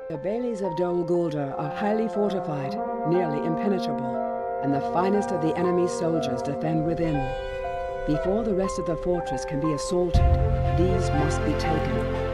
The bailies of Dol Guldur are highly fortified, nearly impenetrable, and the finest of the enemy's soldiers defend within. Before the rest of the fortress can be assaulted, these must be taken.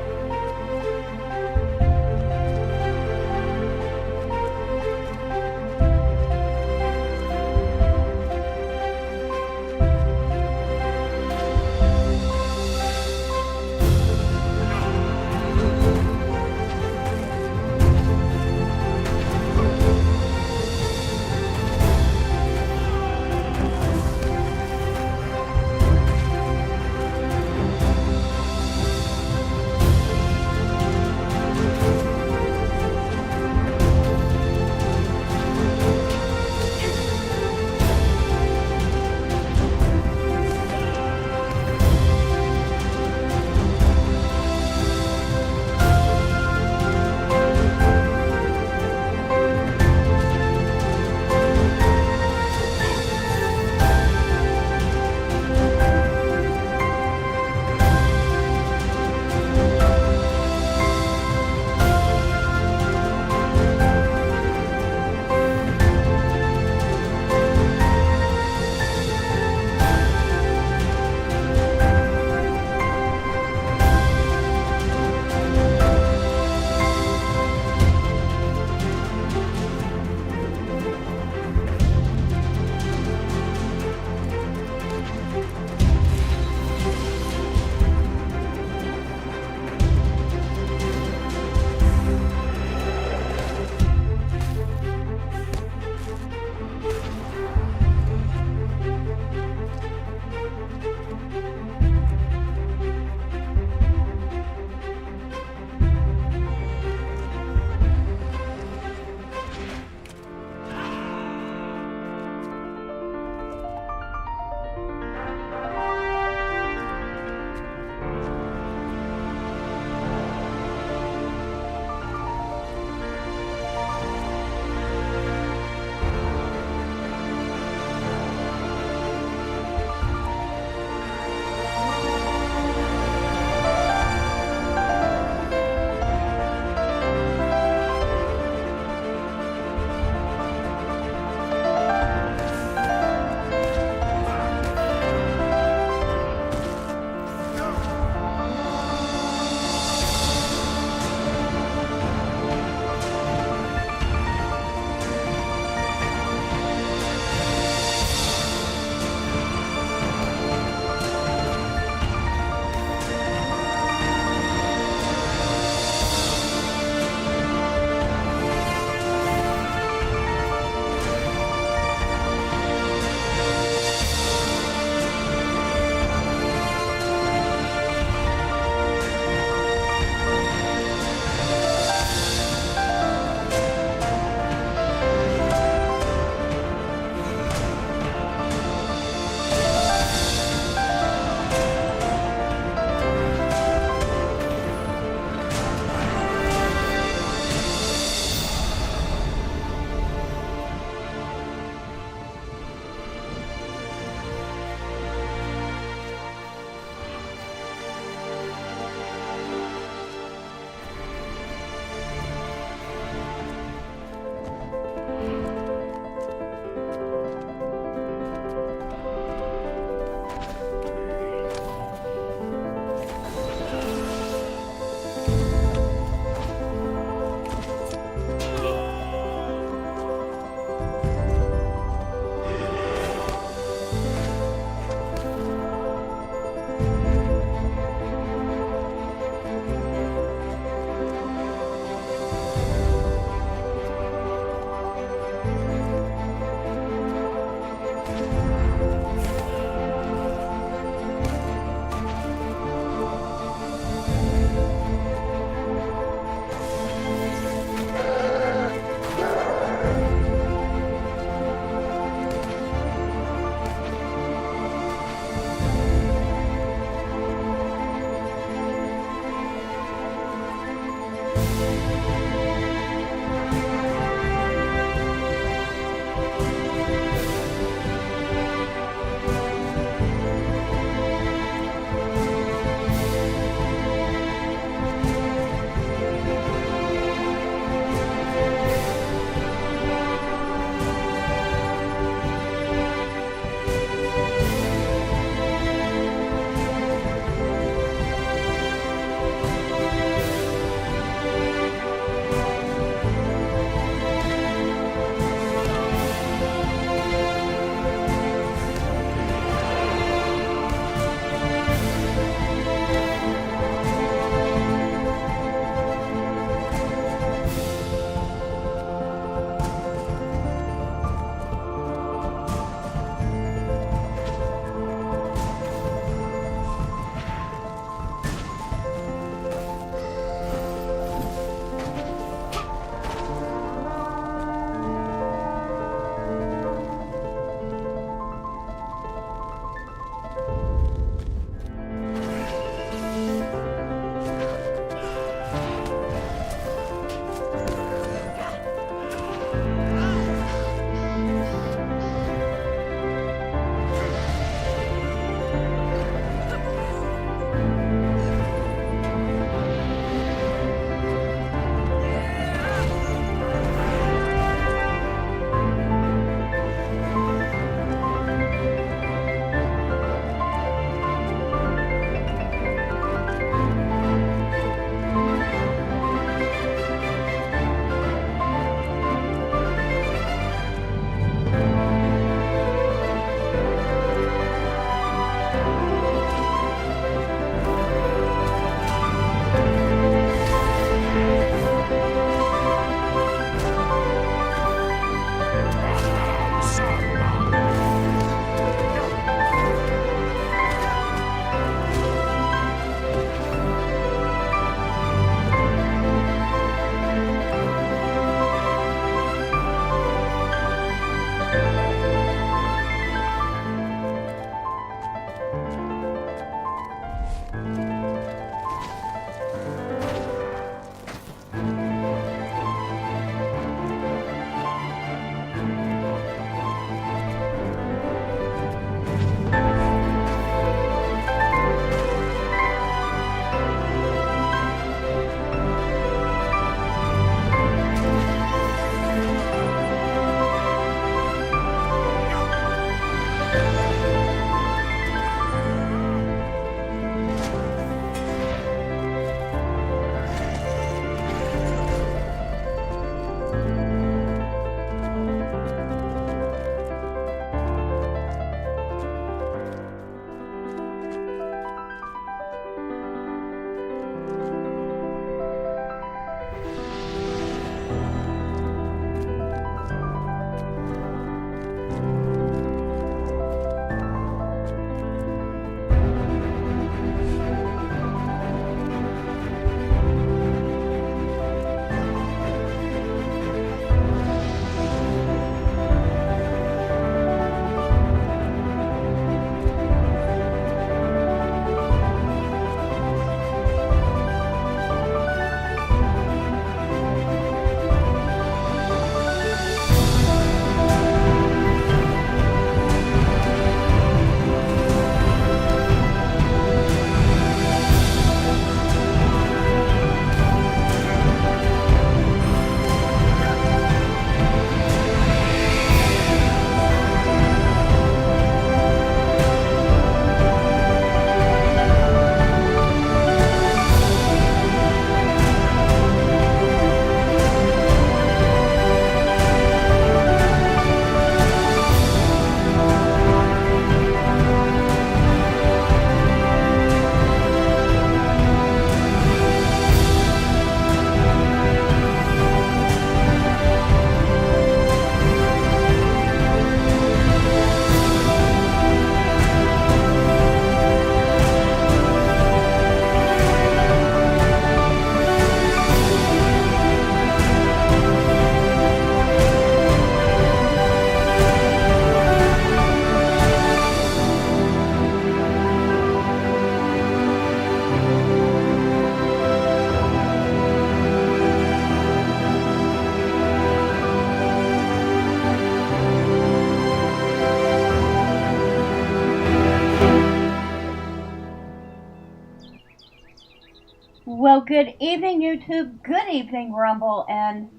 Well, good evening, YouTube. Good evening, Rumble, and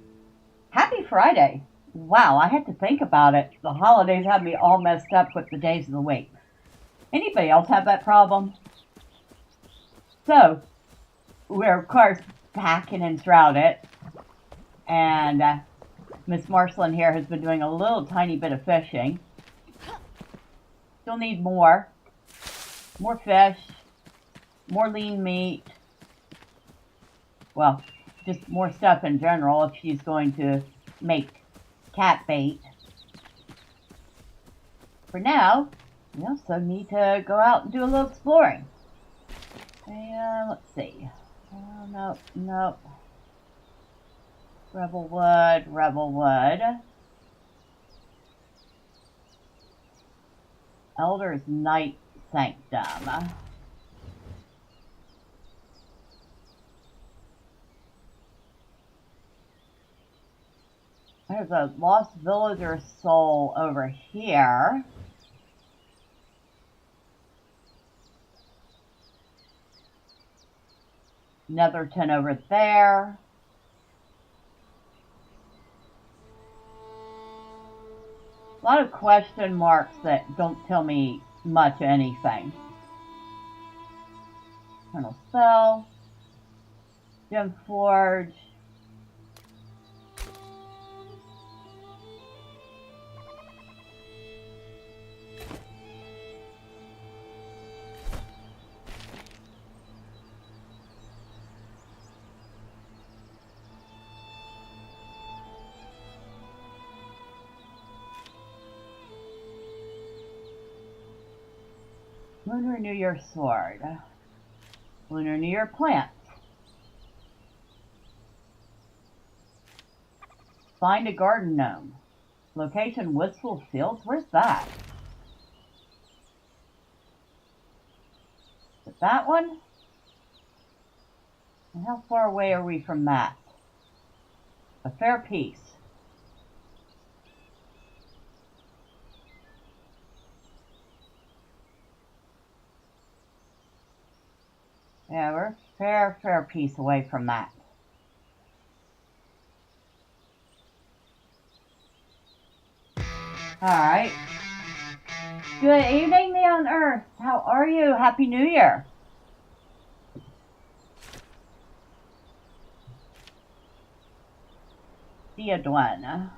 happy Friday. Wow, I had to think about it. The holidays have me all messed up with the days of the week. Anybody else have that problem? So, we're, of course, back in Enshrouded, and Miss Marcellene here has been doing a little tiny bit of fishing. Still need more. More fish. More lean meat. Well, just more stuff in general if she's going to make cat bait. For now, we also need to go out and do a little exploring. And let's see. Nope. Rebel wood. Elder's Night Sanctum. There's a lost villager soul over here. Netherton over there. A lot of question marks that don't tell me much anything. Eternal Spell. Gem Forge. Lunar New Year sword. Lunar New Year plants. Find a garden gnome. Location Wistful Fields. Where's that? that one? And how far away are we from that? A fair piece. Yeah, we're a fair piece away from that. Alright. Good evening, Neon Earth. How are you? Happy New Year. Diadwan.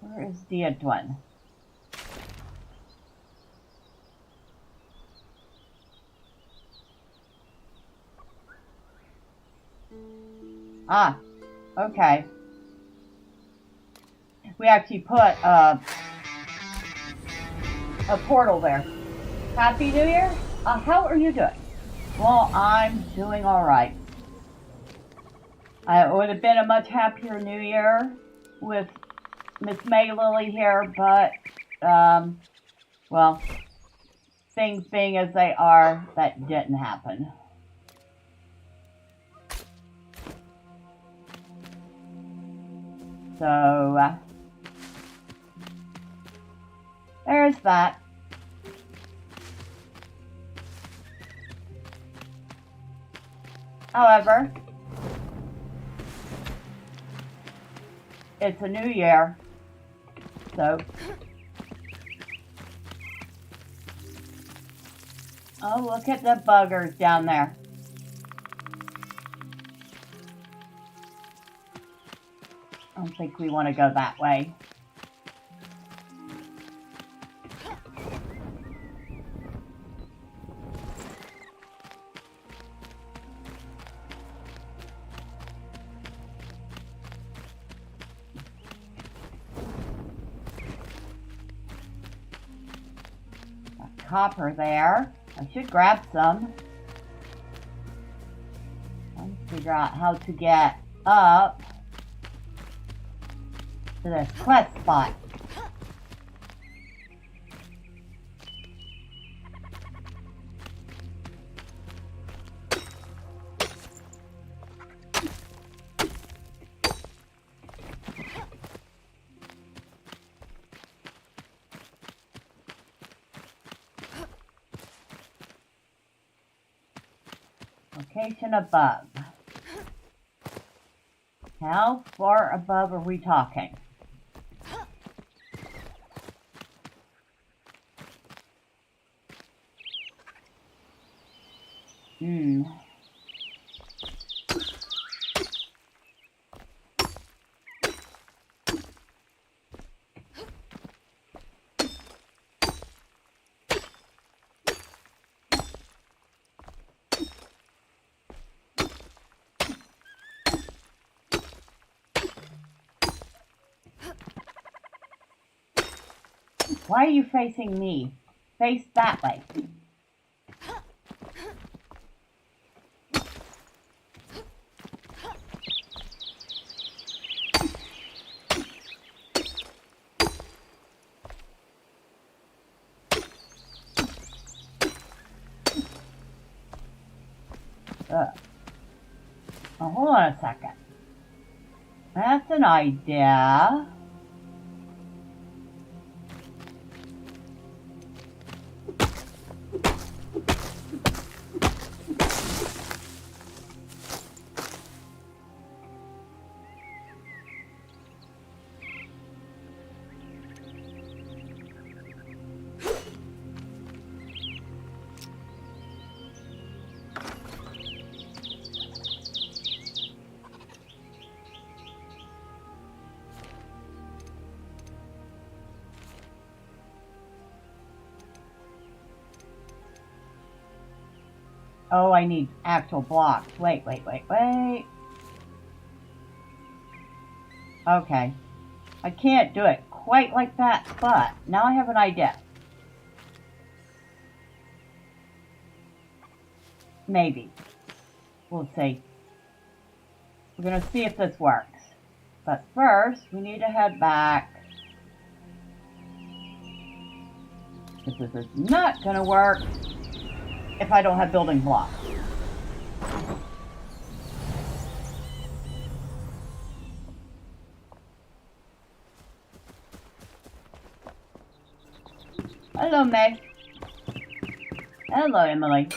Where is Diadwan? Ah, okay. We actually put a portal there. Happy New Year? How are you doing? Well, I'm doing alright. It would have been a much happier New Year with Miss May Lily here, but, well, things being as they are, that didn't happen. So, there's that. However, it's a new year, so oh, look at the buggers down there. I don't think we want to go that way. Copper there. I should grab some. Let me figure out how to get up to this quest spot. Location above. How far above are we talking? Why are you facing me? Face that way. Oh, hold on a second. That's an idea. Oh, I need actual blocks. Wait. Okay. I can't do it quite like that, but now I have an idea. Maybe. We'll see. We're going to see if this works. But first, we need to head back. If this is not going to work, if I don't have building blocks. Hello, Meg. Hello, Emily.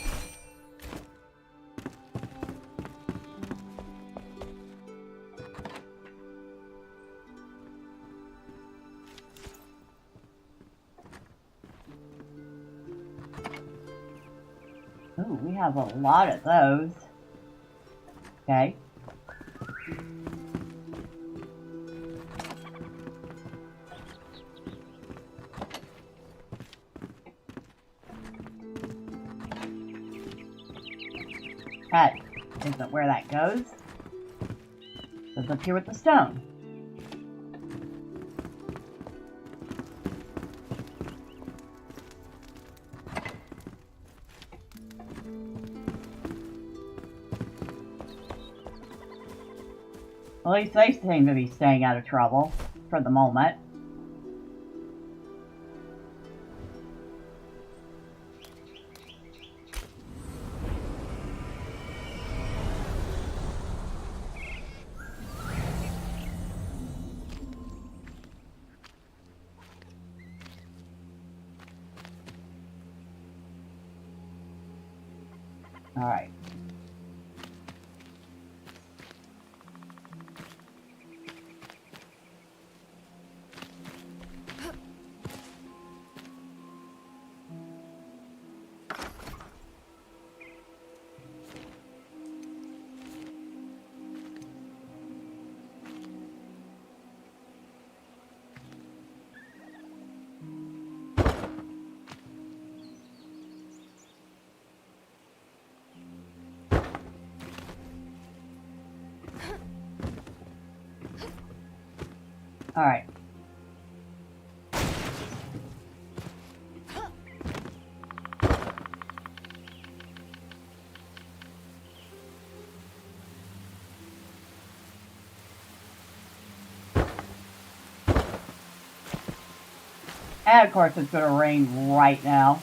Ooh, we have a lot of those. Okay. That isn't where that goes. Goes up here with the stone. At least they seem to be staying out of trouble for the moment. All right. All right. And of course it's going to rain right now.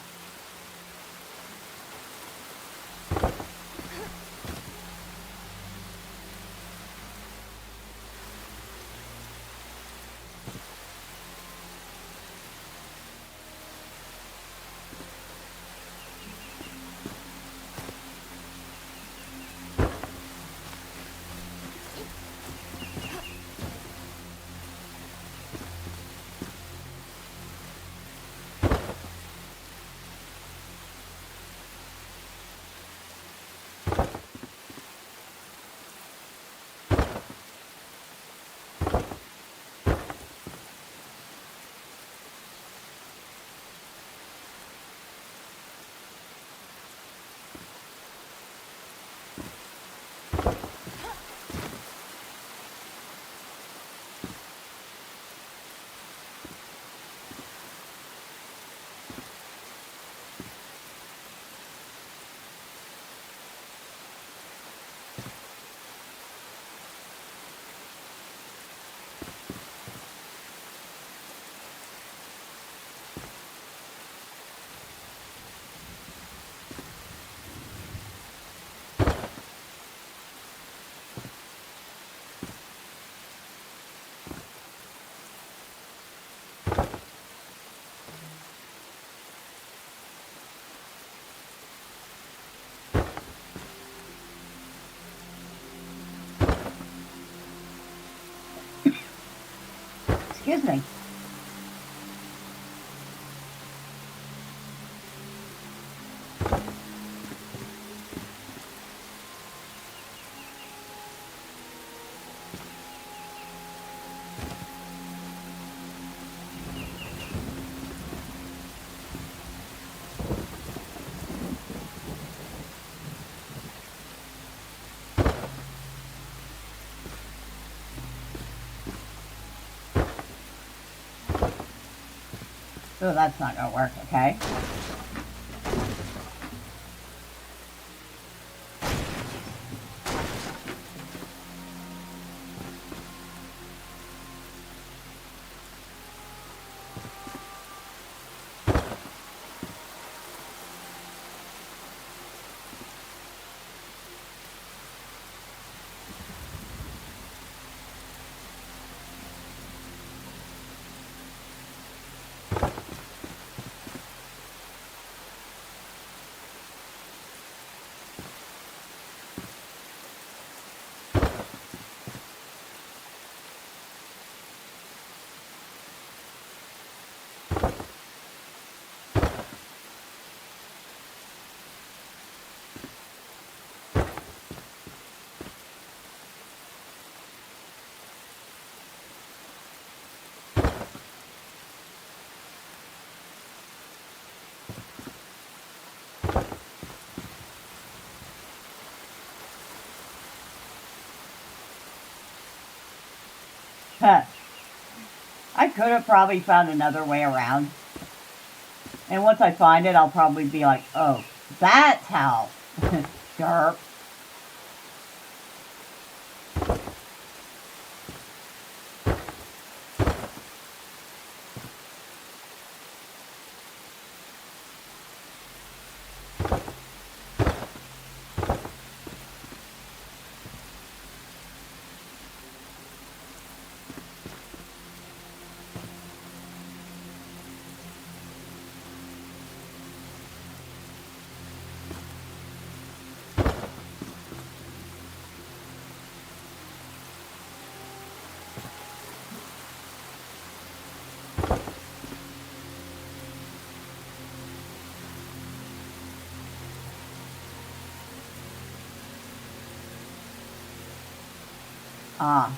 Excuse me. Oh, that's not going to work, okay? I could have probably found another way around. And once I find it, I'll probably be like, oh, that's how. Derp. Ah.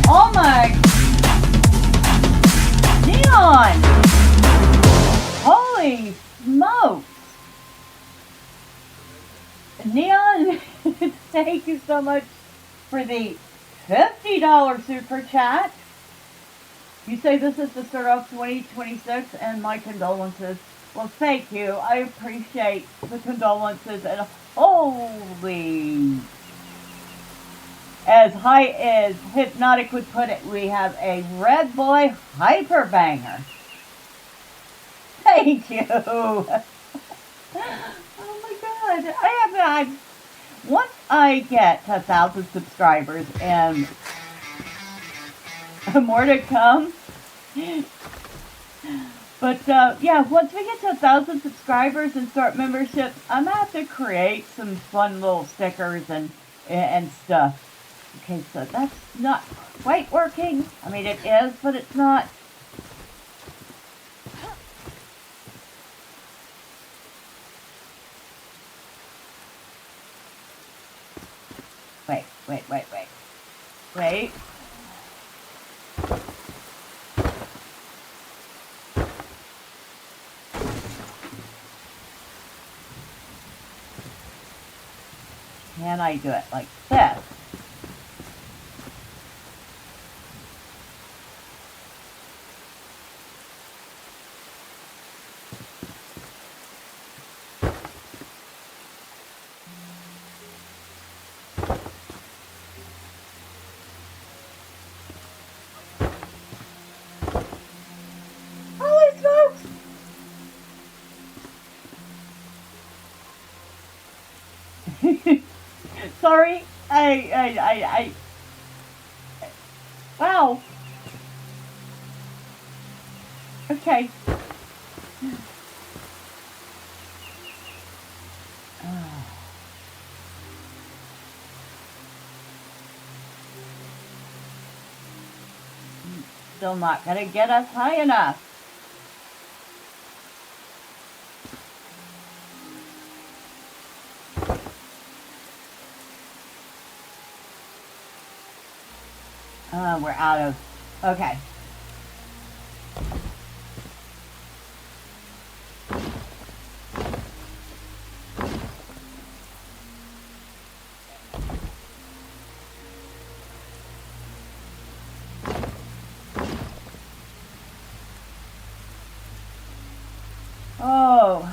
Oh my! Neon! Holy smokes! Neon, thank you so much for the $50 super chat. You say this is the start of 2026 and my condolences. Well, thank you. I appreciate the condolences and holy. As high as Hypnotic would put it, we have a Red Boy Hyper Banger. Thank you. Oh my God. Once I get to 1,000 subscribers and more to come. But yeah, once we get to 1,000 subscribers and start memberships, I'm gonna have to create some fun little stickers and stuff. Okay, so that's not quite working. I mean, it is, but it's not. Wait. Can I do it like this? Holy smokes! Sorry, wow. Okay. Still not gonna get us high enough. We're out of, okay. Oh.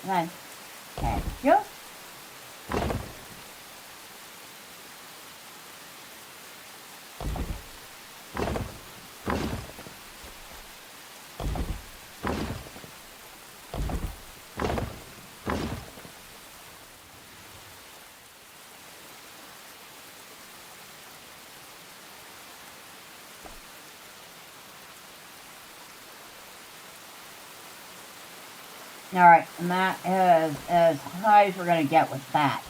Come on. Thank you. All right, and that is as high as we're going to get with that.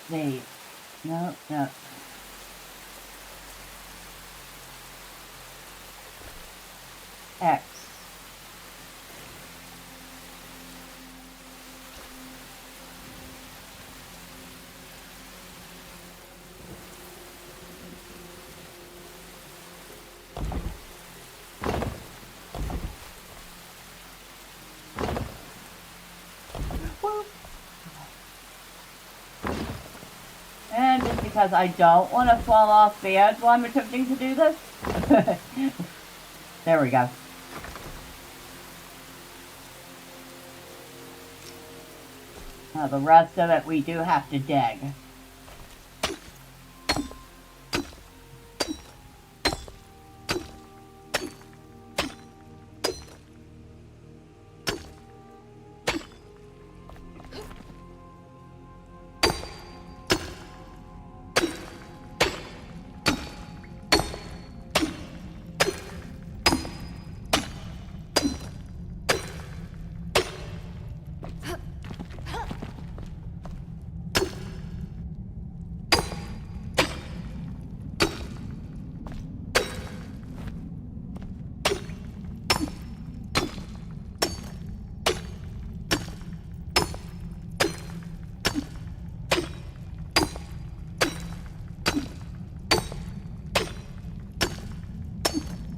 these. No, no. X. And just because I don't want to fall off the edge while I'm attempting to do this. There we go. Now the rest of it we do have to dig.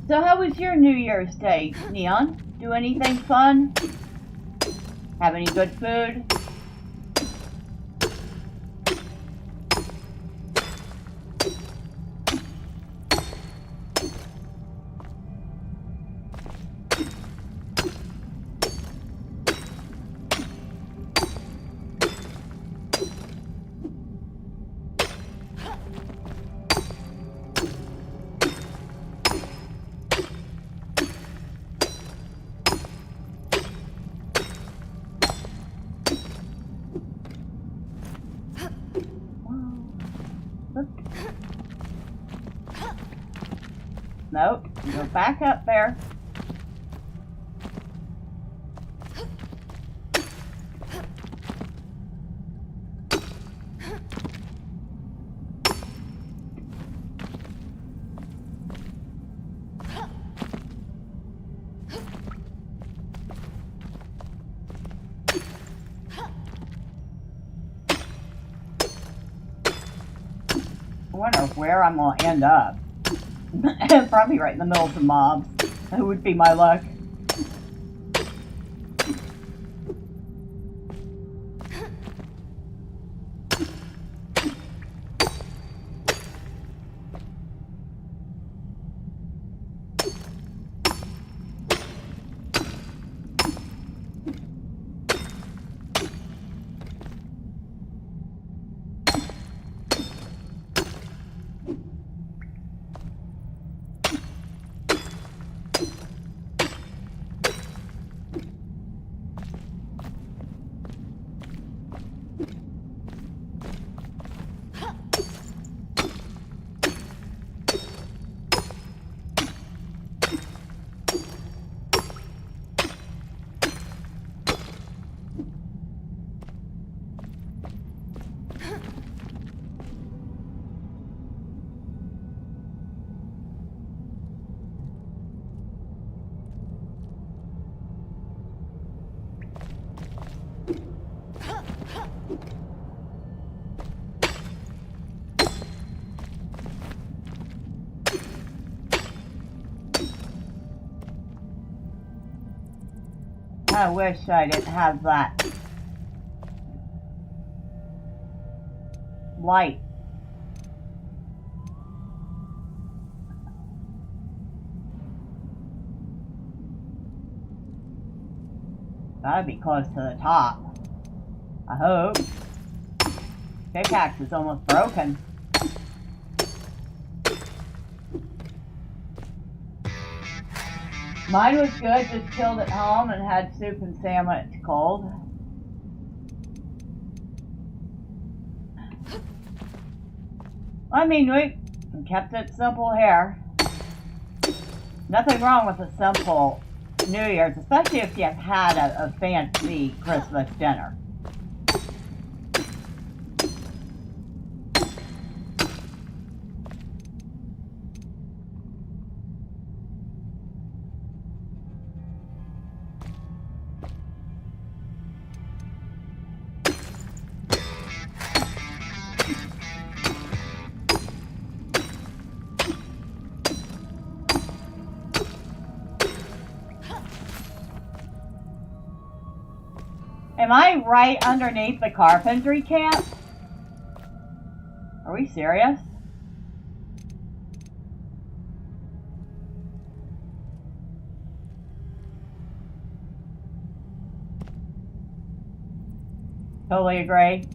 So how was your New Year's Day, Neon? Do anything fun? Have any good food? Nope, go back up there. I wonder where I'm going to end up. Probably right in the middle of the mobs. That would be my luck. I wish I didn't have that light. Gotta be close to the top. I hope. Pickaxe is almost broken. Mine was good, just chilled at home and had soup and sandwich cold. I mean, we kept it simple here. Nothing wrong with a simple New Year's, especially if you've had a fancy Christmas dinner. Am I right underneath the carpentry camp? Are we serious? Totally agree.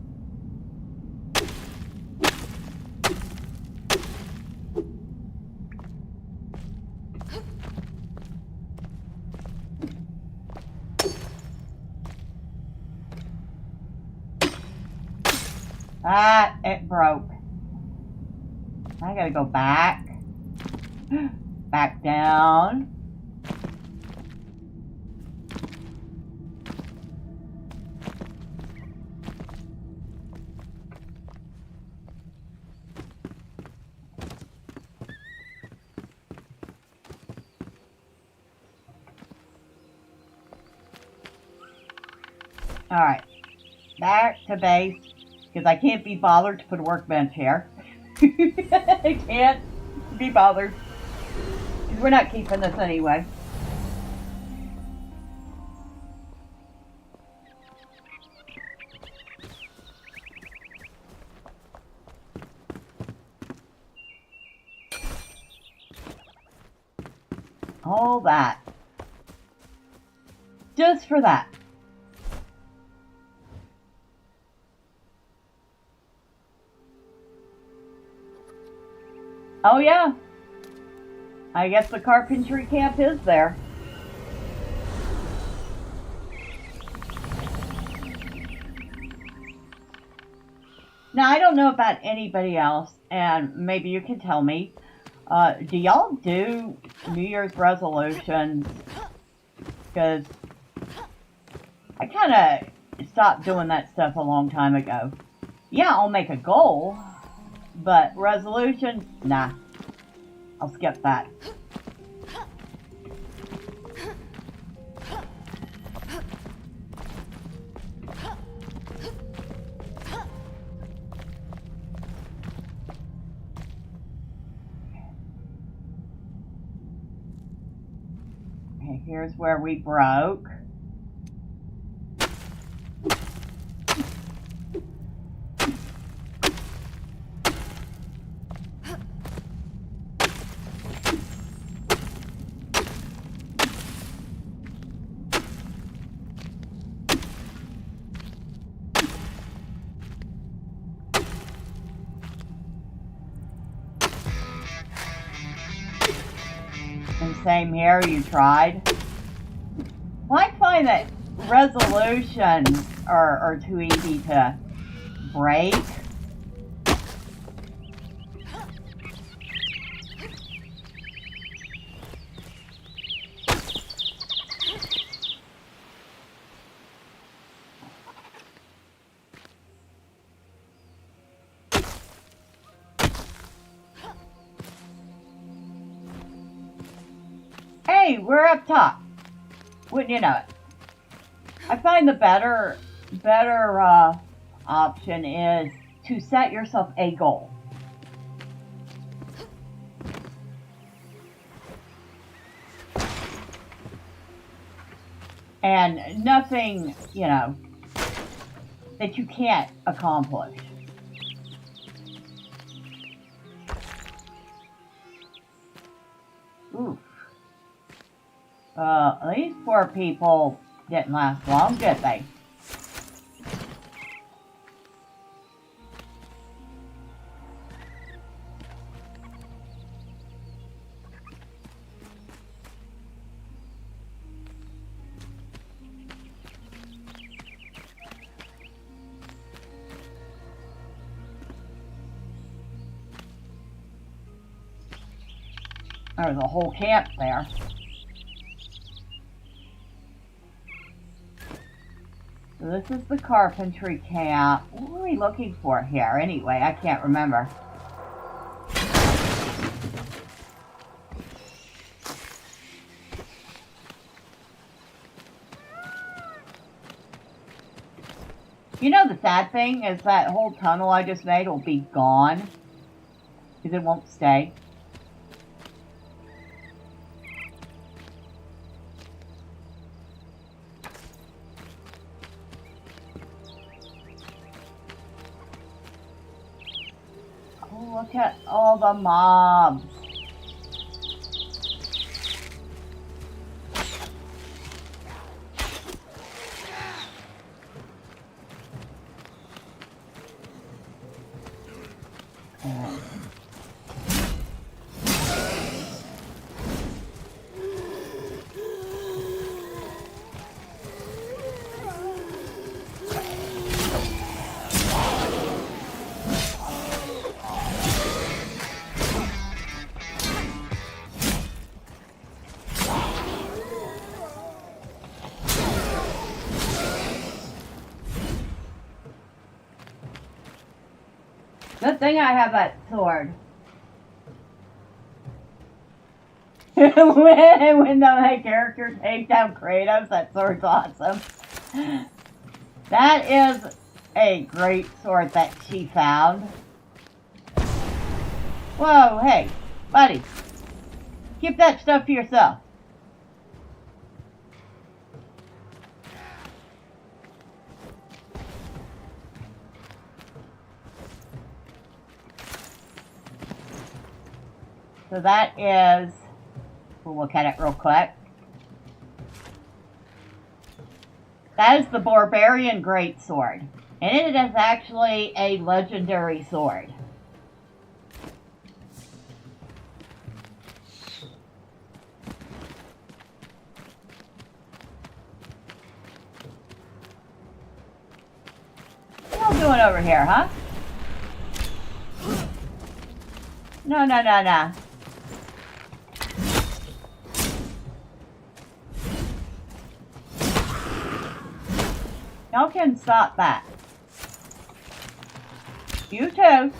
Ah, it broke. I gotta go back. Back down. Alright. Back to base. Because I can't be bothered to put a workbench here. I can't be bothered. Because we're not keeping this anyway. All that. Just for that. Oh yeah. I guess the carpentry camp is there. Now, I don't know about anybody else, and maybe you can tell me. Do y'all do New Year's resolutions? Because I kind of stopped doing that stuff a long time ago. Yeah, I'll make a goal, but resolutions, nah. I'll skip that. Okay, here's where we broke. And same here, you tried. Well, I find that resolutions are too easy to break. Hey, we're up top. Wouldn't you know it? I find the better option is to set yourself a goal. And nothing, you know, that you can't accomplish. Oof. These poor people didn't last long, did they? There's a whole camp there. So this is the carpentry camp. What are we looking for here anyway? I can't remember. You know, the sad thing is that whole tunnel I just made will be gone because it won't stay. look at all the mobs. Good thing I have that sword. when my character takes down Kratos, that sword's awesome. That is a great sword that she found. Whoa, hey, buddy. Keep that stuff to yourself. So that is, we'll look at it real quick. That is the Barbarian Greatsword. And it is actually a legendary sword. What y'all doing over here, huh? No. Y'all can stop that. You too.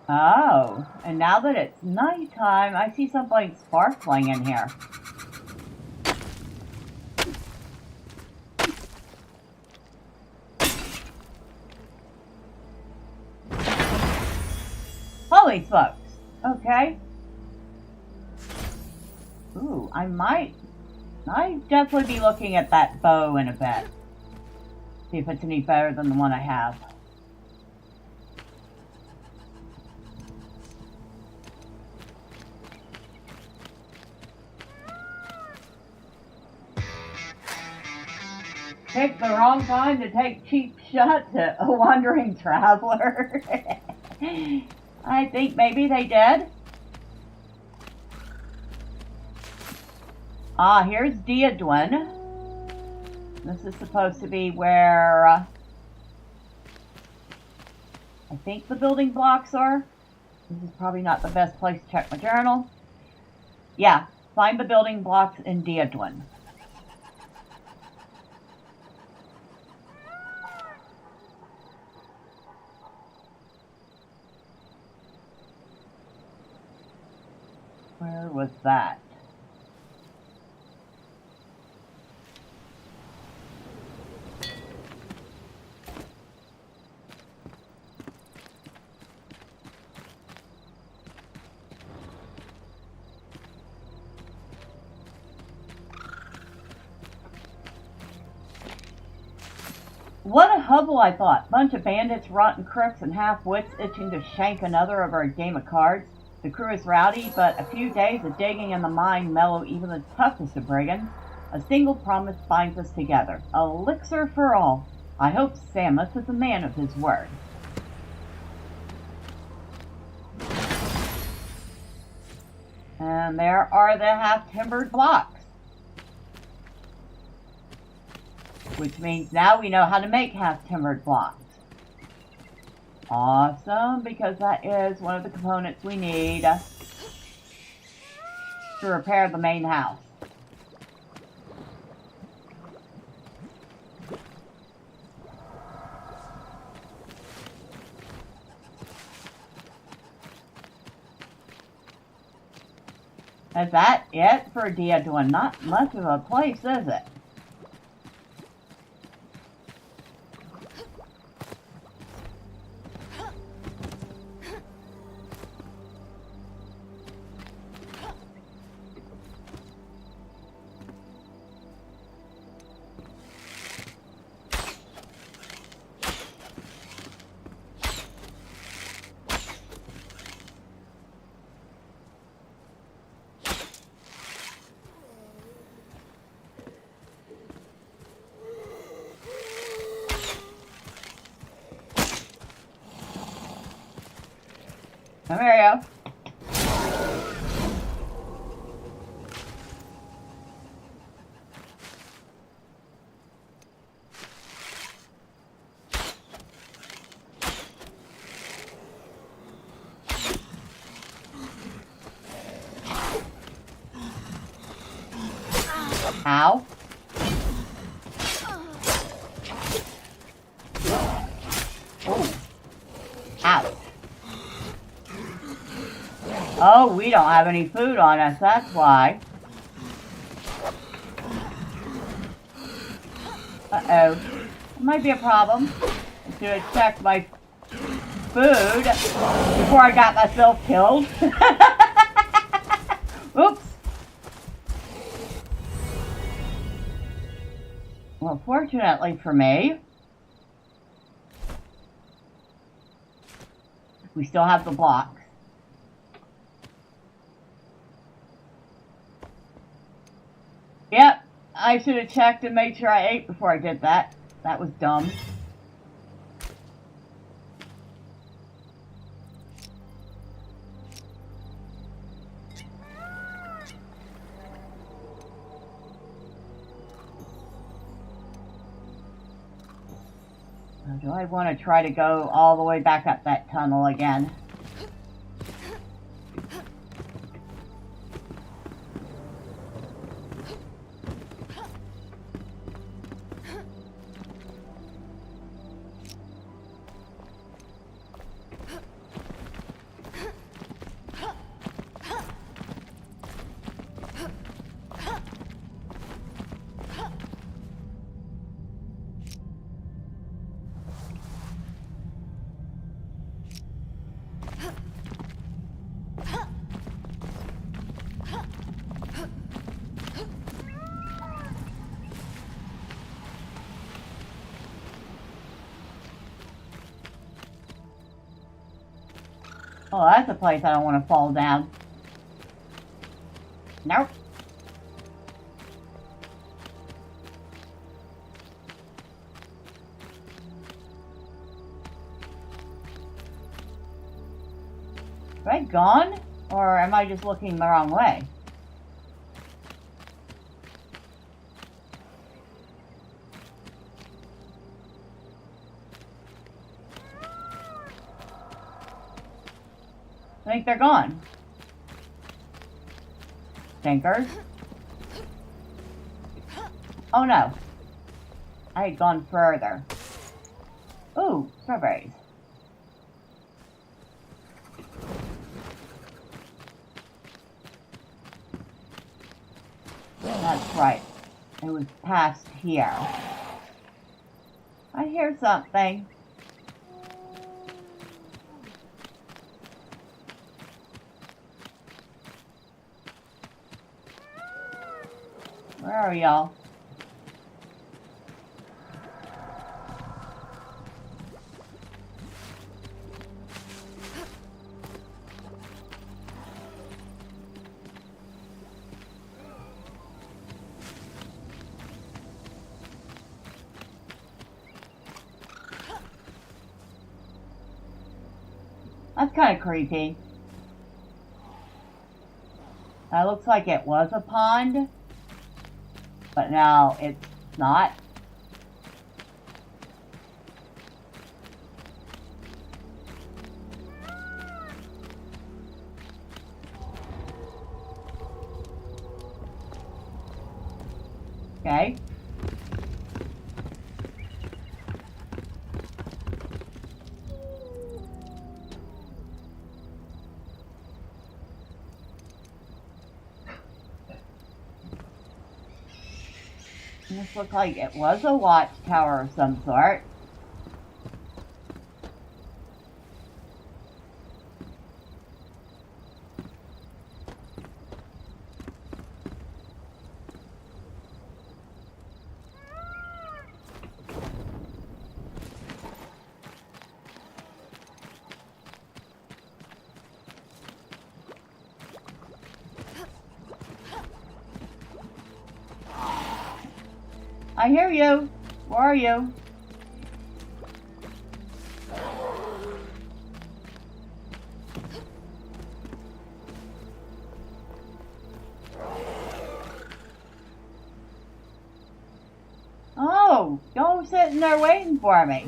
Oh, and now that it's nighttime, I see something sparkling in here. Holy smokes. Okay. Ooh, I might definitely be looking at that bow in a bit. See if it's any better than the one I have. Picked the wrong time to take cheap shots at a wandering traveler. I think maybe they did. Ah, here's Diadwin. This is supposed to be where I think the building blocks are. This is probably not the best place to check my journal. Yeah, find the building blocks in Diadwin. Where was that? What a hubble, I thought. Bunch of bandits, rotten crooks, and half-wits itching to shank another over a game of cards. The crew is rowdy, but a few days of digging in the mine mellow even the toughest of brigands. A single promise binds us together. Elixir for all. I hope Samus is a man of his word. And there are the half-timbered blocks. Which means now we know how to make half-timbered blocks. Awesome, because that is one of the components we need to repair the main house. Is that it for Diadwin? Not much of a place, is it? Come here, you. Ow. Oh. Ouch. Oh, we don't have any food on us, that's why. Uh-oh. It might be a problem. I should have checked my food before I got myself killed. Oops. Well, fortunately for me, we still have the blocks. Yep, I should have checked and made sure I ate before I did that. That was dumb. Do I want to try to go all the way back up that tunnel again? Oh, that's a place I don't want to fall down. Nope. Am I gone? Or am I just looking the wrong way? I think they're gone. Stinkers. Oh no. I had gone further. Ooh, strawberries. That's right. It was past here. I hear something. Where are y'all? That's kind of creepy. That looks like it was a pond. But now it's not. Okay. This looks like it was a watchtower of some sort. I hear you. Where are you? Don't sit in there waiting for me.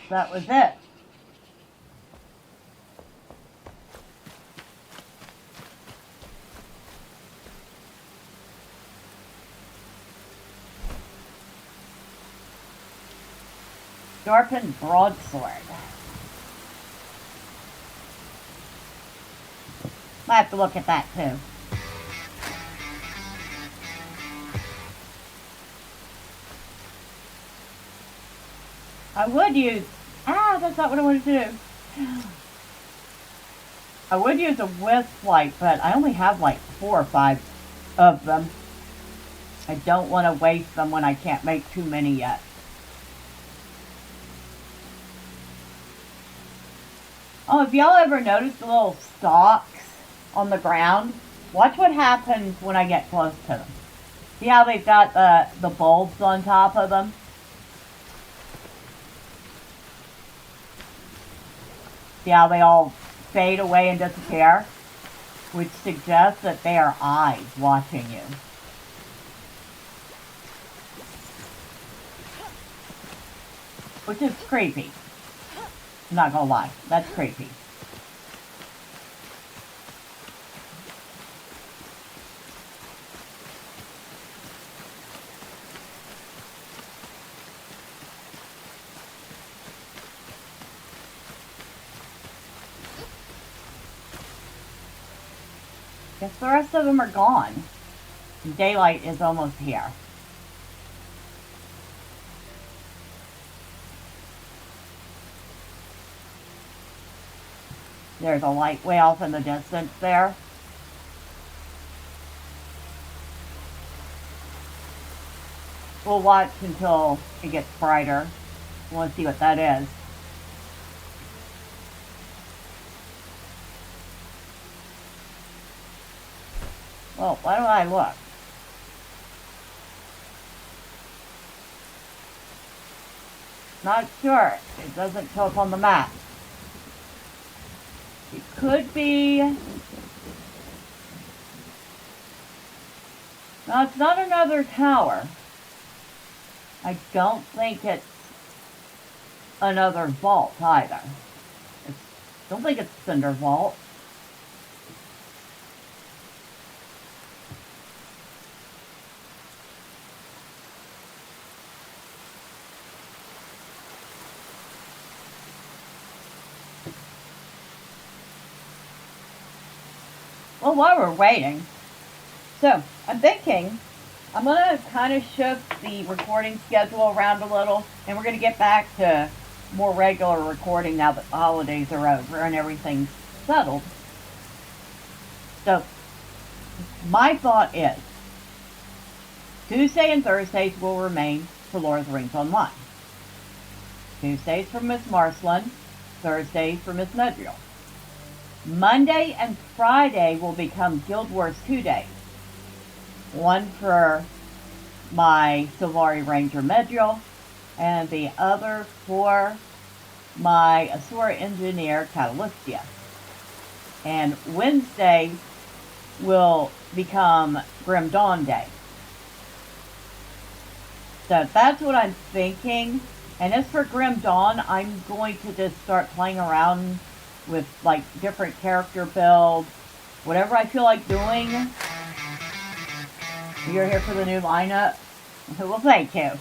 That was it. Sharpened broadsword. I have to look at that too. I would use... that's not what I wanted to do. I would use a wisp light, but I only have like 4 or 5 of them. I don't want to waste them when I can't make too many yet. Oh, have y'all ever noticed the little stalks on the ground? Watch what happens when I get close to them. See how they've got the bulbs on top of them? See how they all fade away and disappear? Which suggests that they are eyes watching you. Which is creepy. I'm not gonna lie, that's creepy. Guess the rest of them are gone. Daylight is almost here. There's a light way off in the distance there. We'll watch until it gets brighter. We want to see what that is. Well, why don't I look? Not sure. It doesn't show up on the map. It could be... No, it's not another tower. I don't think it's another vault either. I don't think it's Cinder Vault. Well, while we're waiting, so I'm thinking I'm going to kind of shift the recording schedule around a little, and we're going to get back to more regular recording now that the holidays are over and everything's settled. So, my thought is, Tuesday and Thursdays will remain for Lord of the Rings Online. Tuesdays for Miss Marcellene, Thursdays for Miss Medriel. Monday and Friday will become Guild Wars 2 days. One for my Sylvari Ranger Medriel, and the other for my Asura Engineer Catalystia. And Wednesday will become Grim Dawn Day. So that's what I'm thinking. And as for Grim Dawn, I'm going to just start playing around with like different character builds, whatever I feel like doing. You're here for the new lineup? Well, thank you.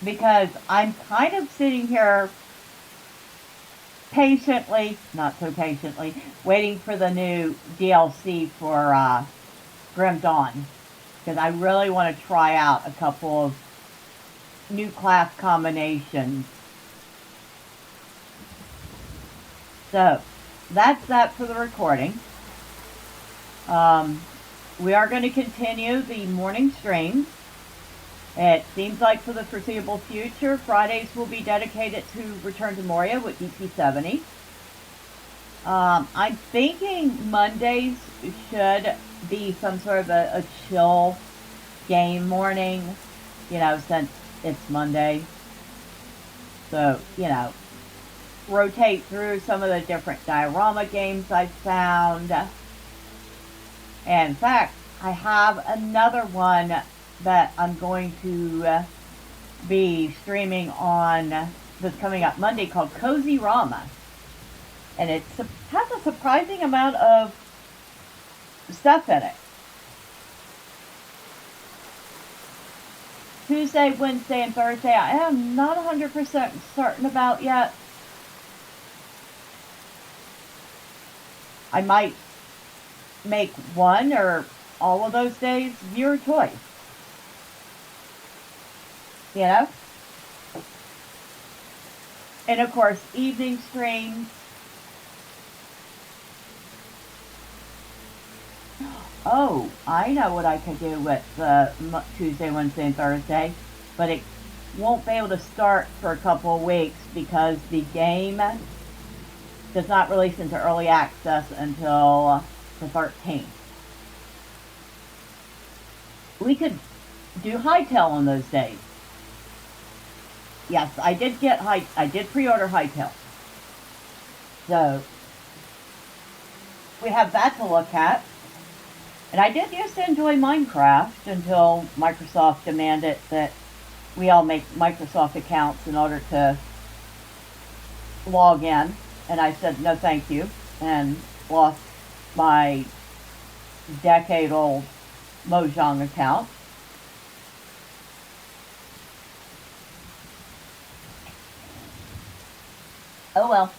Because I'm kind of sitting here patiently, not so patiently, waiting for the new DLC for Grim Dawn. Because I really want to try out a couple of new class combinations. So, that's that for the recording. We are going to continue the morning streams. It seems like for the foreseeable future, Fridays will be dedicated to Return to Moria with DP70. I'm thinking Mondays should be some sort of a chill game morning, since it's Monday. So, rotate through some of the different diorama games I've found. And in fact, I have another one that I'm going to be streaming on that's coming up Monday called Cozy Rama. And it has a surprising amount of stuff in it. Tuesday, Wednesday, and Thursday I am not 100% certain about yet. I might make one or all of those days your choice. And of course, evening streams. Oh, I know what I could do with Tuesday, Wednesday, and Thursday, but it won't be able to start for a couple of weeks because the game does not release into early access until the 13th. We could do Hightail on those days. Yes, I did pre-order Hightail. So, we have that to look at. And I did used to enjoy Minecraft until Microsoft demanded that we all make Microsoft accounts in order to log in. And I said, no thank you, and lost my decade-old Mojang account. Oh well,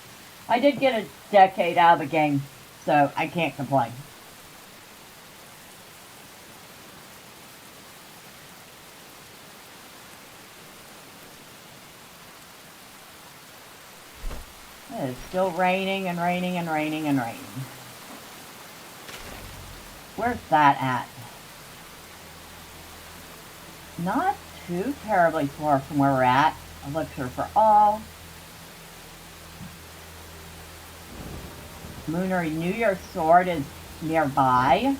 I did get a decade out of the game, so I can't complain. It is still raining and raining and raining and raining. Where's that at? Not too terribly far from where we're at. Elixir for all. Moonery New Year's Sword is nearby.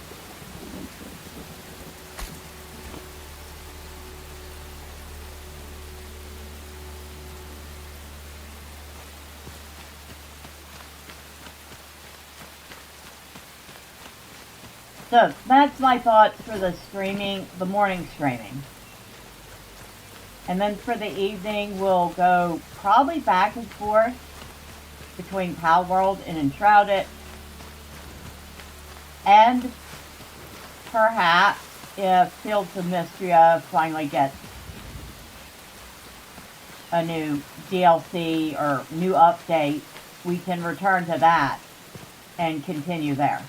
So that's my thoughts for the morning streaming. And then for the evening, we'll go probably back and forth between Pal World and Enshrouded. And perhaps if Fields of Mystria finally gets a new DLC or new update, we can return to that and continue there.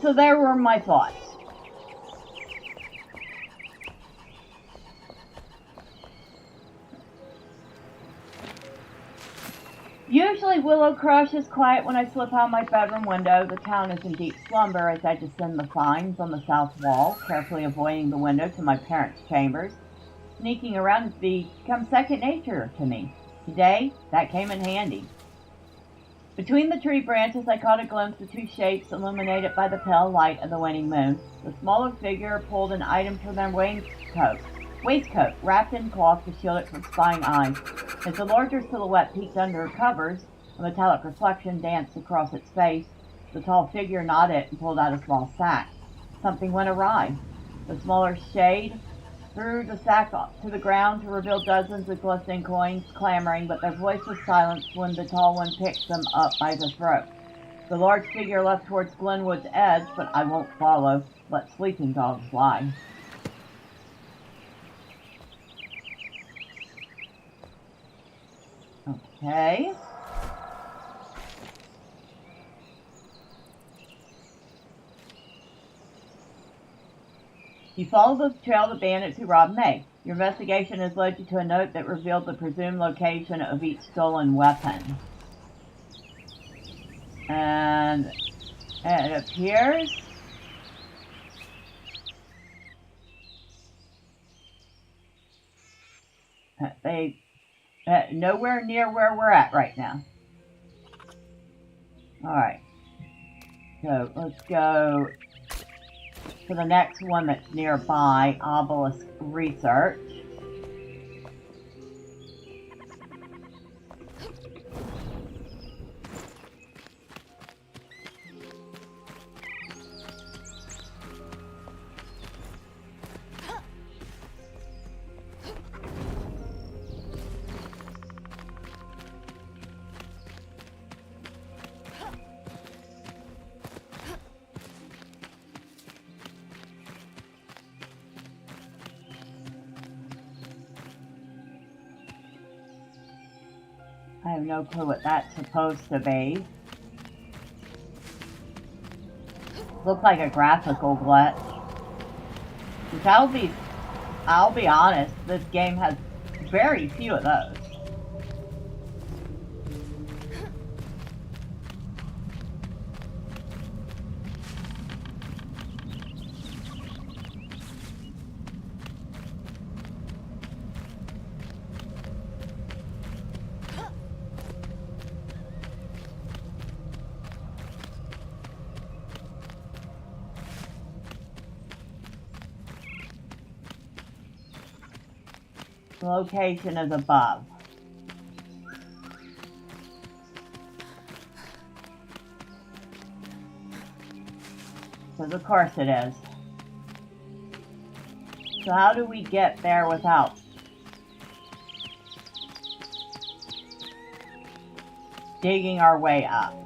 So there were my thoughts. Usually Willow Crush is quiet when I slip out my bedroom window. The town is in deep slumber as I descend the vines on the south wall, carefully avoiding the window to my parents' chambers. Sneaking around has become second nature to me. Today, that came in handy. Between the tree branches, I caught a glimpse of two shapes illuminated by the pale light of the waning moon. The smaller figure pulled an item from their waistcoat, wrapped in cloth to shield it from spying eyes. As the larger silhouette peeked under her covers, a metallic reflection danced across its face. The tall figure nodded and pulled out a small sack. Something went awry. The smaller shade threw the sack to the ground to reveal dozens of glistening coins, clamoring, but their voice was silenced when the tall one picked them up by the throat. The large figure left towards Glenwood's edge, but I won't follow. Let sleeping dogs lie. Okay. You follow the trail of the bandits who robbed May. Your investigation has led you to a note that revealed the presumed location of each stolen weapon. And it appears they nowhere near where we're at right now. Alright. So let's go to the next one that's nearby, Obelisk Research. I have no clue what that's supposed to be. Looks like a graphical glitch. Which I'll be honest, this game has very few of those. The location is above. Because of course it is. So how do we get there without digging our way up?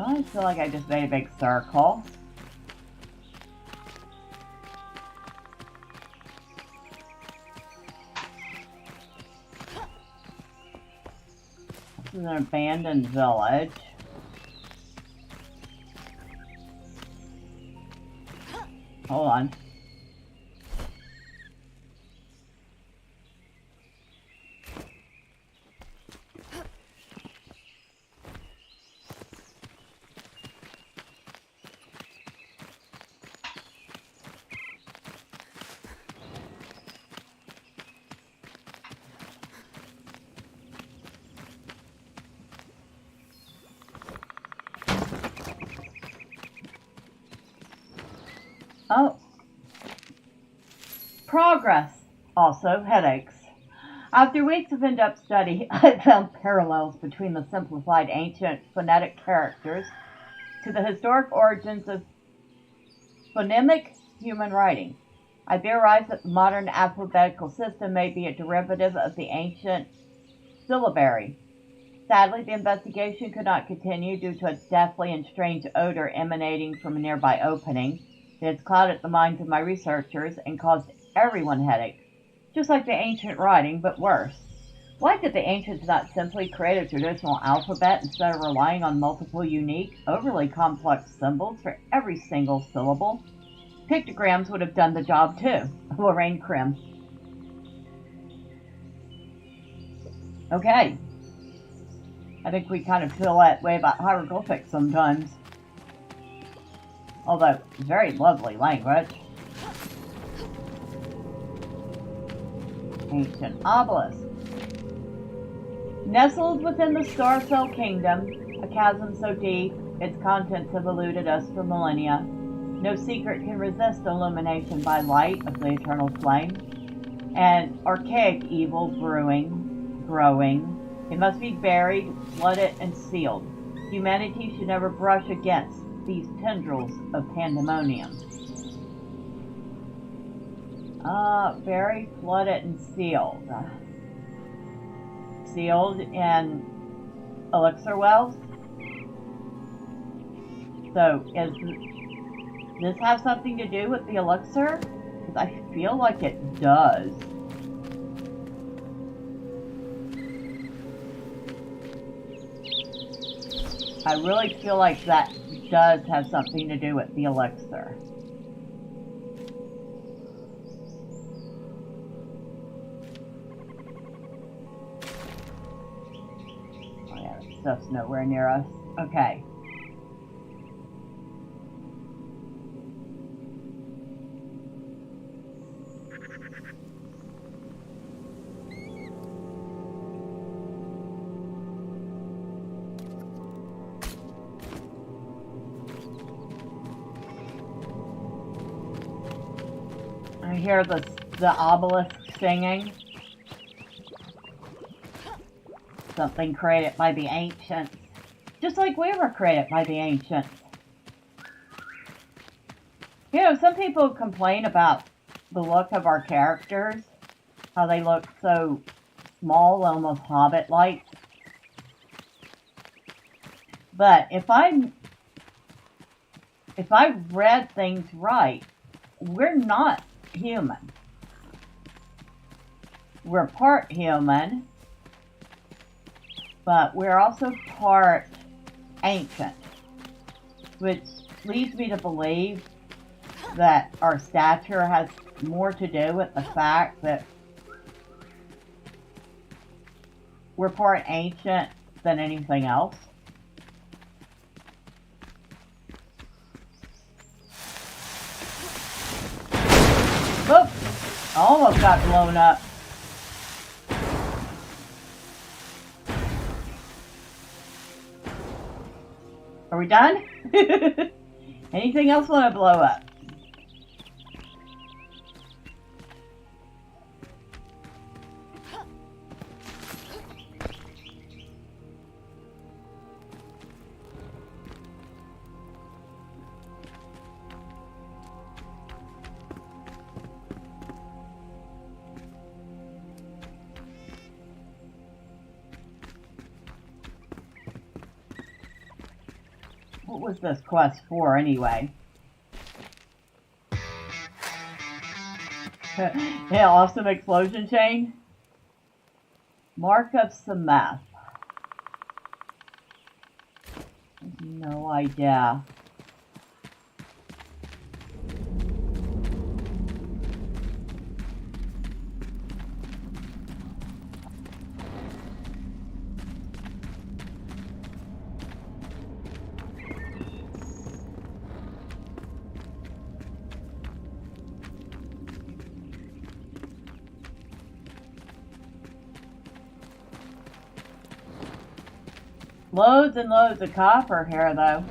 I feel like I just made a big circle. This is an abandoned village. Hold on. Oh. Progress. Also, headaches. After weeks of in-depth study, I found parallels between the simplified ancient phonetic characters to the historic origins of phonemic human writing. I theorized that the modern alphabetical system may be a derivative of the ancient syllabary. Sadly, the investigation could not continue due to a deathly and strange odor emanating from a nearby opening. It has clouded the minds of my researchers and caused everyone headache, just like the ancient writing, but worse. Why did the ancients not simply create a traditional alphabet instead of relying on multiple unique, overly complex symbols for every single syllable? Pictograms would have done the job too. Lorraine Krim. Okay. I think we kind of feel that way about hieroglyphics sometimes. Although, very lovely language. Ancient obelisk. Nestled within the Starcell Kingdom, a chasm so deep, its contents have eluded us for millennia. No secret can resist illumination by light of the eternal flame. An archaic evil growing. It must be buried, flooded, and sealed. Humanity should never brush against these tendrils of pandemonium. Very flooded and sealed. Sealed in elixir wells? So, does this have something to do with the elixir? Because I feel like it does. I really feel like that does have something to do with the elixir. Oh yeah, that stuff's nowhere near us. Okay. I hear the obelisk singing. Something created by the ancients. Just like we were created by the ancients. You know, some people complain about the look of our characters. How they look so small, almost hobbit-like. But if I read things right, we're not human. We're part human, but we're also part ancient, which leads me to believe that our stature has more to do with the fact that we're part ancient than anything else. Whoop! I almost got blown up. Are we done? Anything else want to blow up? What was this quest for, anyway? Yeah, awesome explosion chain. Mark of Sameth. No idea. Loads and loads of copper here, though.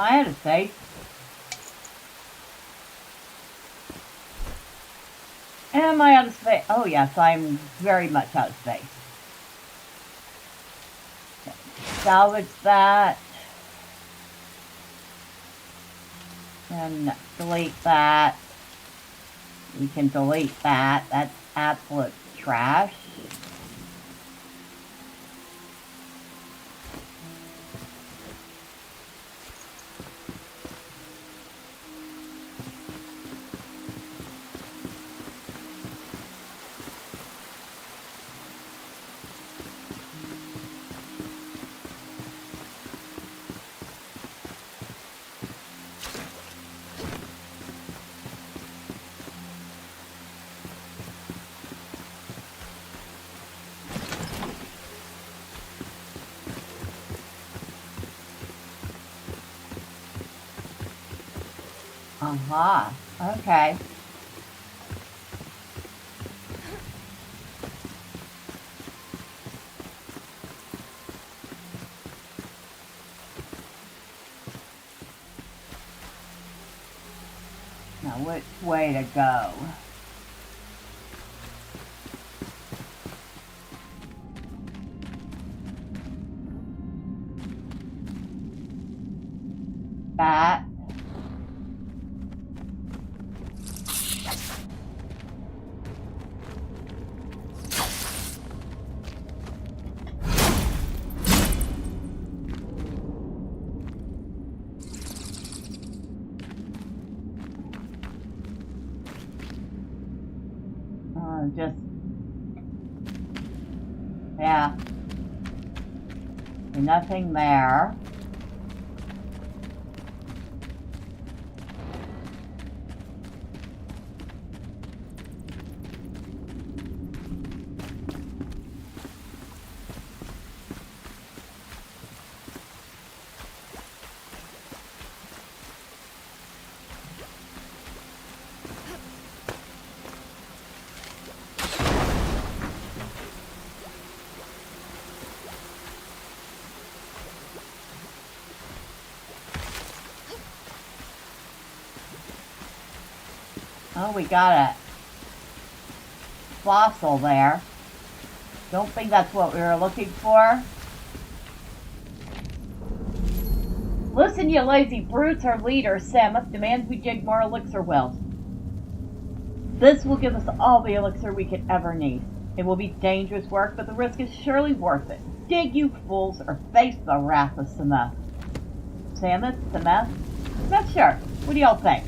Am I out of space? Am I out of space? Oh yes, I'm very much out of space. Okay. Salvage that. And delete that. We can delete that. That's absolute trash. Okay. Now, which way to go? That. Just, yeah, nothing there. Oh, we got a fossil there. Don't think that's what we were looking for. Listen, you lazy brutes, our leader, Samuth, demands we dig more elixir wells. This will give us all the elixir we could ever need. It will be dangerous work, but the risk is surely worth it. Dig, you fools, or face the wrath of Samuth. Samuth? Samuth? Not sure. What do y'all think?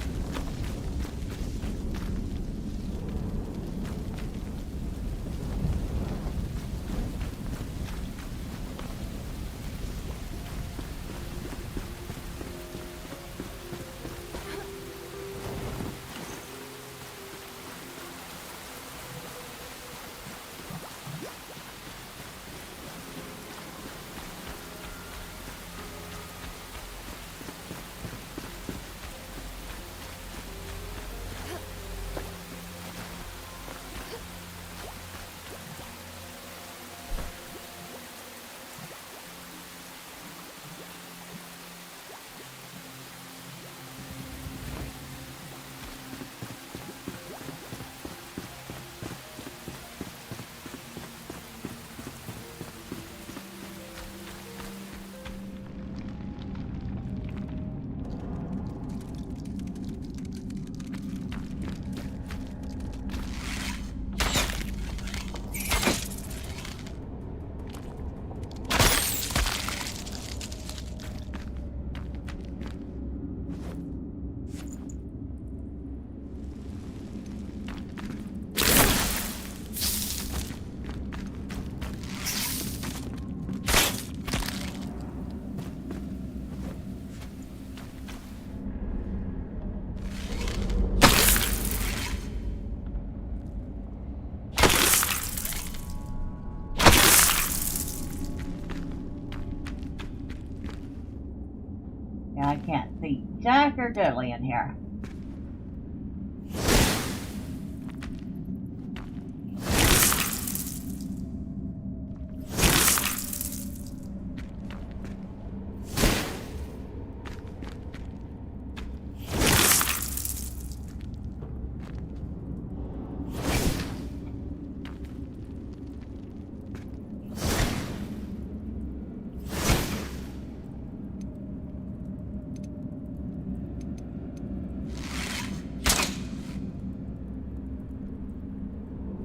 I can't see jack or diddly in here.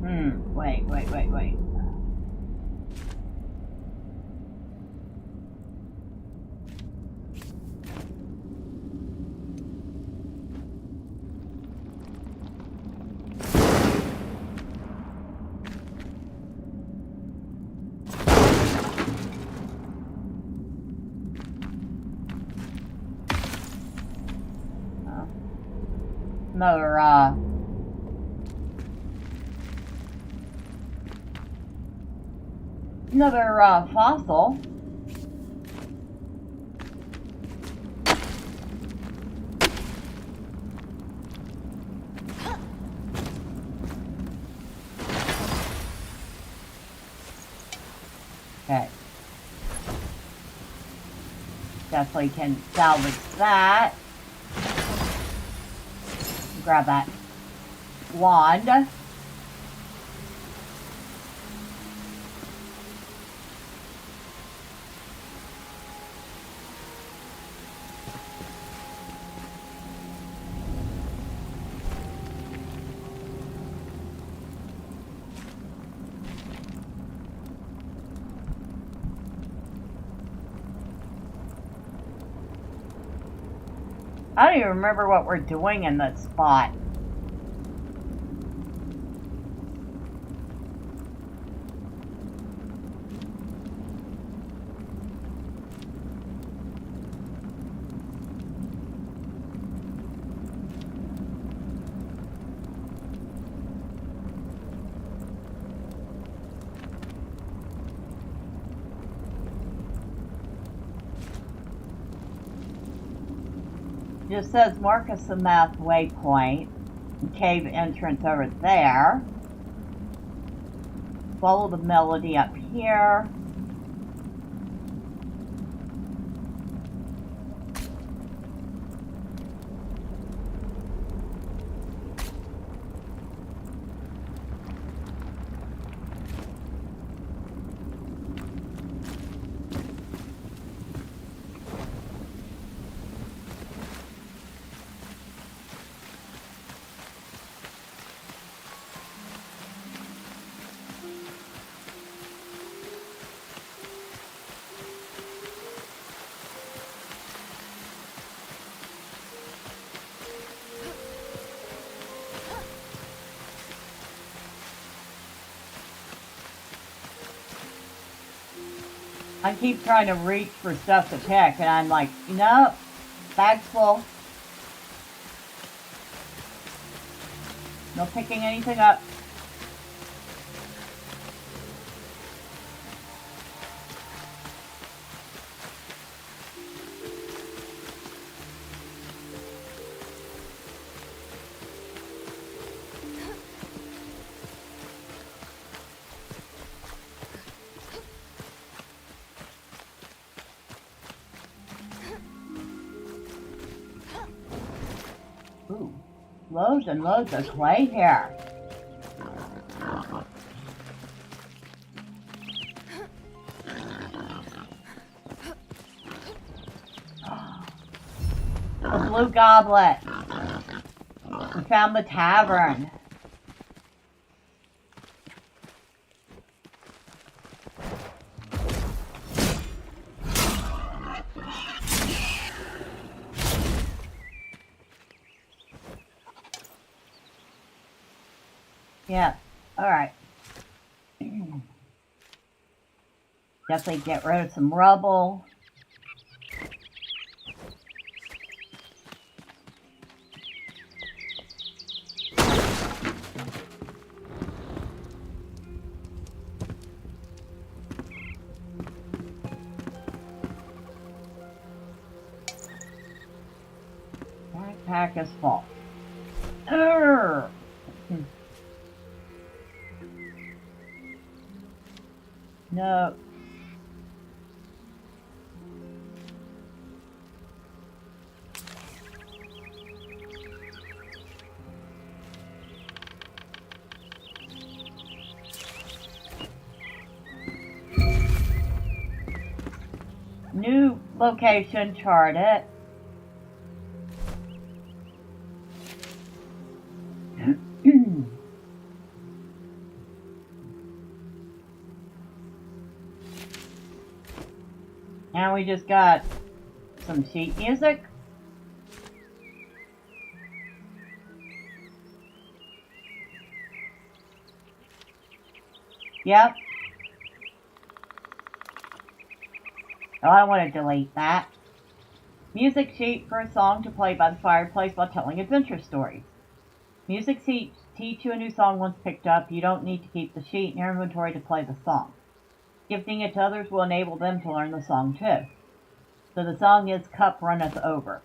Wait. Another fossil. Okay. Definitely can salvage that. Grab that wand. I don't even remember what we're doing in this spot. Just says Marcus the Math waypoint. Cave entrance over there. Follow the melody up here. I keep trying to reach for stuff to pick, and I'm like, nope, bag's full. No picking anything up. Ooh, loads and loads of clay here. The blue goblet. We found the tavern. Yeah, alright. Definitely get rid of some rubble. Backpack is full. No. New location, chart it. And we just got some sheet music. Yep. Oh, I want to delete that. Music sheet for a song to play by the fireplace while telling adventure stories. Music sheets teach you a new song once picked up. You don't need to keep the sheet in your inventory to play the song. Gifting it to others will enable them to learn the song too. So the song is Cup Runneth Over.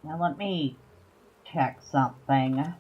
Now let me check something.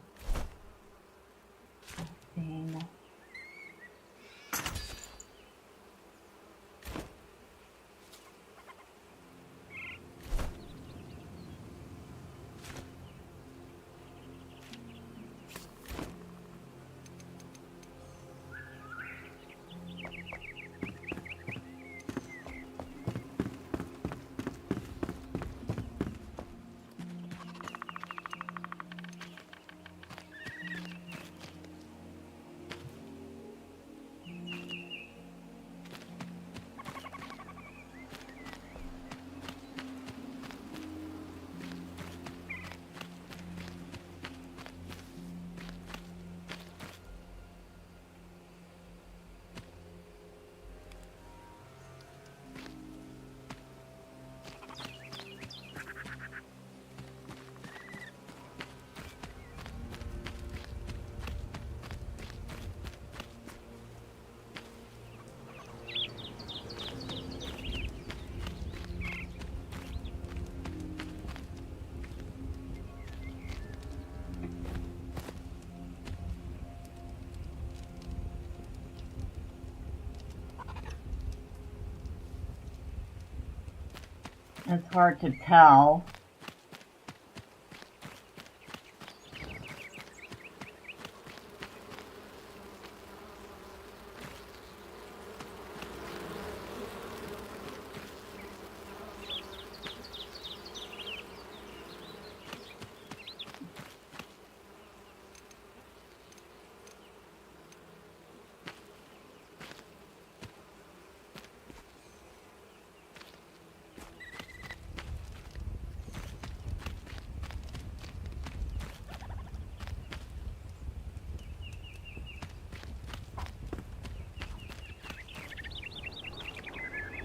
It's hard to tell.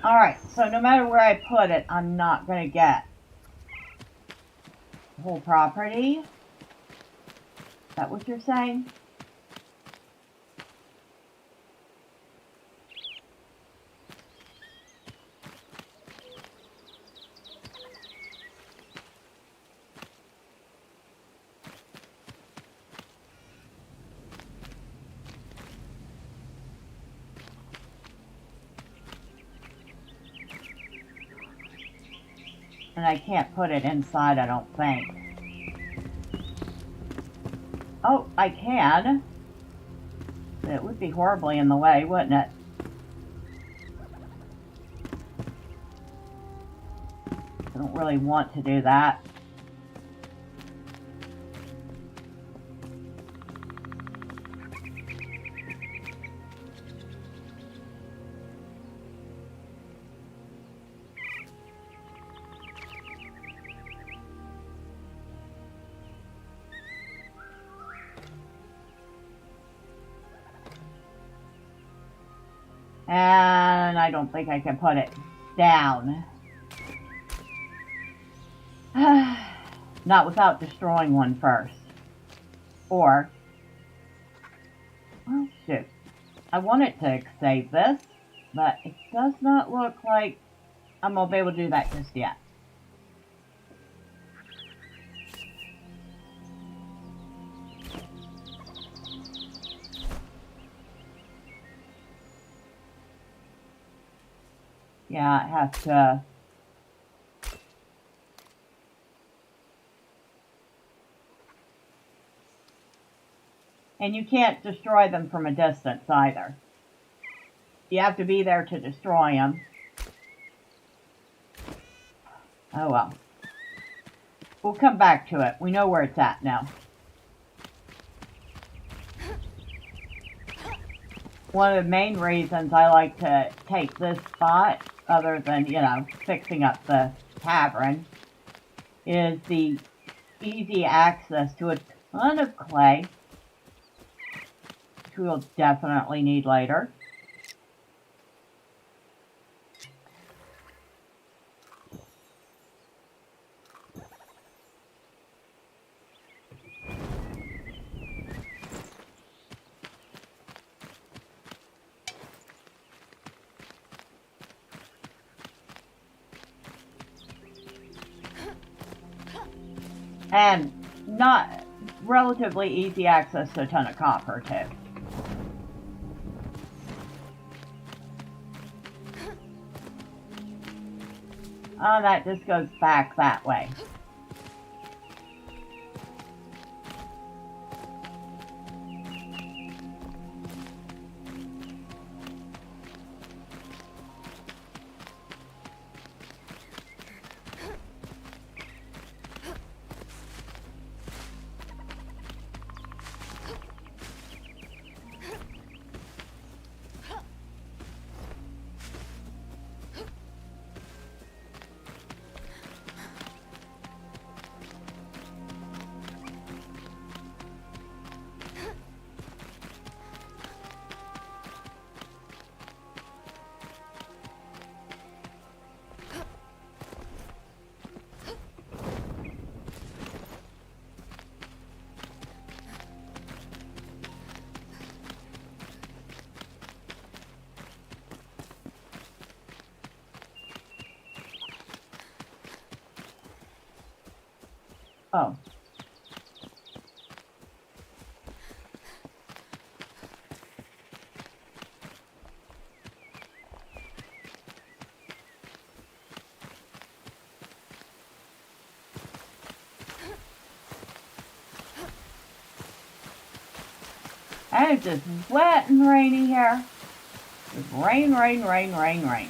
Alright, so no matter where I put it, I'm not going to get the whole property. Is that what you're saying? And I can't put it inside, I don't think. Oh, I can. It would be horribly in the way, wouldn't it? I don't really want to do that. And I don't think I can put it down. Not without destroying one first. Or, well, shoot. I wanted to save this, but it does not look like I'm going to be able to do that just yet. Yeah, I have to... And you can't destroy them from a distance either. You have to be there to destroy them. Oh well. We'll come back to it. We know where it's at now. One of the main reasons I like to take this spot, other than, you know, fixing up the tavern, is the easy access to a ton of clay, which we'll definitely need later. And not relatively easy access to a ton of copper, too. Oh, that just goes back that way. Oh. And it's just wet and rainy here. Just rain, rain, rain, rain, rain.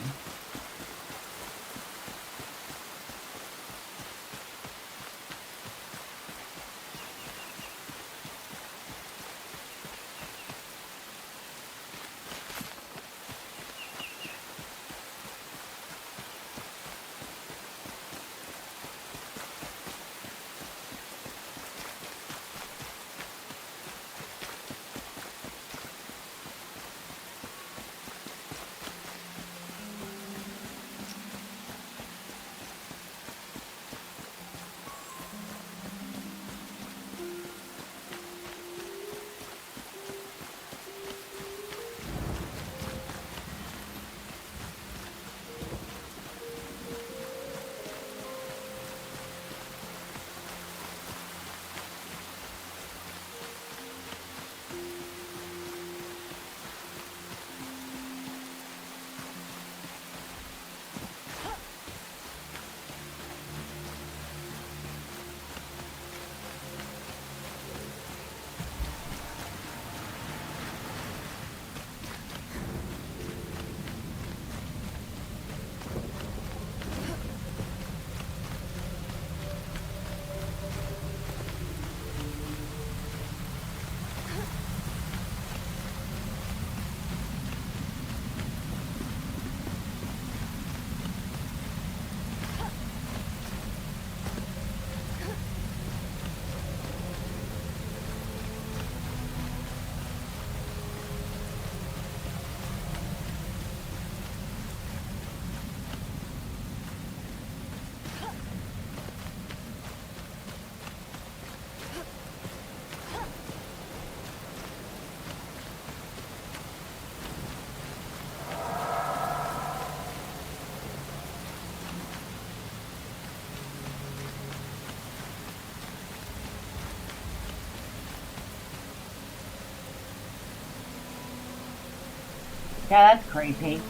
Yeah, that's creepy.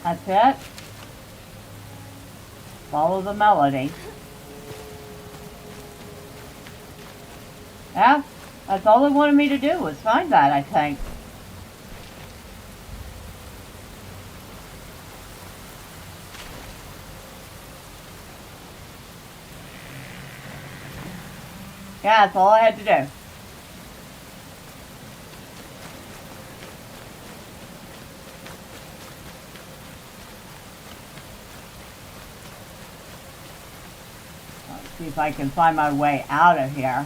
That's it. Follow the melody. Yeah, that's all they wanted me to do was find that, I think. Yeah, that's all I had to do. Let's see if I can find my way out of here.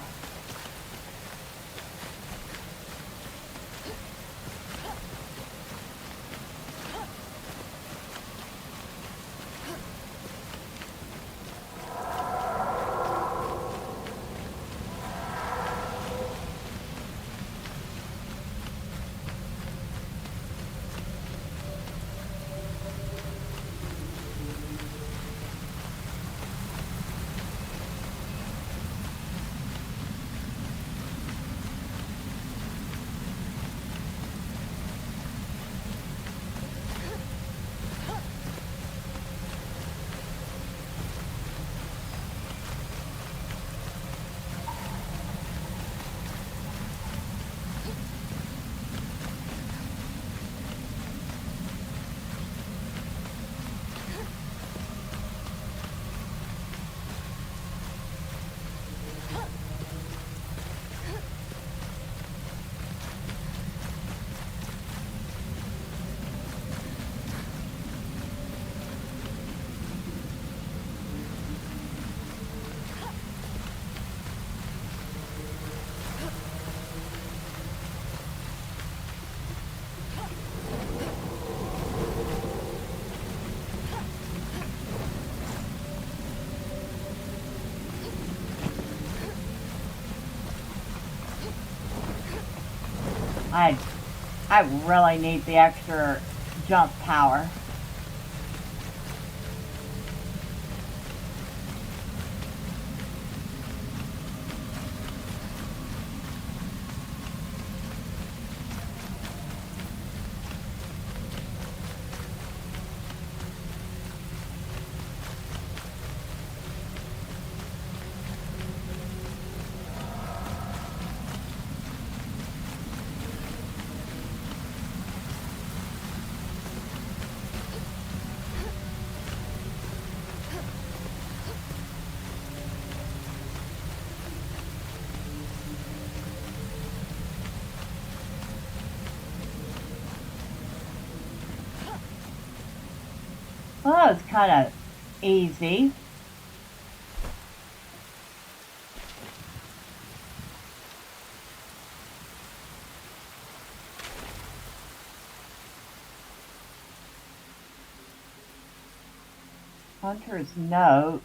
I really need the extra jump power. Well, that was kind of easy. Hunter's notes.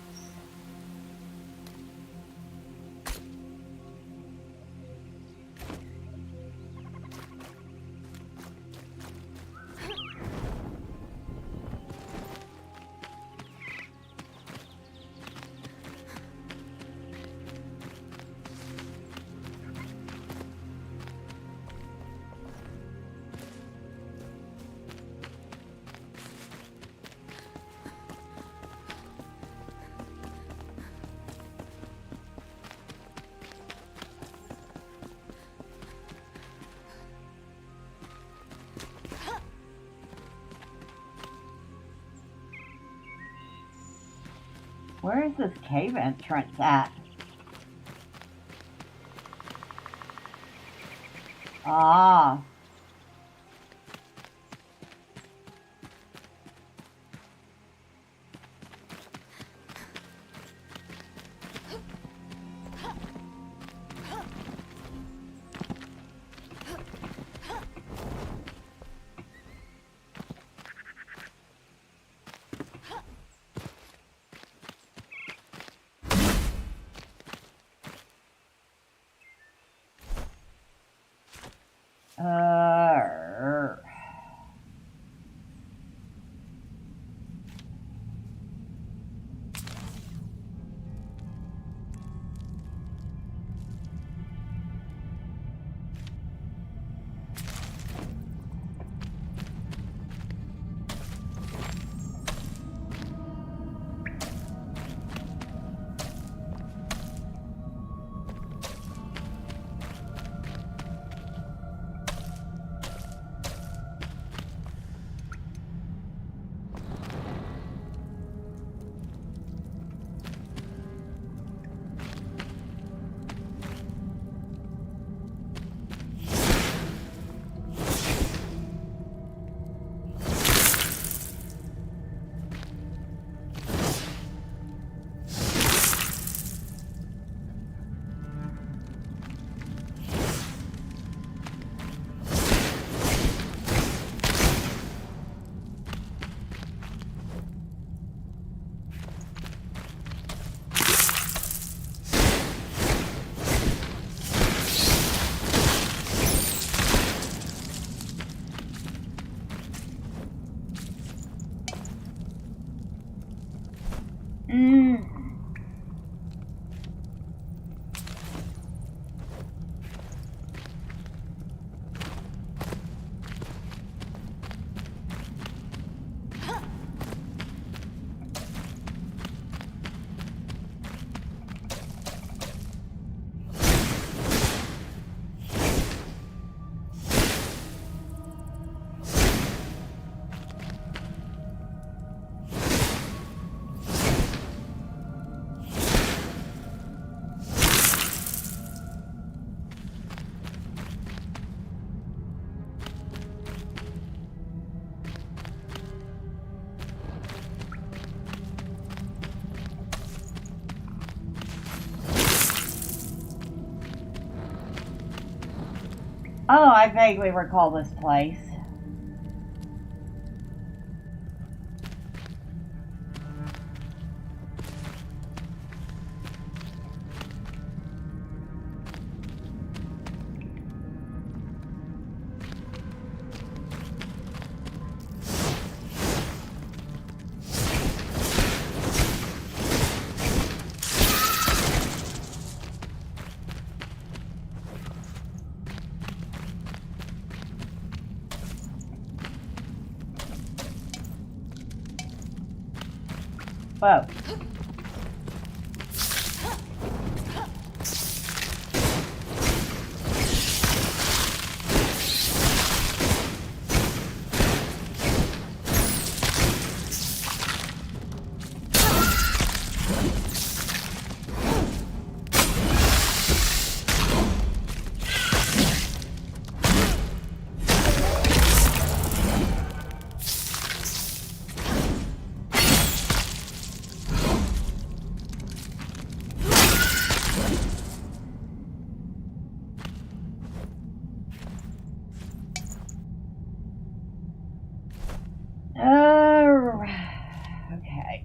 Where is this cave entrance at? Ah. Oh, I vaguely recall this place. Whoa. Okay.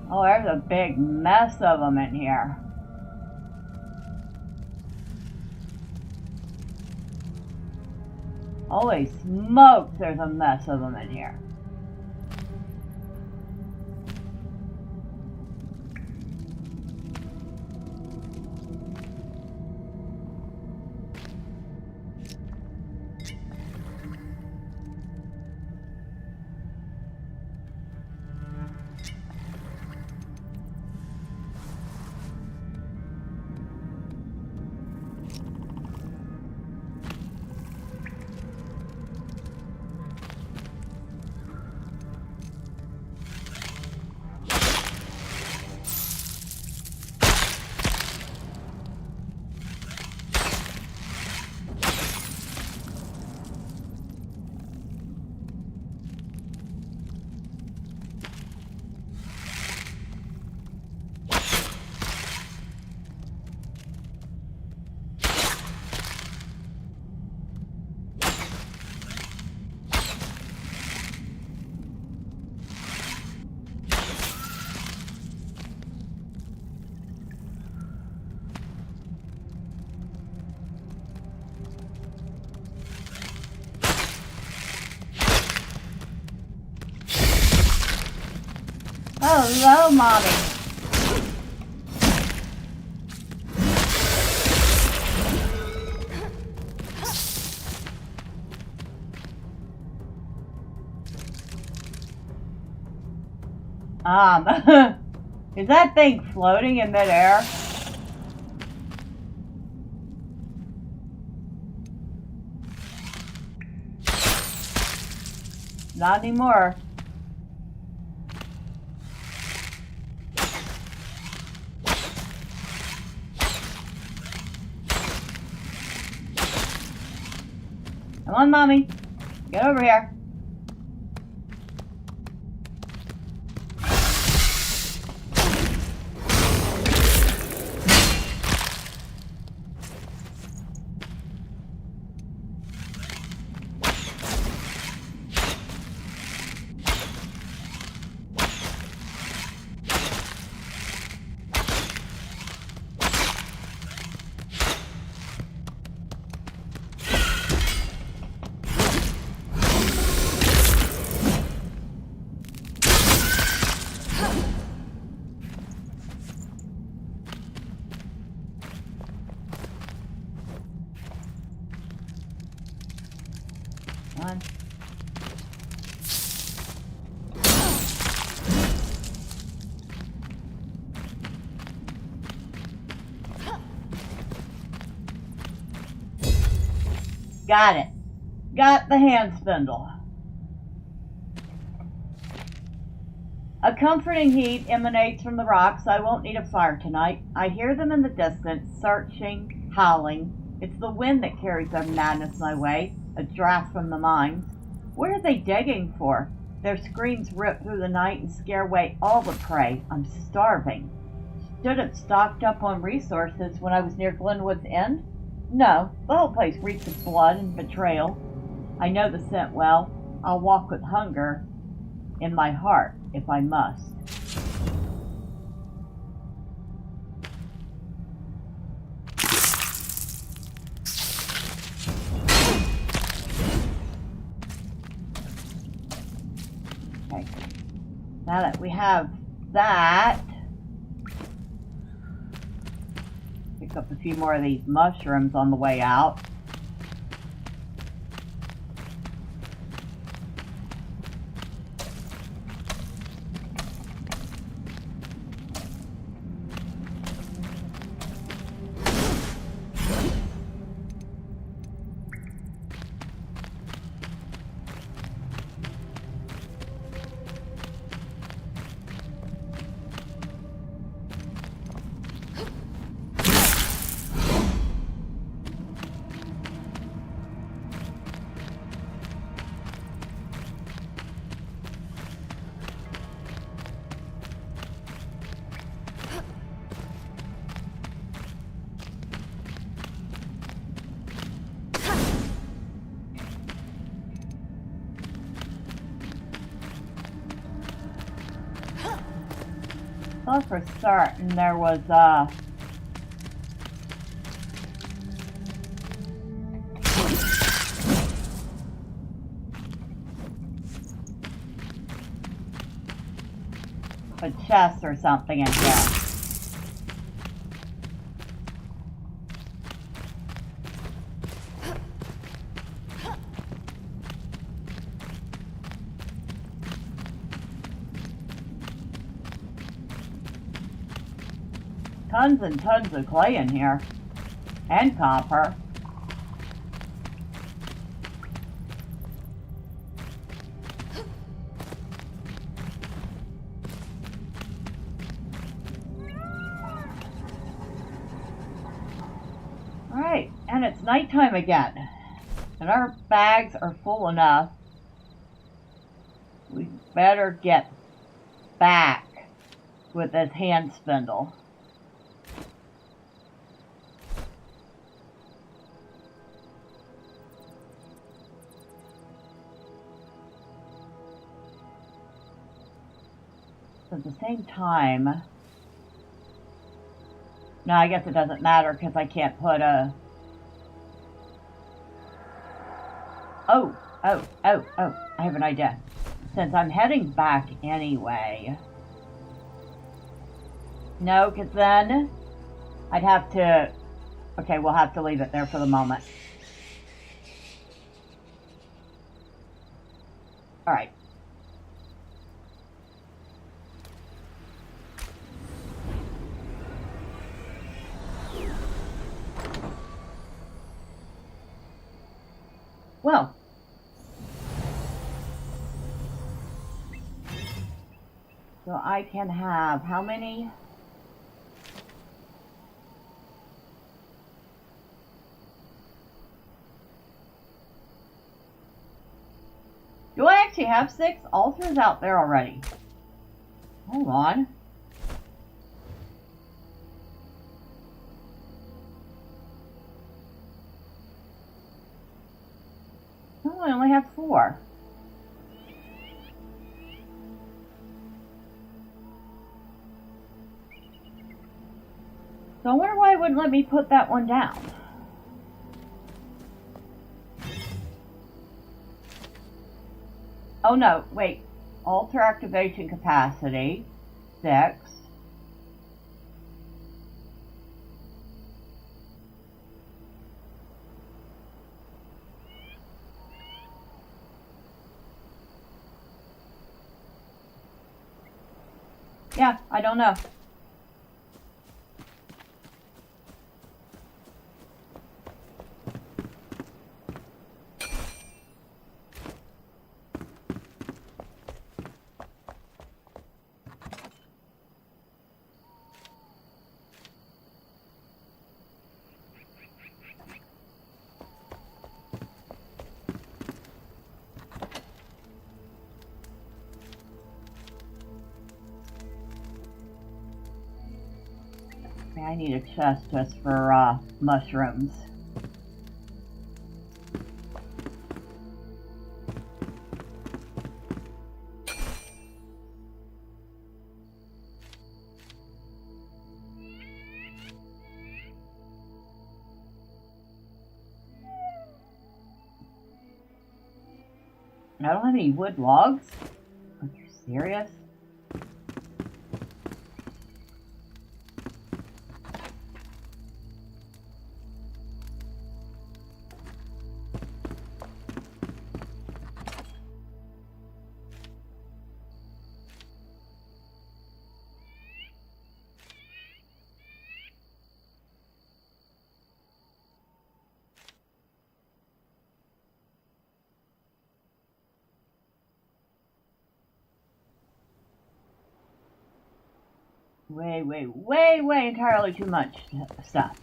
Oh, there's a big mess of them in here. Holy smokes, there's a mess of them in here. Hello, Mommy. Is that thing floating in midair? Not anymore. Come on, Mommy. Get over here. Got it. Got the hand spindle. A comforting heat emanates from the rocks. I won't need a fire tonight. I hear them in the distance, searching, howling. It's the wind that carries their madness my way, a draft from the mines. What are they digging for? Their screams rip through the night and scare away all the prey. I'm starving. Should have stocked up on resources when I was near Glenwood's End? No, the whole place reeks of blood and betrayal. I know the scent well. I'll walk with hunger in my heart if I must. Okay. Now that we have that, pick up a few more of these mushrooms on the way out. Thought for certain there was a chest or something in here. Tons and tons of clay in here. And copper. Alright, and it's nighttime again. And our bags are full enough. We better get back with this hand spindle. At the same time, no, I guess it doesn't matter because I can't put a... Oh, I have an idea. Since I'm heading back anyway. No, because then I'd have to... Okay, we'll have to leave it there for the moment. Alright. Well, so I can have how many? Do I actually have 6 altars out there already? Hold on. Oh, I only have 4. So I wonder why it wouldn't let me put that one down. Oh no, wait. Altar activation capacity, 6. Yeah, I don't know. Okay, I need a chest just for mushrooms. I don't have any wood logs. Are you serious? Way entirely too much stuff.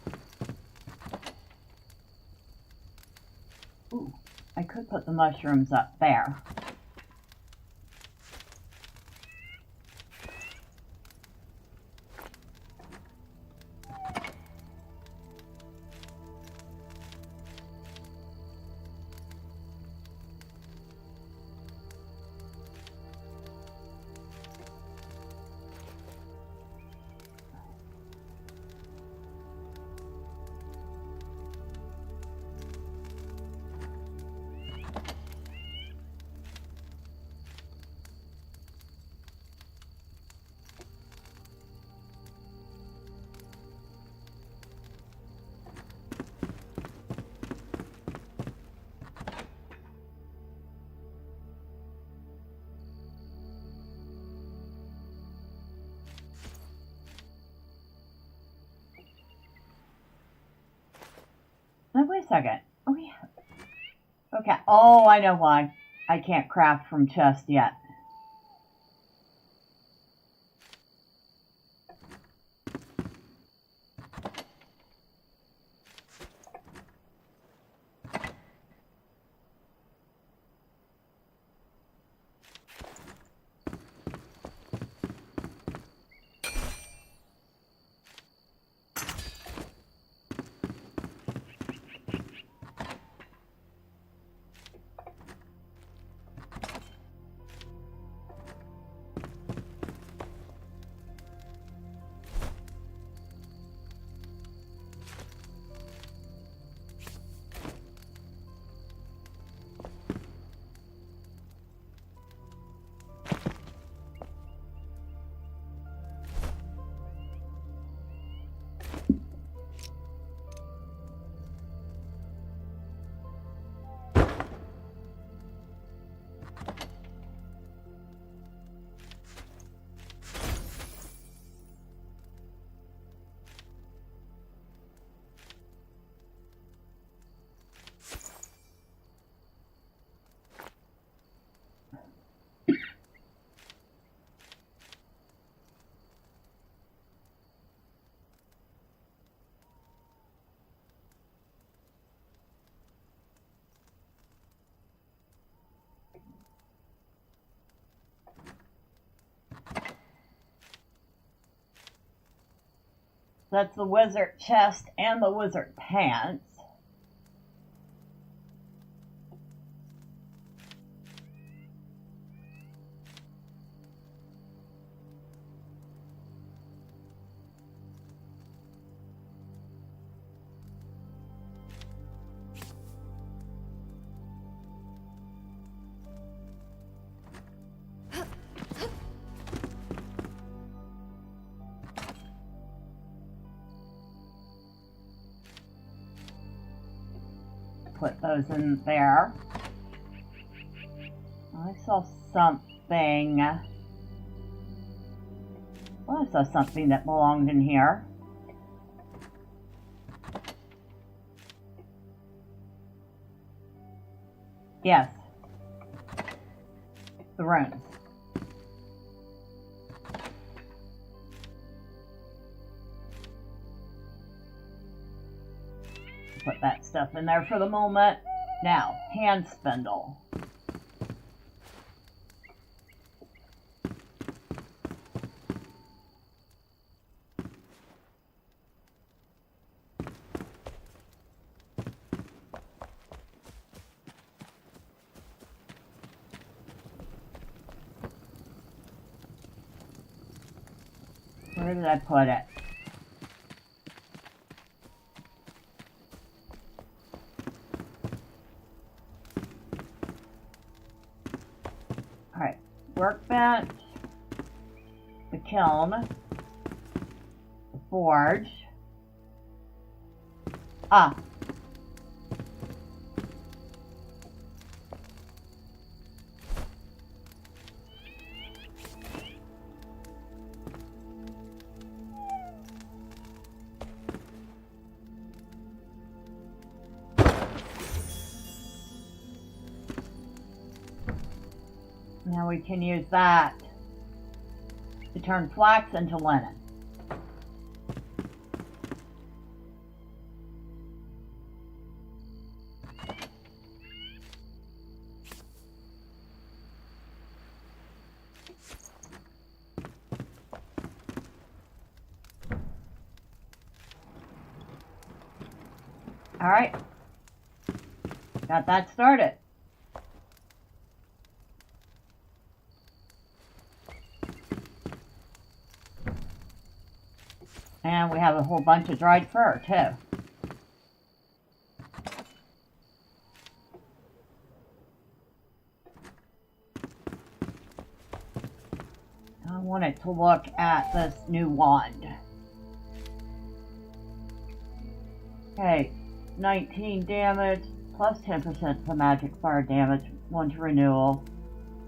Ooh, I could put the mushrooms up there. Now, wait a second. Oh, yeah. Okay. Oh, I know why. I can't craft from chest yet. That's the wizard chest and the wizard pants. Put those in there. I saw something. Well, I saw something that belonged in here. Yes. The runes. Put that stuff in there for the moment. Now, hand spindle. did I put it? Alright, workbench, the kiln, the forge. Ah. Now we can use that to turn flax into linen. All right, got that started. And we have a whole bunch of dried fur, too. I wanted to look at this new wand. Okay, 19 damage, plus 10% to magic fire damage, 1 to renewal,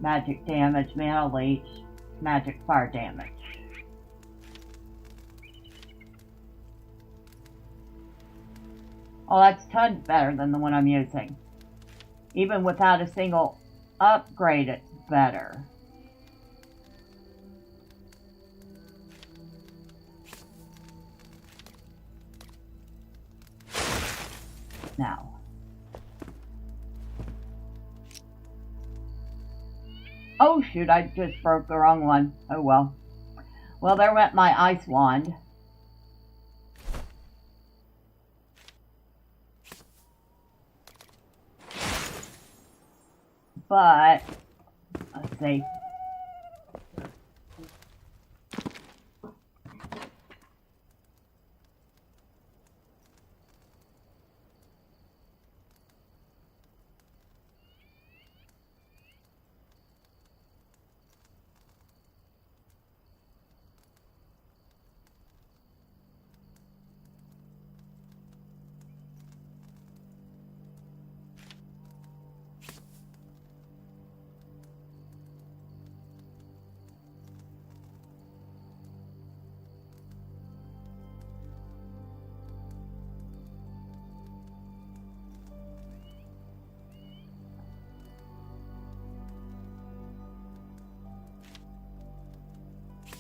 magic damage, mana leech, magic fire damage. Oh, that's tons better than the one I'm using. Even without a single upgrade, it's better. Now. Oh shoot, I just broke the wrong one. Oh well. Well, there went my ice wand. But, let's see.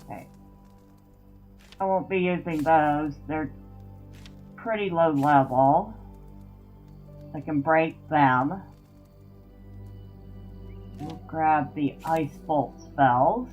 Okay. I won't be using those. They're pretty low level. I can break them. We'll grab the ice bolt spells.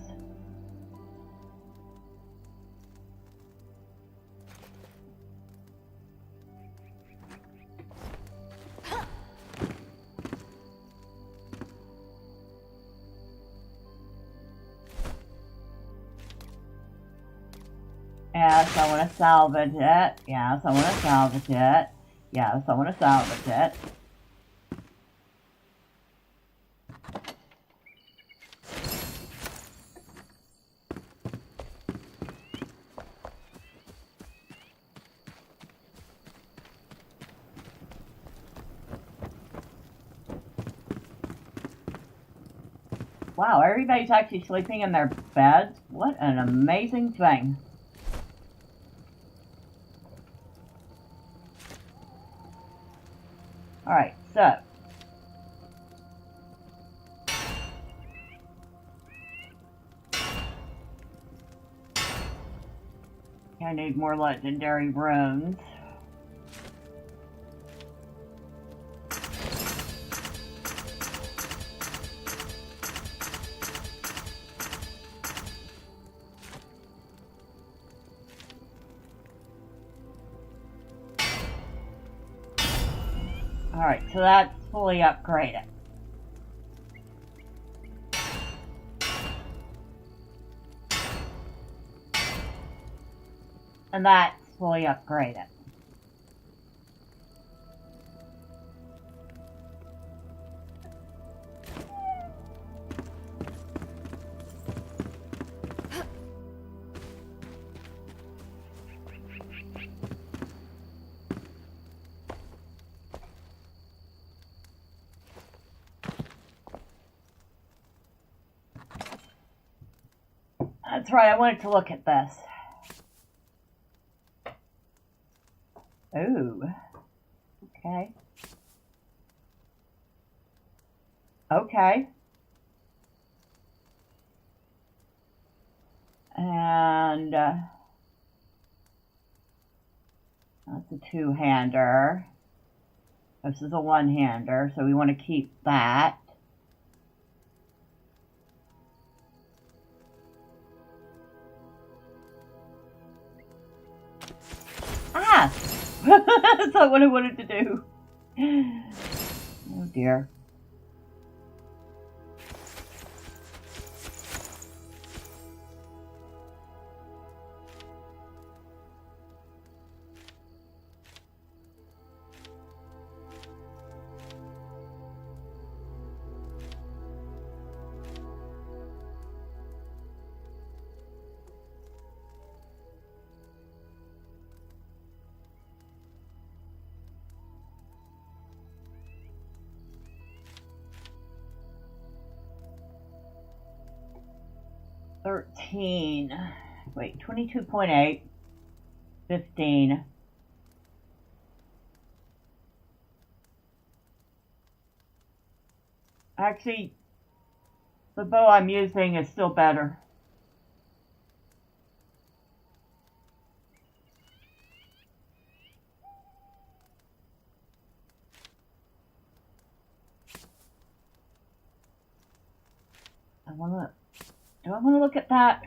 Yes, I want to salvage it. Yes, I want to salvage it. Yes, I want to salvage it. Wow, everybody's actually sleeping in their beds. What an amazing thing. Alright, so. I need more legendary runes. Alright, so that's fully upgraded. And that's fully upgraded. That's right, I wanted to look at this. Ooh. Okay. Okay. And that's a two-hander. This is a one-hander, so we want to keep that. Ah! That's not what I wanted to do. Oh dear. Wait, 22.8, 15. Actually, the bow I'm using is still better. Do I want to look at that?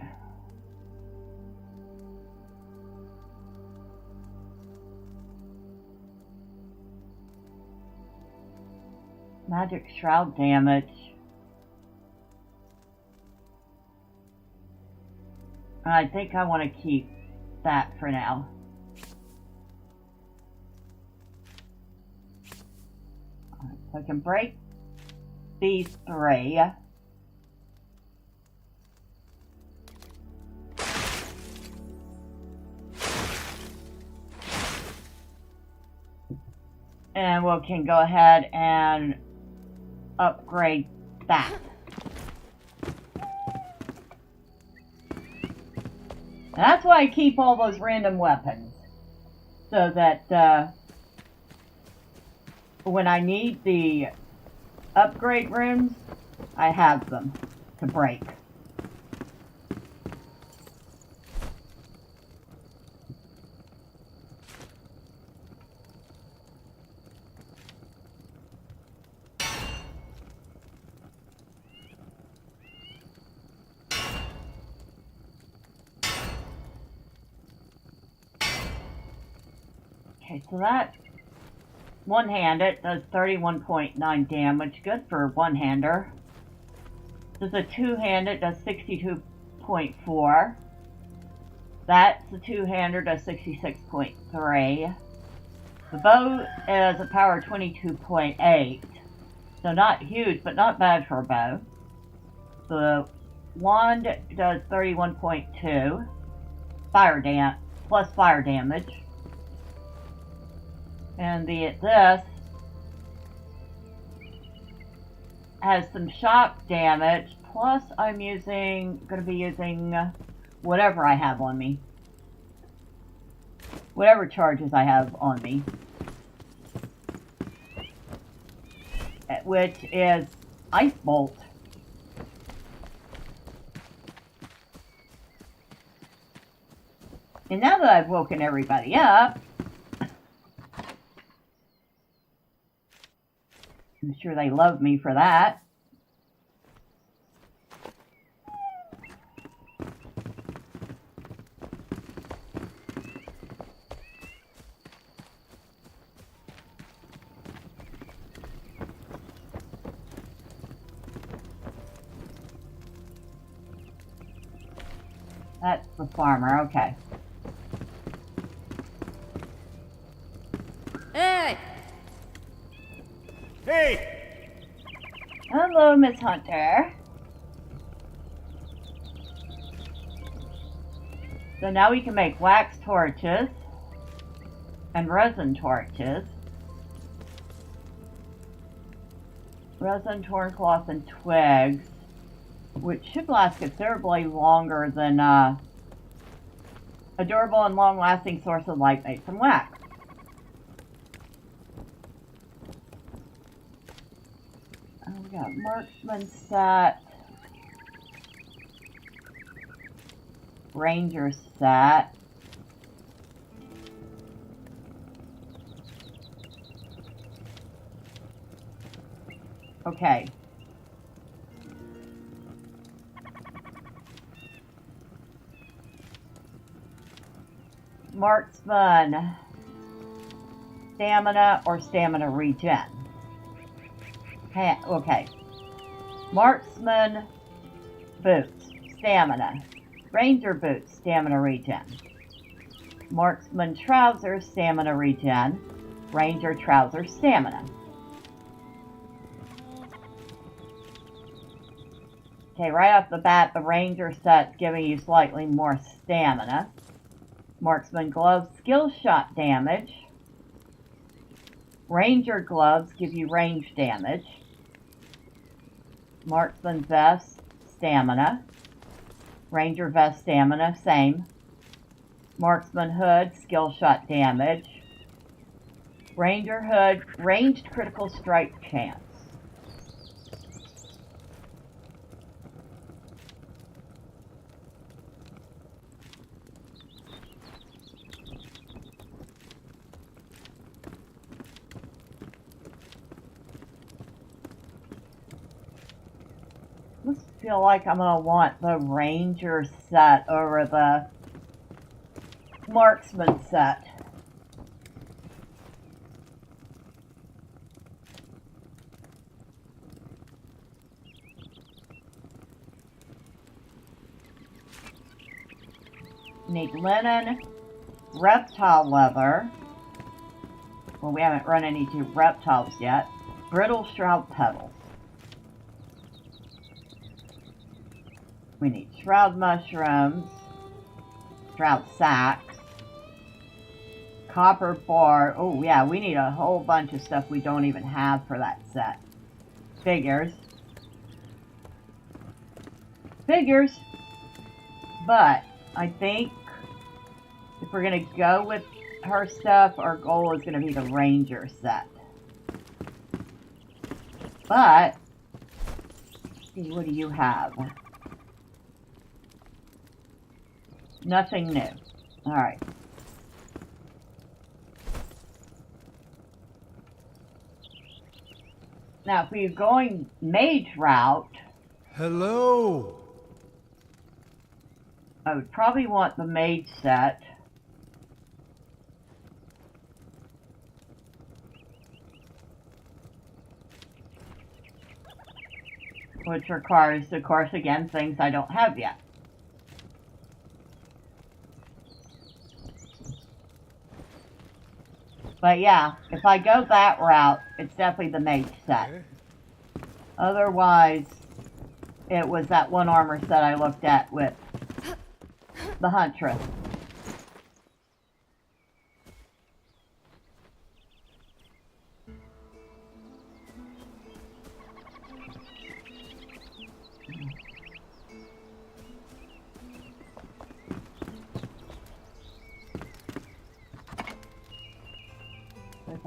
Magic shroud damage. I think I want to keep that for now. Alright, so I can break these three. And we can go ahead and upgrade that. And that's why I keep all those random weapons. So that when I need the upgrade rooms, I have them to break. Okay, so that one-handed does 31.9 damage. Good for one-hander. This is a two-handed, does 62.4. That's a two-hander, does 66.3. The bow is a power 22.8. So not huge, but not bad for a bow. The wand does 31.2. Plus fire damage. And this has some shock damage, plus I'm going to be using whatever I have on me. Whatever charges I have on me. Which is Ice Bolt. And now that I've woken everybody up, I'm sure they love me for that. That's the farmer, okay. Hello, Miss Hunter. So now we can make wax torches and resin torches. Resin, torn cloth, and twigs, which should last considerably longer than a durable and long-lasting source of light made from wax. We got marksman set, ranger set. Okay. Marksman, stamina or stamina regen. Okay. Marksman boots, stamina. Ranger boots, stamina regen. Marksman trousers, stamina regen. Ranger trousers, stamina. Okay, right off the bat, the ranger set's giving you slightly more stamina. Marksman gloves, skill shot damage. Ranger gloves give you range damage. Marksman vest, stamina. Ranger vest, stamina, same. Marksman hood, skill shot damage. Ranger hood, ranged critical strike chance. I feel like I'm going to want the ranger set over the marksman set. Need linen, reptile leather. Well, we haven't run into reptiles yet. Brittle shroud petals. We need shroud mushrooms, shroud sacks, copper bar. Oh yeah, we need a whole bunch of stuff we don't even have for that set. Figures. But I think if we're going to go with her stuff, our goal is going to be the ranger set. But, let's see, what do you have? Nothing new. Alright. Now, if we're going mage route... Hello! I would probably want the mage set. Which requires, of course, again, things I don't have yet. But yeah, if I go that route, it's definitely the mage set. Otherwise, it was that one armor set I looked at with the huntress.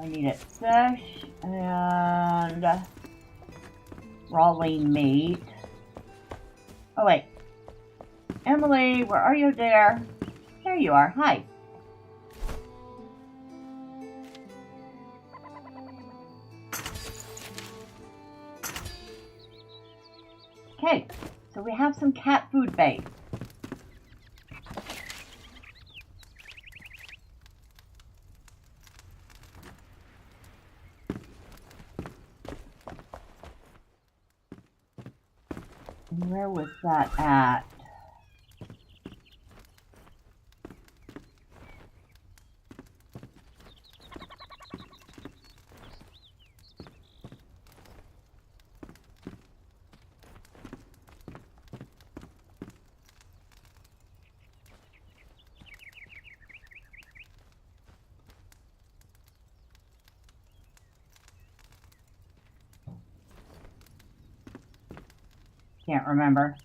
I need it fish and raw lean meat. Oh wait, Emily, where are you, dear? There you are. Hi. Okay, so we have some cat food bait. Where was that at? Can't remember.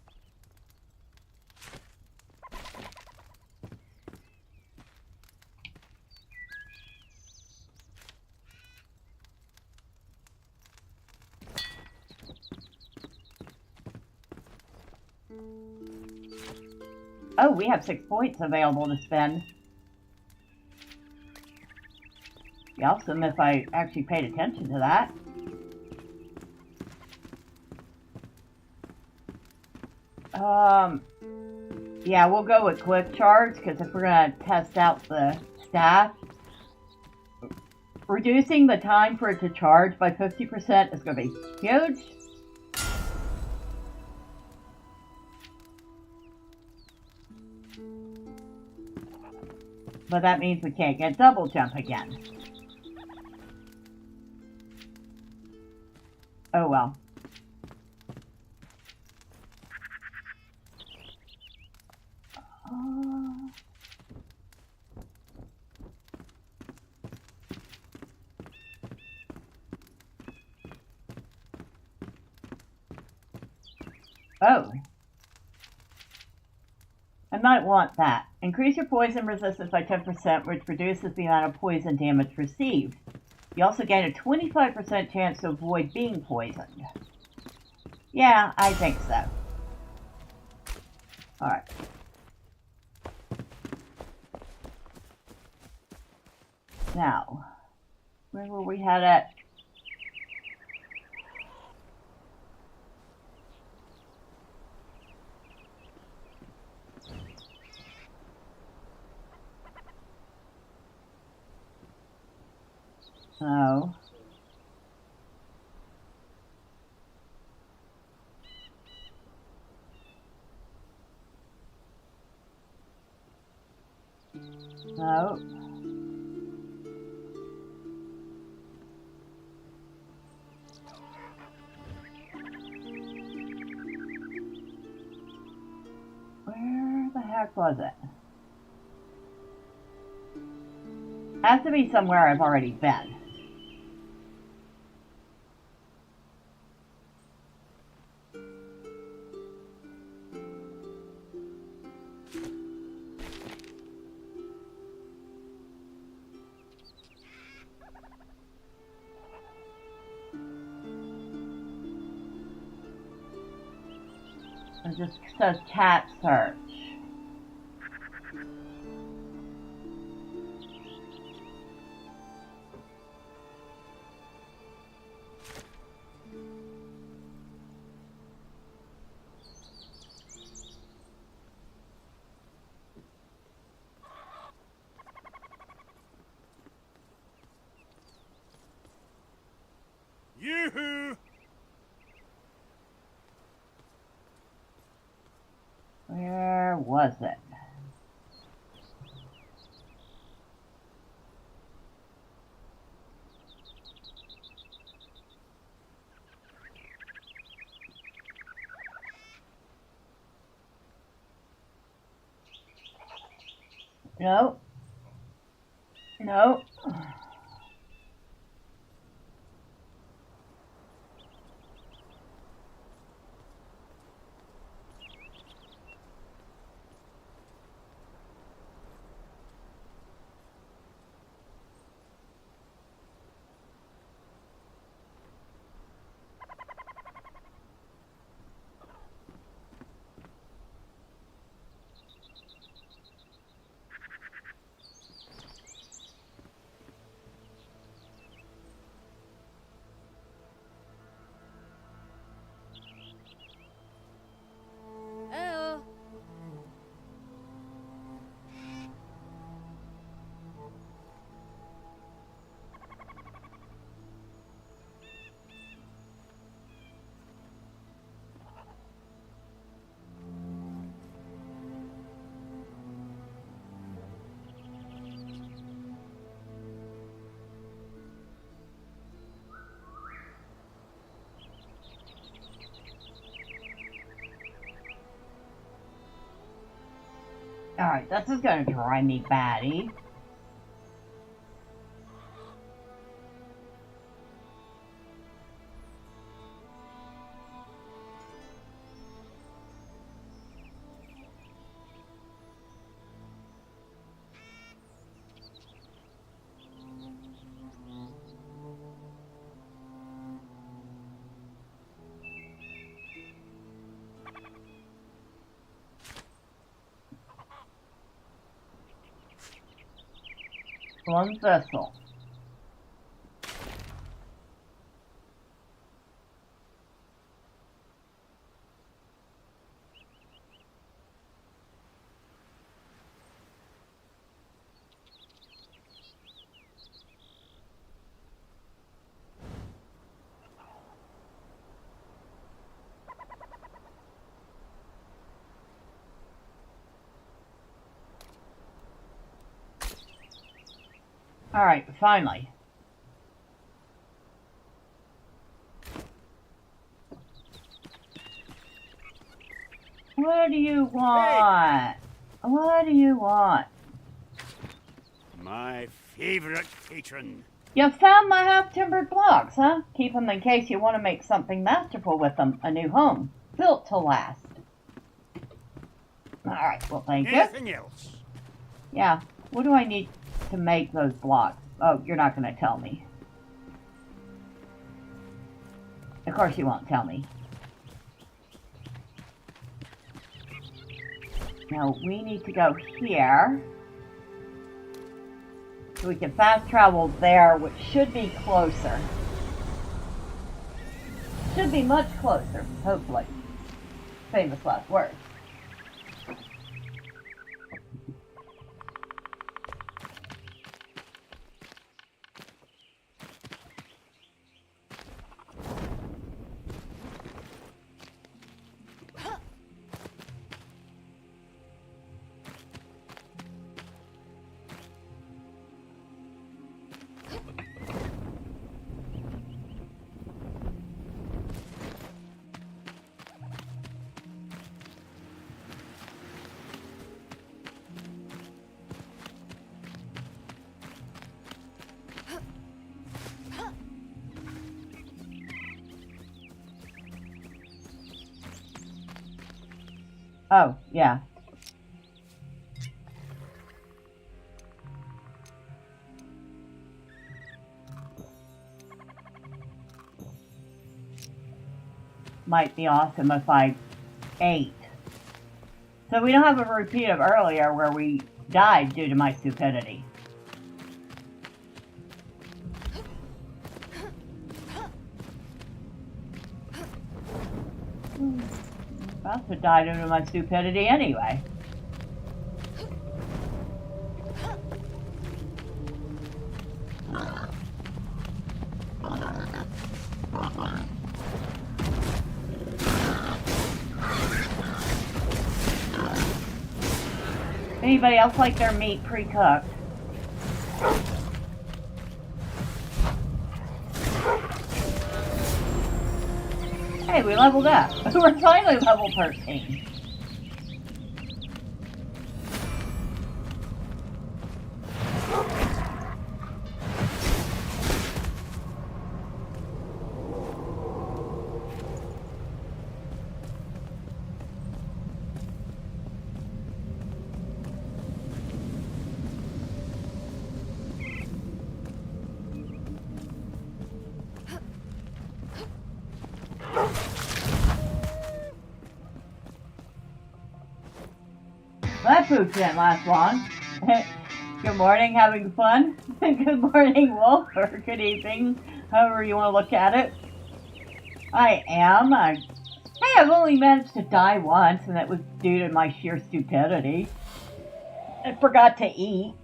Oh, we have 6 points available to spend. Be awesome if I actually paid attention to that. Yeah, we'll go with quick charge, because if we're going to test out the staff, reducing the time for it to charge by 50% is going to be huge. But that means we can't get double jump again. Oh well. Oh. I might want that. Increase your poison resistance by 10%, which reduces the amount of poison damage received. You also gain a 25% chance to avoid being poisoned. Yeah, I think so. Alright. Now, where were we headed? Oh. No. Where the heck was it? Has to be somewhere I've already been. It just says chat search. Yoo-hoo! Where was it? No. No. Oh. Alright, this is gonna drive me batty. One thistle. All right, finally. What do you want? Hey. What do you want? My favorite patron. You found my half-timbered blocks, huh? Keep them in case you want to make something masterful with them. A new home, built to last. All right, well, thank you. Anything else? Yeah, what do I need to make those blocks? Oh, you're not going to tell me. Of course you won't tell me. Now, we need to go here. So we can fast travel there, which should be closer. Should be much closer, hopefully. Famous last words. Oh, yeah. Might be awesome if I ate. So we don't have a repeat of earlier where we died due to my stupidity. About to die due to my stupidity anyway. Anybody else like their meat pre-cooked? Hey, we leveled up. We're finally level 13. That food didn't last long. Good morning, having fun? Good morning, Wolf, or good evening, however you want to look at it. I am. Hey, I've only managed to die once, and that was due to my sheer stupidity. I forgot to eat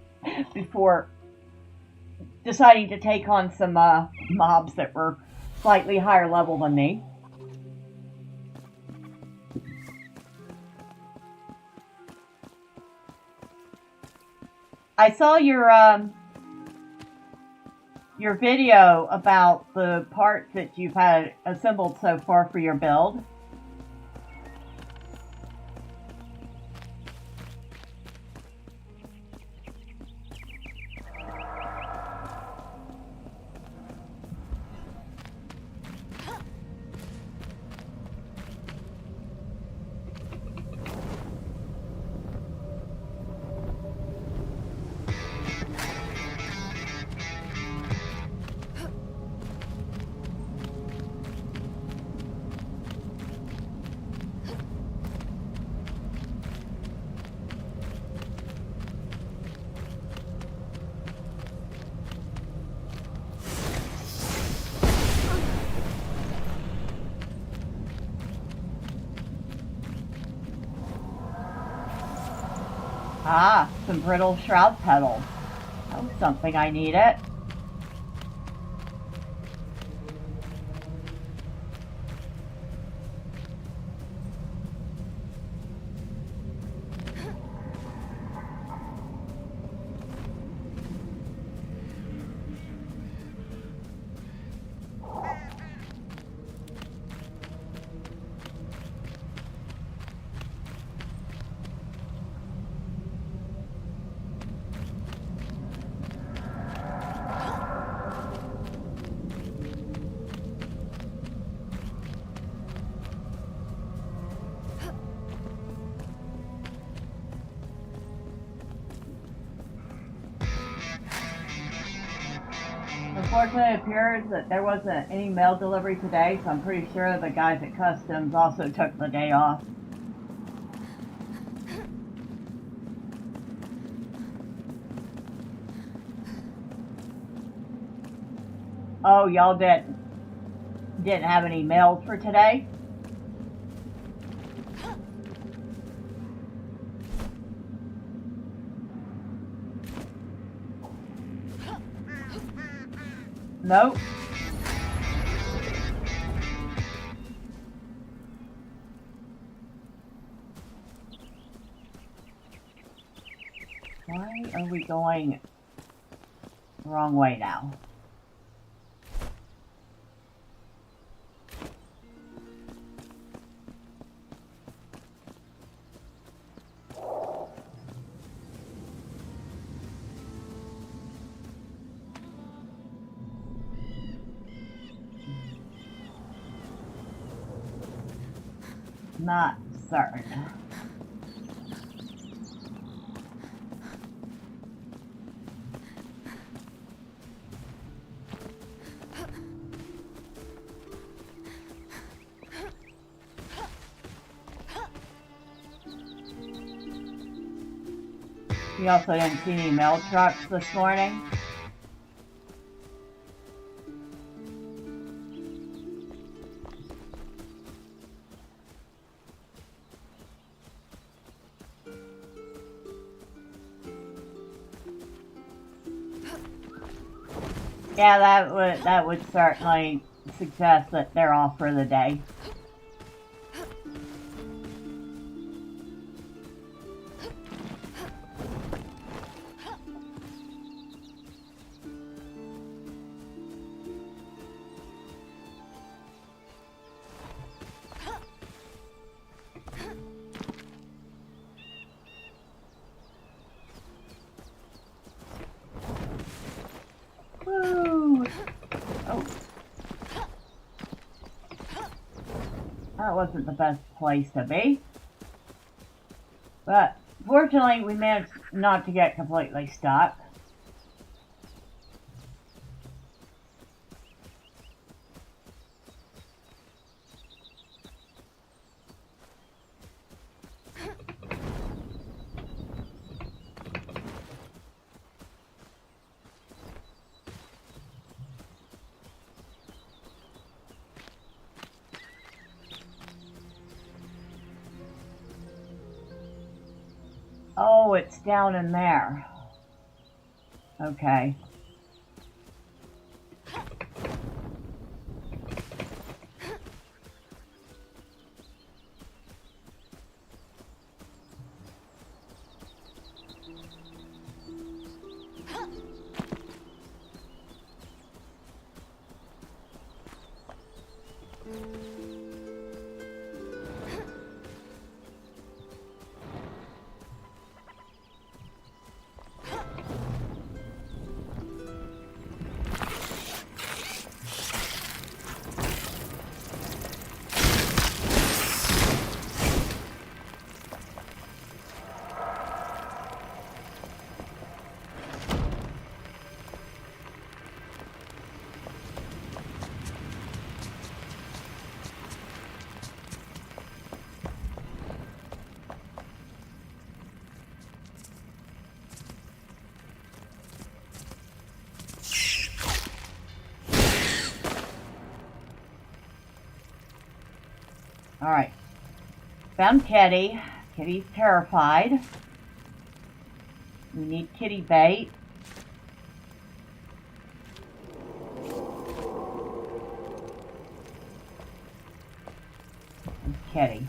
before deciding to take on some mobs that were slightly higher level than me. I saw your video about the parts that you've had assembled so far for your build. Ah, some brittle shroud petals. That was something I needed. Unfortunately, it appears that there wasn't any mail delivery today, so I'm pretty sure the guys at Customs also took the day off. Oh, y'all didn't have any mails for today? Nope. Why are we going the wrong way now? Not certain. We also didn't see any mail trucks this morning. Yeah, that would certainly suggest that they're off for the day. Woo! Oh. That wasn't the best place to be. But fortunately, we managed not to get completely stuck. Oh, it's down in there. Okay. Alright. Found Kitty. Kitty's terrified. We need kitty bait. And kitty.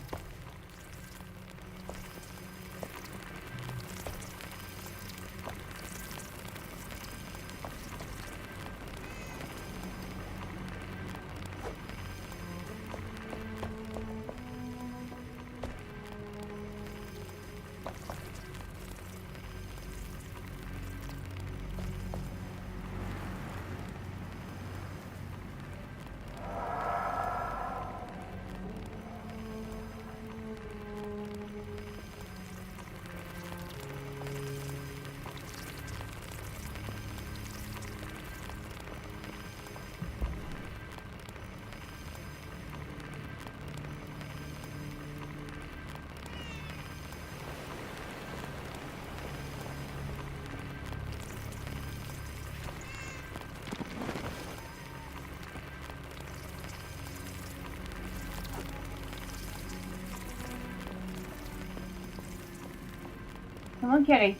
Come on, kitty.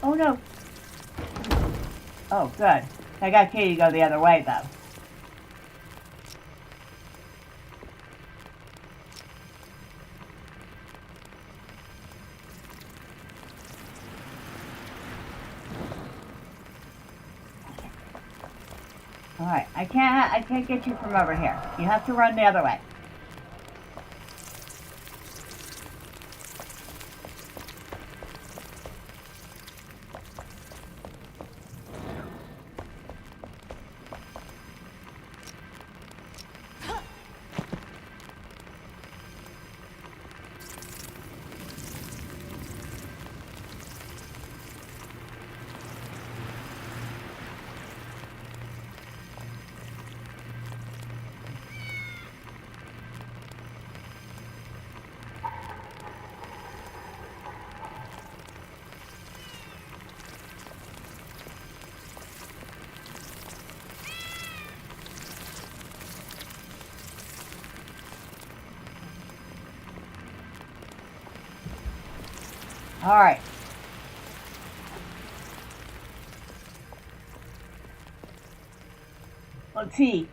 Oh no. Oh, good. I got Katie to go the other way, though. Alright, I can't get you from over here. You have to run the other way. All right. Let's see.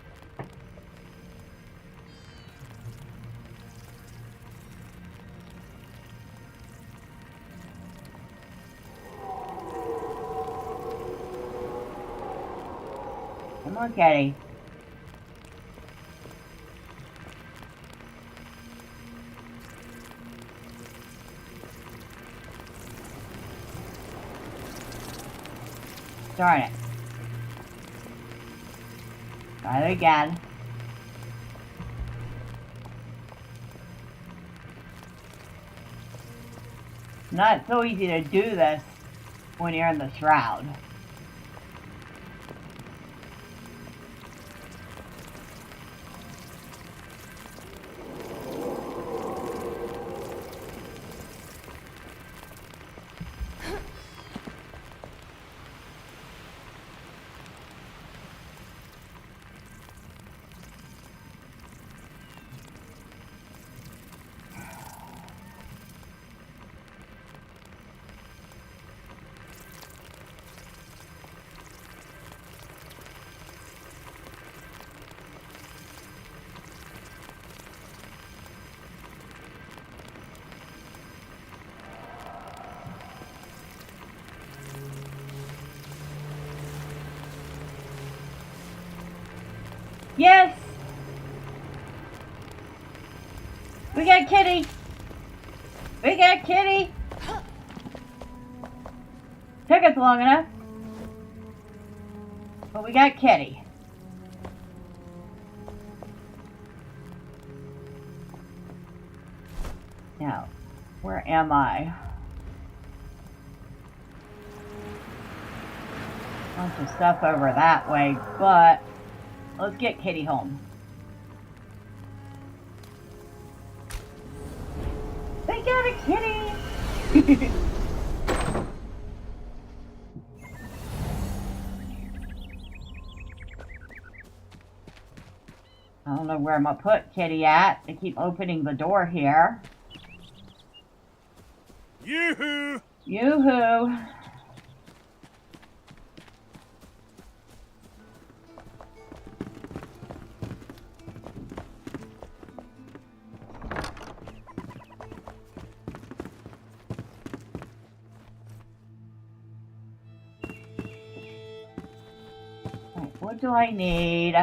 Come on, Kitty. Darn it. Try it again. not so easy to do this when you're in the shroud. Yes! We got Kitty! We got Kitty! Took us long enough. But we got Kitty. Now, where am I? Bunch of stuff over that way, but let's get Kitty home. They got a kitty! I don't know where I'm gonna put Kitty at. They keep opening the door here. Yoo-hoo! Yoo-hoo! What do I need?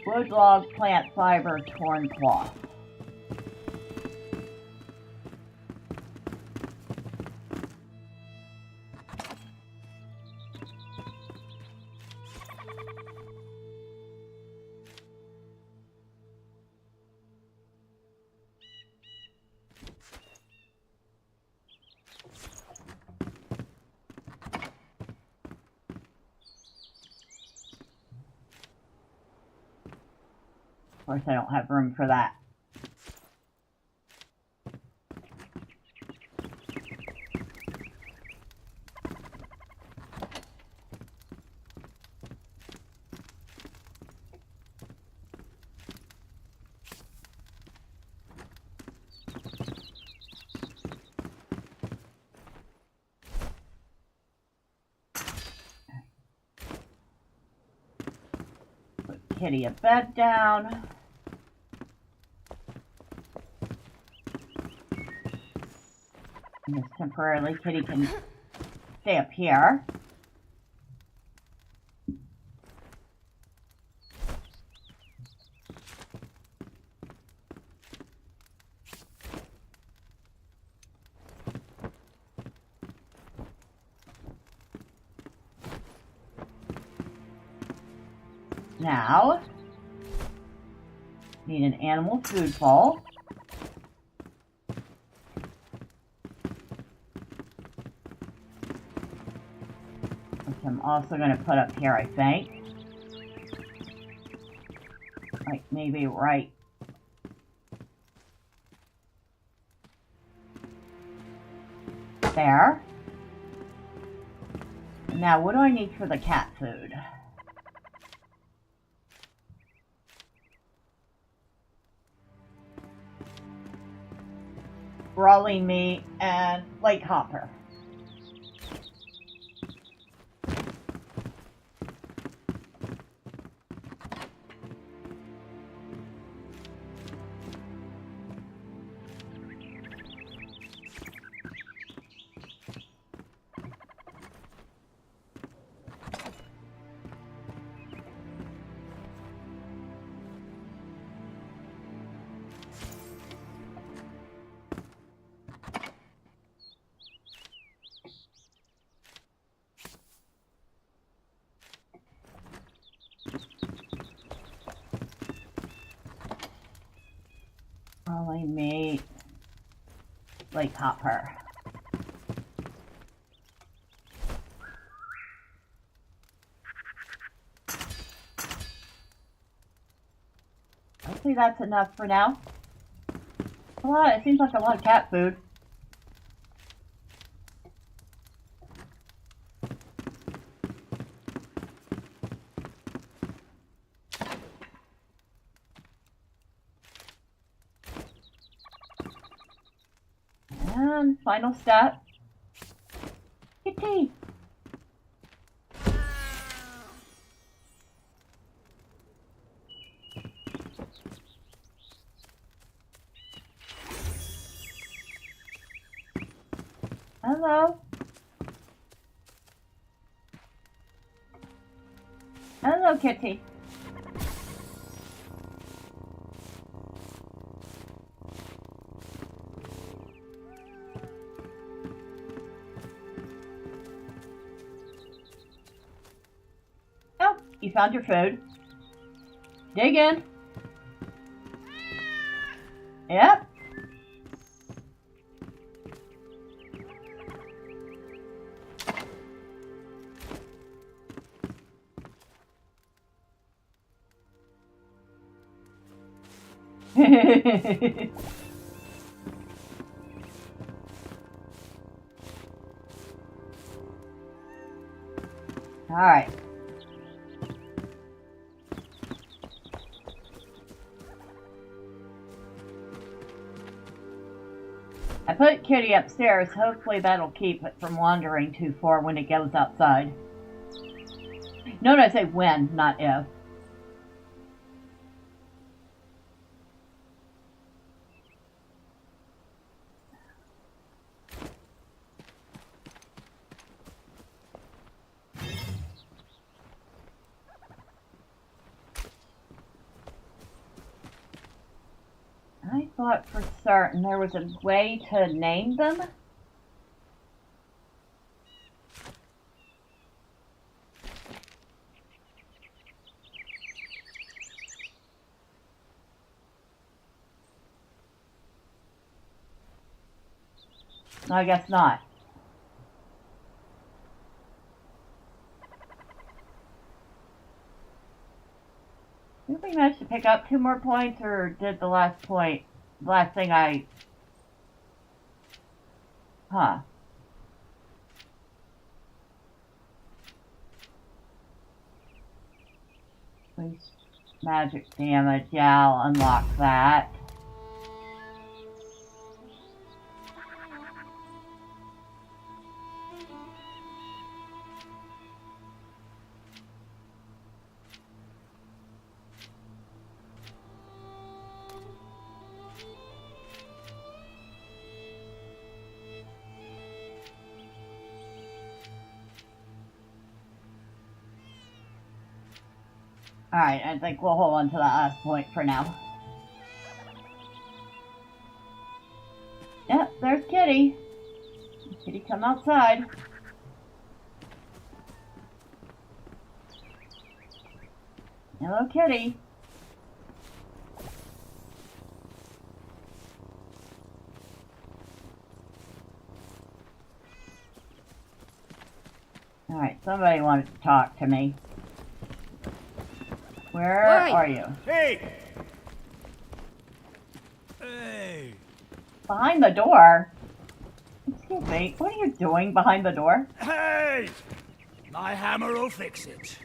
Wood, log, plant fiber, torn cloth. Of course, I don't have room for that. Put Kitty a bed down. And just temporarily, Kitty can stay up here. Now, need an animal food bowl. I'm also going to put up here, I think. Like maybe right there. Now, what do I need for the cat food? Brawling meat and lake hopper. meat. Lake hopper. Hopefully that's enough for now. It seems like a lot of cat food. And final step. Kitty! Hello. Hello, Kitty. Oh, you found your food. Dig in. Yep. All right. I put Kitty upstairs. Hopefully that'll keep it from wandering too far when it goes outside. Notice I say when, not if. I thought for certain there was a way to name them. No, I guess not. Did we manage to pick up 2 more points, or did the last thing I... Huh. Increase magic damage. Yeah, I'll unlock that. Alright, I think we'll hold on to that last point for now. Yep, there's Kitty. Kitty, come outside. Hello, Kitty. Alright, somebody wanted to talk to me. Where are you? Hey! Hey! Behind the door? Excuse me, what are you doing behind the door? Hey! My hammer will fix it.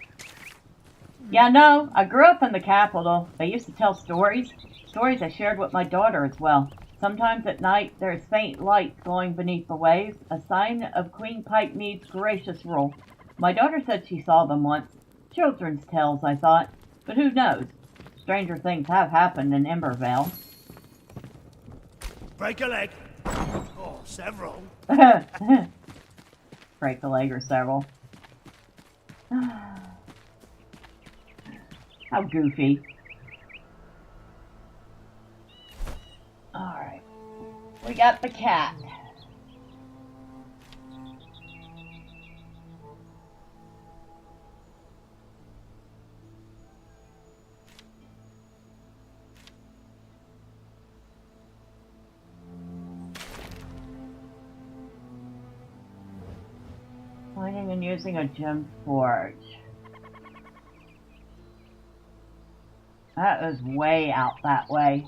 Yeah, no, I grew up in the capital. They used to tell stories. Stories I shared with my daughter as well. Sometimes at night there is faint light glowing beneath the waves, a sign of Queen Pipemead's gracious rule. My daughter said she saw them once. Children's tales, I thought. But who knows? Stranger things have happened in Embervale. Break a leg. Oh, several. Break a leg or several. How goofy. Alright. We got the cat. when using a gem forge. That is way out that way.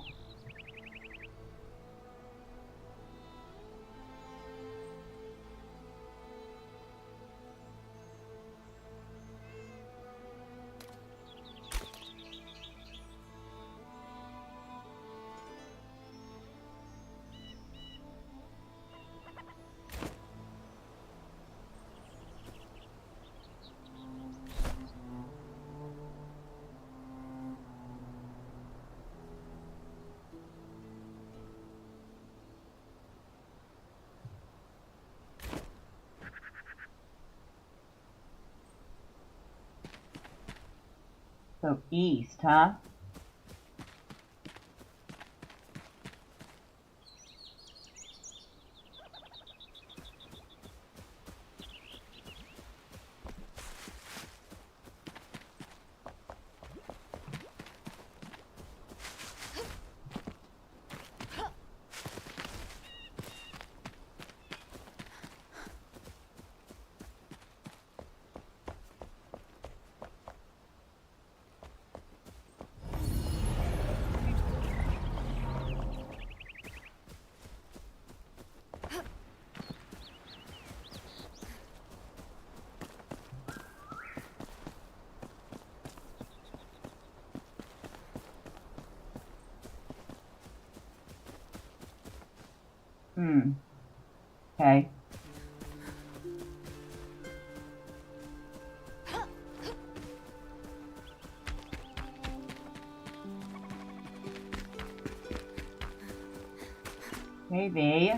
So east, huh? Okay. Maybe.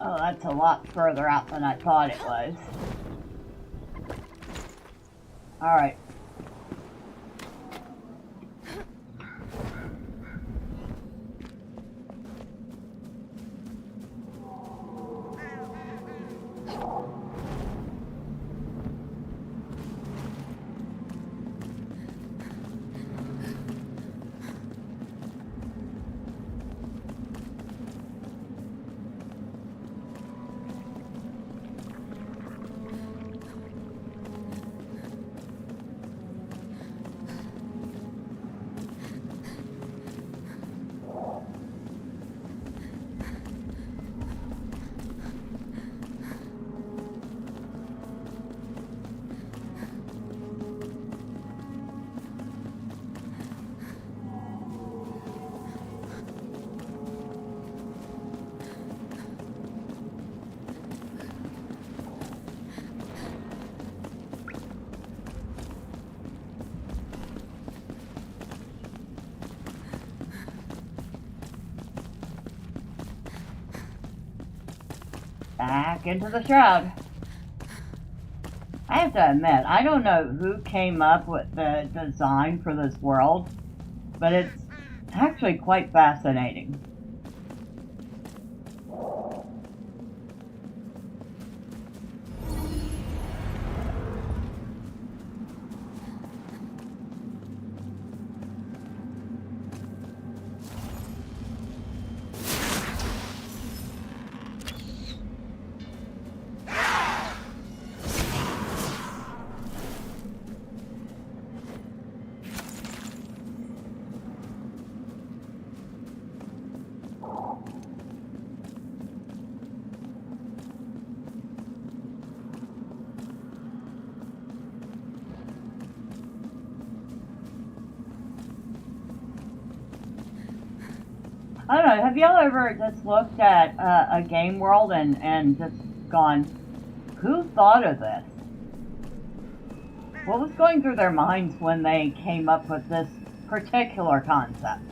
Oh, that's a lot further out than I thought it was. Alright. Back into the shroud. I have to admit, I don't know who came up with the design for this world, but it's actually quite fascinating. I don't know, have y'all ever just looked at a game world and just gone, Who thought of this? What was going through their minds when they came up with this particular concept?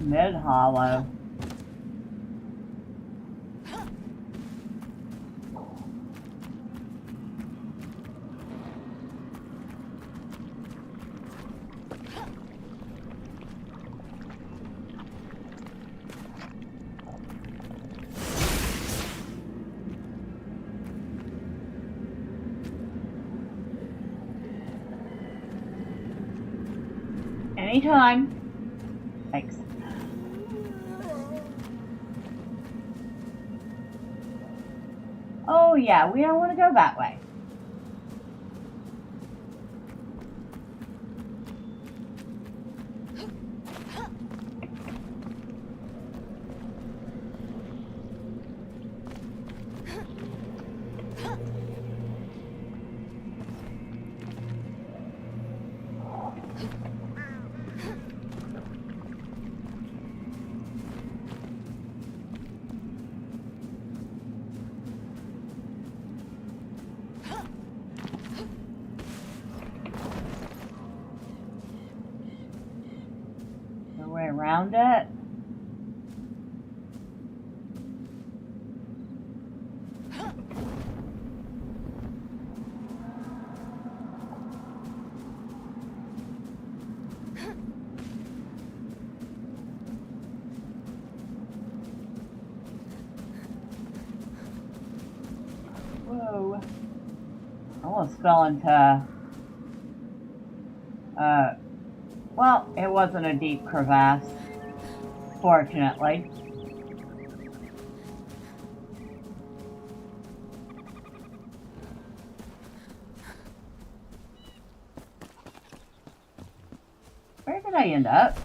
Mid-hollow. Anytime. Thanks. Oh yeah, we don't want to go that way. No way around it. Whoa. I almost fell into, well, it wasn't a deep crevasse, fortunately. Where did I end up?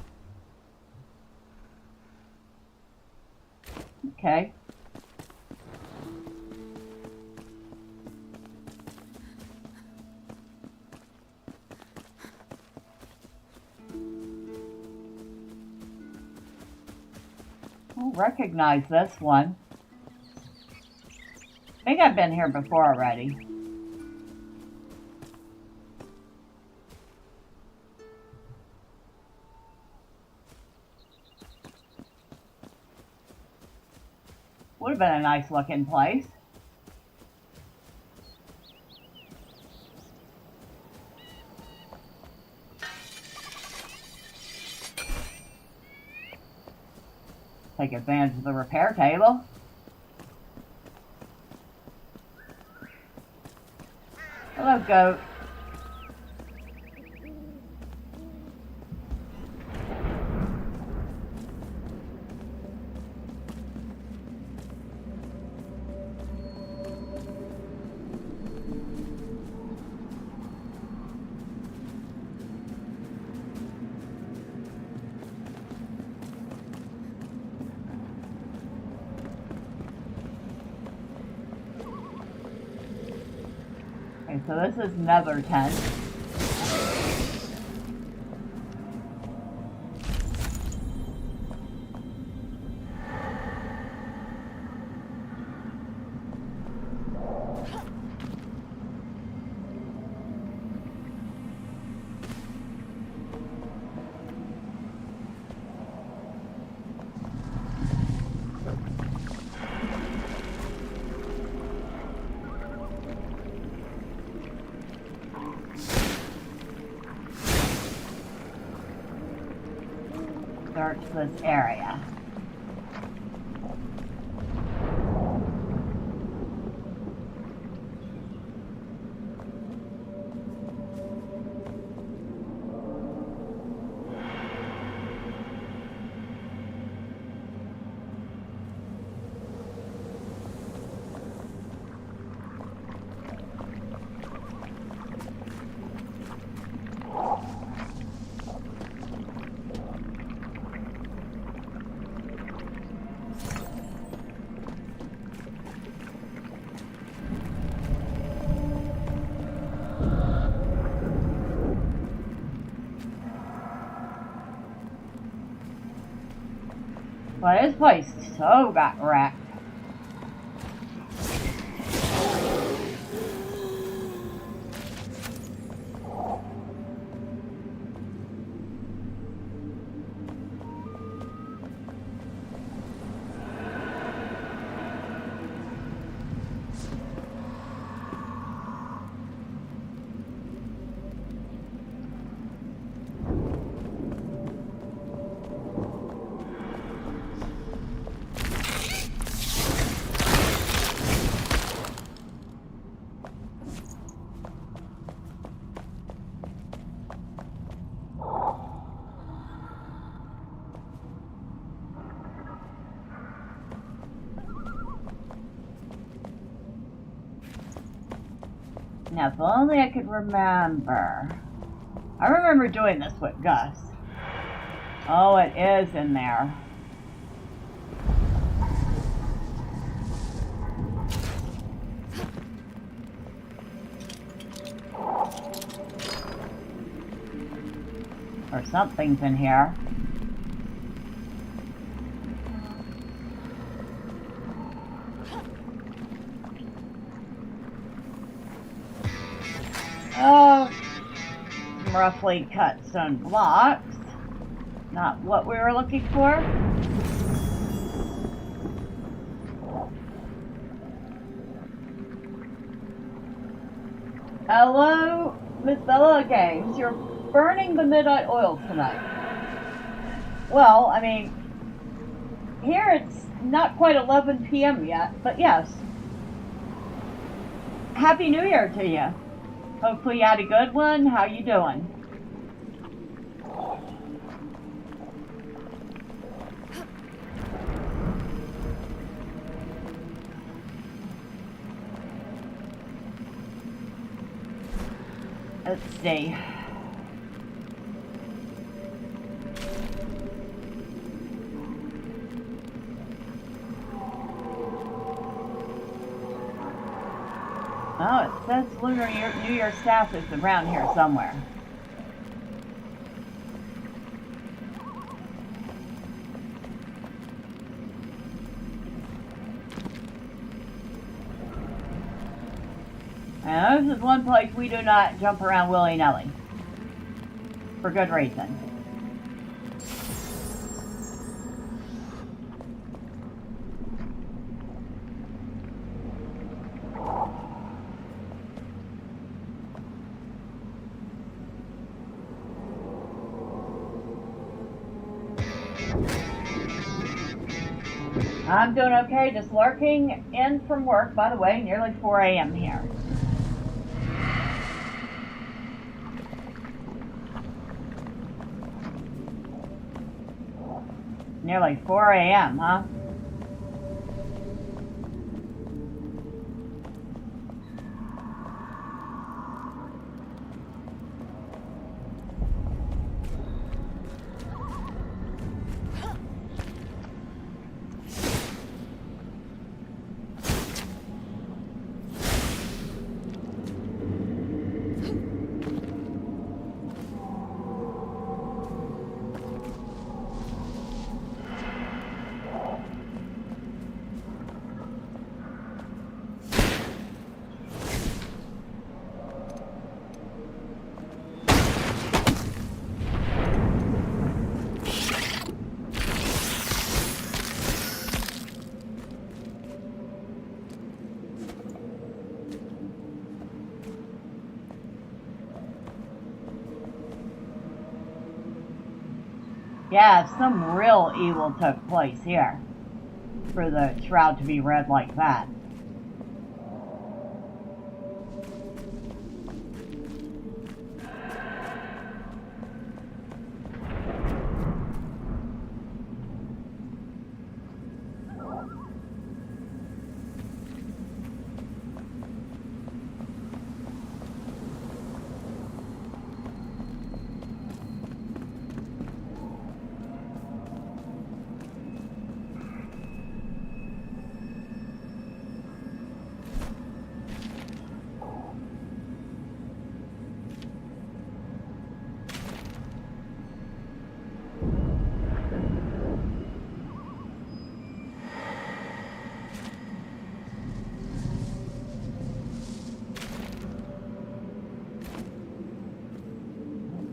Okay. I'll recognize this one. I think I've been here before already. Would have been a nice looking place. Take advantage of the repair table. Hello, goat. Okay, so this is Nether tent. search this area. But this place so got wrecked. Now, if only I could remember. I remember doing this with Gus. Oh, it is in there. Or something's in here. Oh, some roughly cut stone blocks. Not what we were looking for. Hello, Miss Bella Games. You're burning the midnight oil tonight. Well, I mean, here it's not quite 11 p.m. yet, but yes. Happy New Year to you. Hopefully you had a good one. How you doing? Let's see. Oh, it says Lunar New Year staff is around here somewhere. Now, this is one place we do not jump around willy-nilly. For good reason. I'm doing okay, just lurking in from work, by the way, nearly 4 a.m. here. Nearly 4 a.m., huh? Yeah, some real evil took place here for the shroud to be red like that.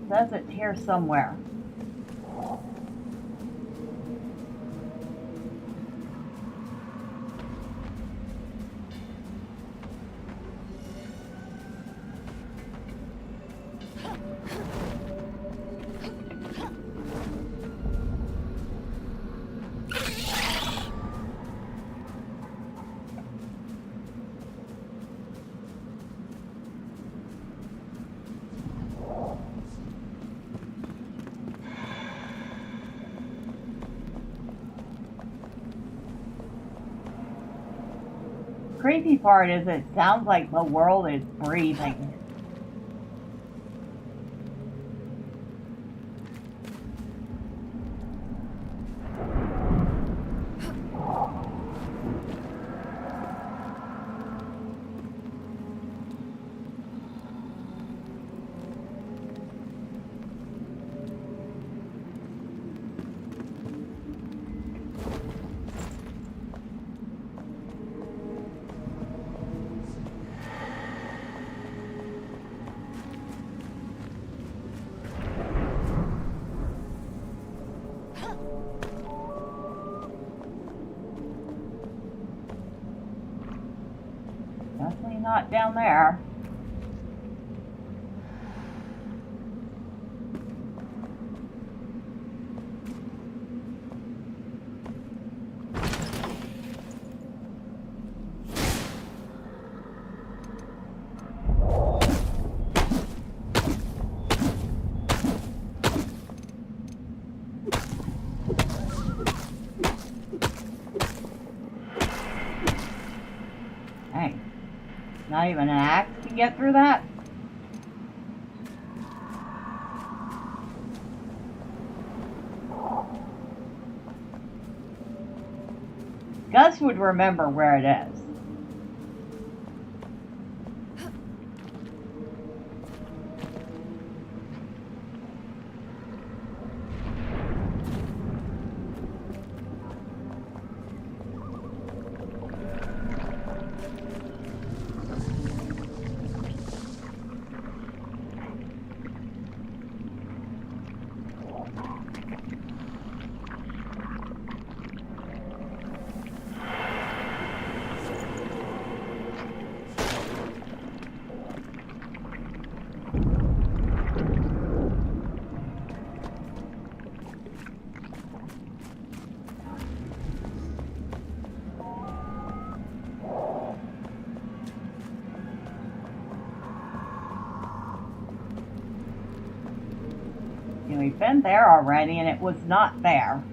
Says it's here somewhere. Creepy part is it sounds like the world is breathing. Definitely not down there. Dang. Not even an axe can get through that? Gus would remember where it is. We've been there already and it was not there.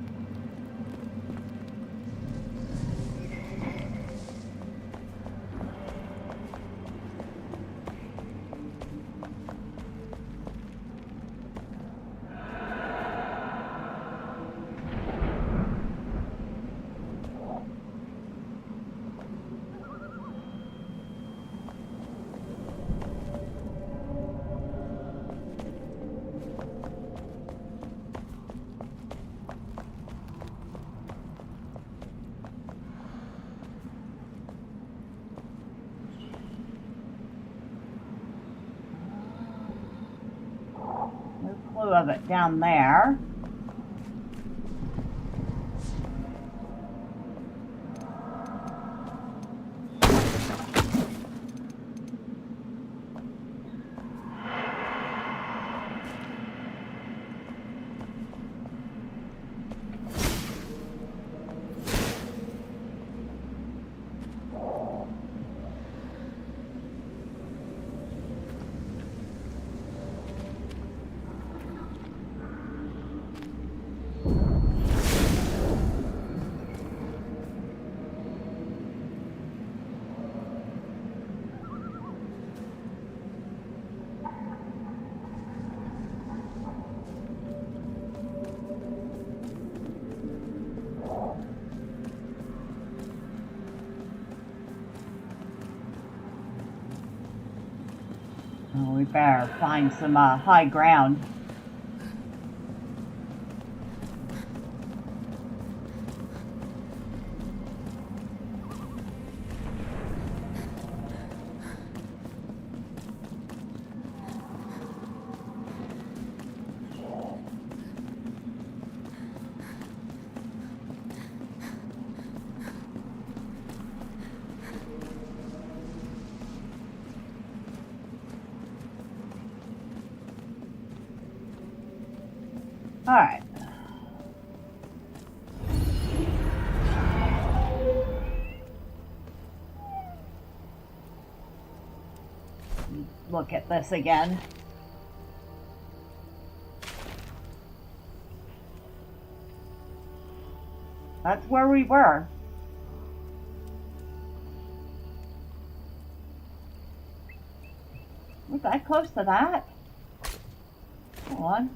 Of it down there. Oh, we better find some high ground. All right. Look at this again. That's where we were. Was that close to that? Hold on.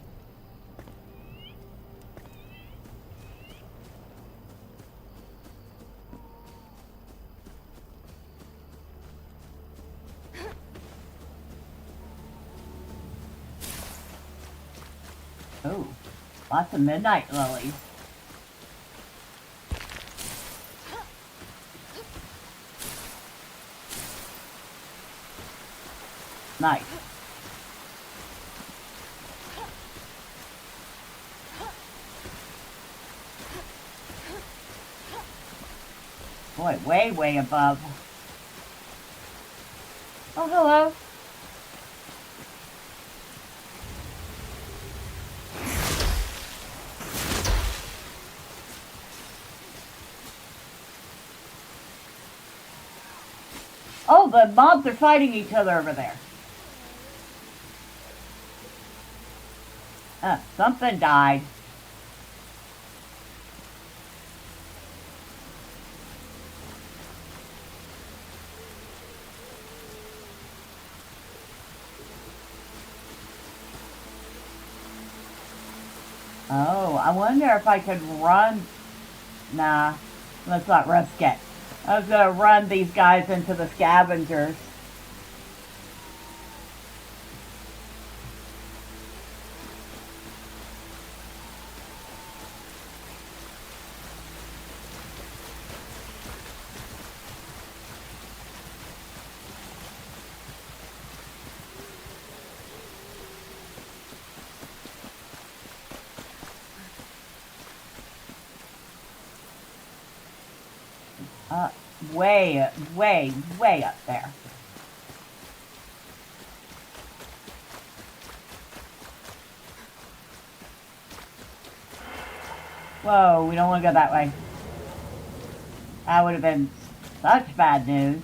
Oh, lots of midnight lilies. Nice. Boy, way, way above. Oh, hello. Oh, the mobs are fighting each other over there. Something died. Oh, I wonder if I could run. Nah, let's not risk it. I was gonna run these guys into the scavengers. Way, way, way up there. Whoa, we don't want to go that way. That would have been such bad news.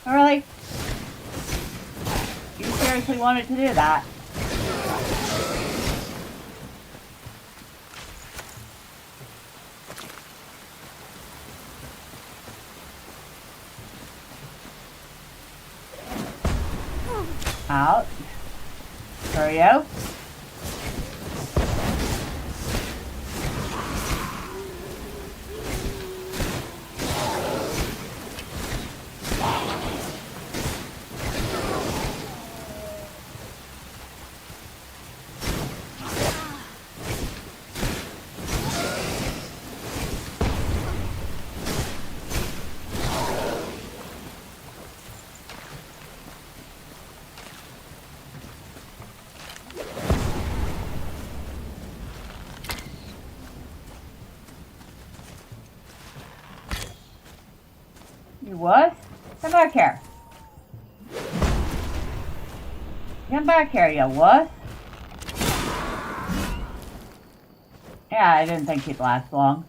Oh, really? You seriously wanted to do that? Out. Hurry up. You what? Come back here. Come back here, you what? Yeah, I didn't think he'd last long.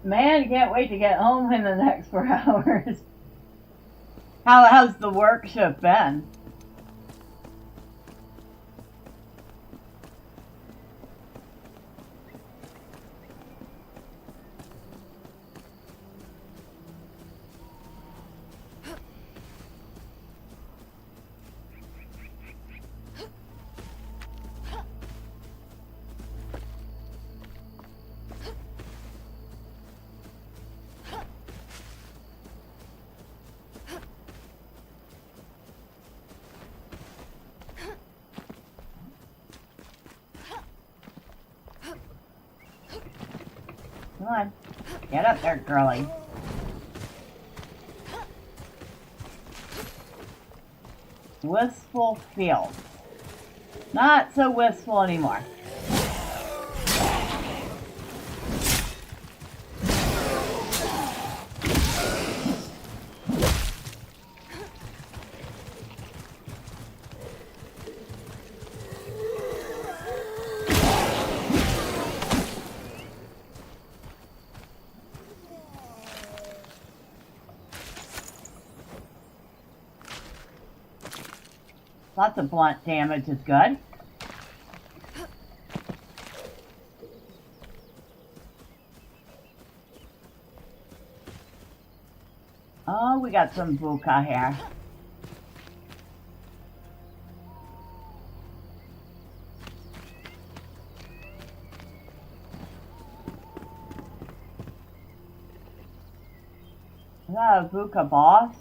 Man, can't wait to get home in the next 4 hours. How's the work shift been? Come on. Get up there, girlie. Wistful field. Not so wistful anymore. Lots of blunt damage is good. Oh, we got some buka here. Is that a buka boss?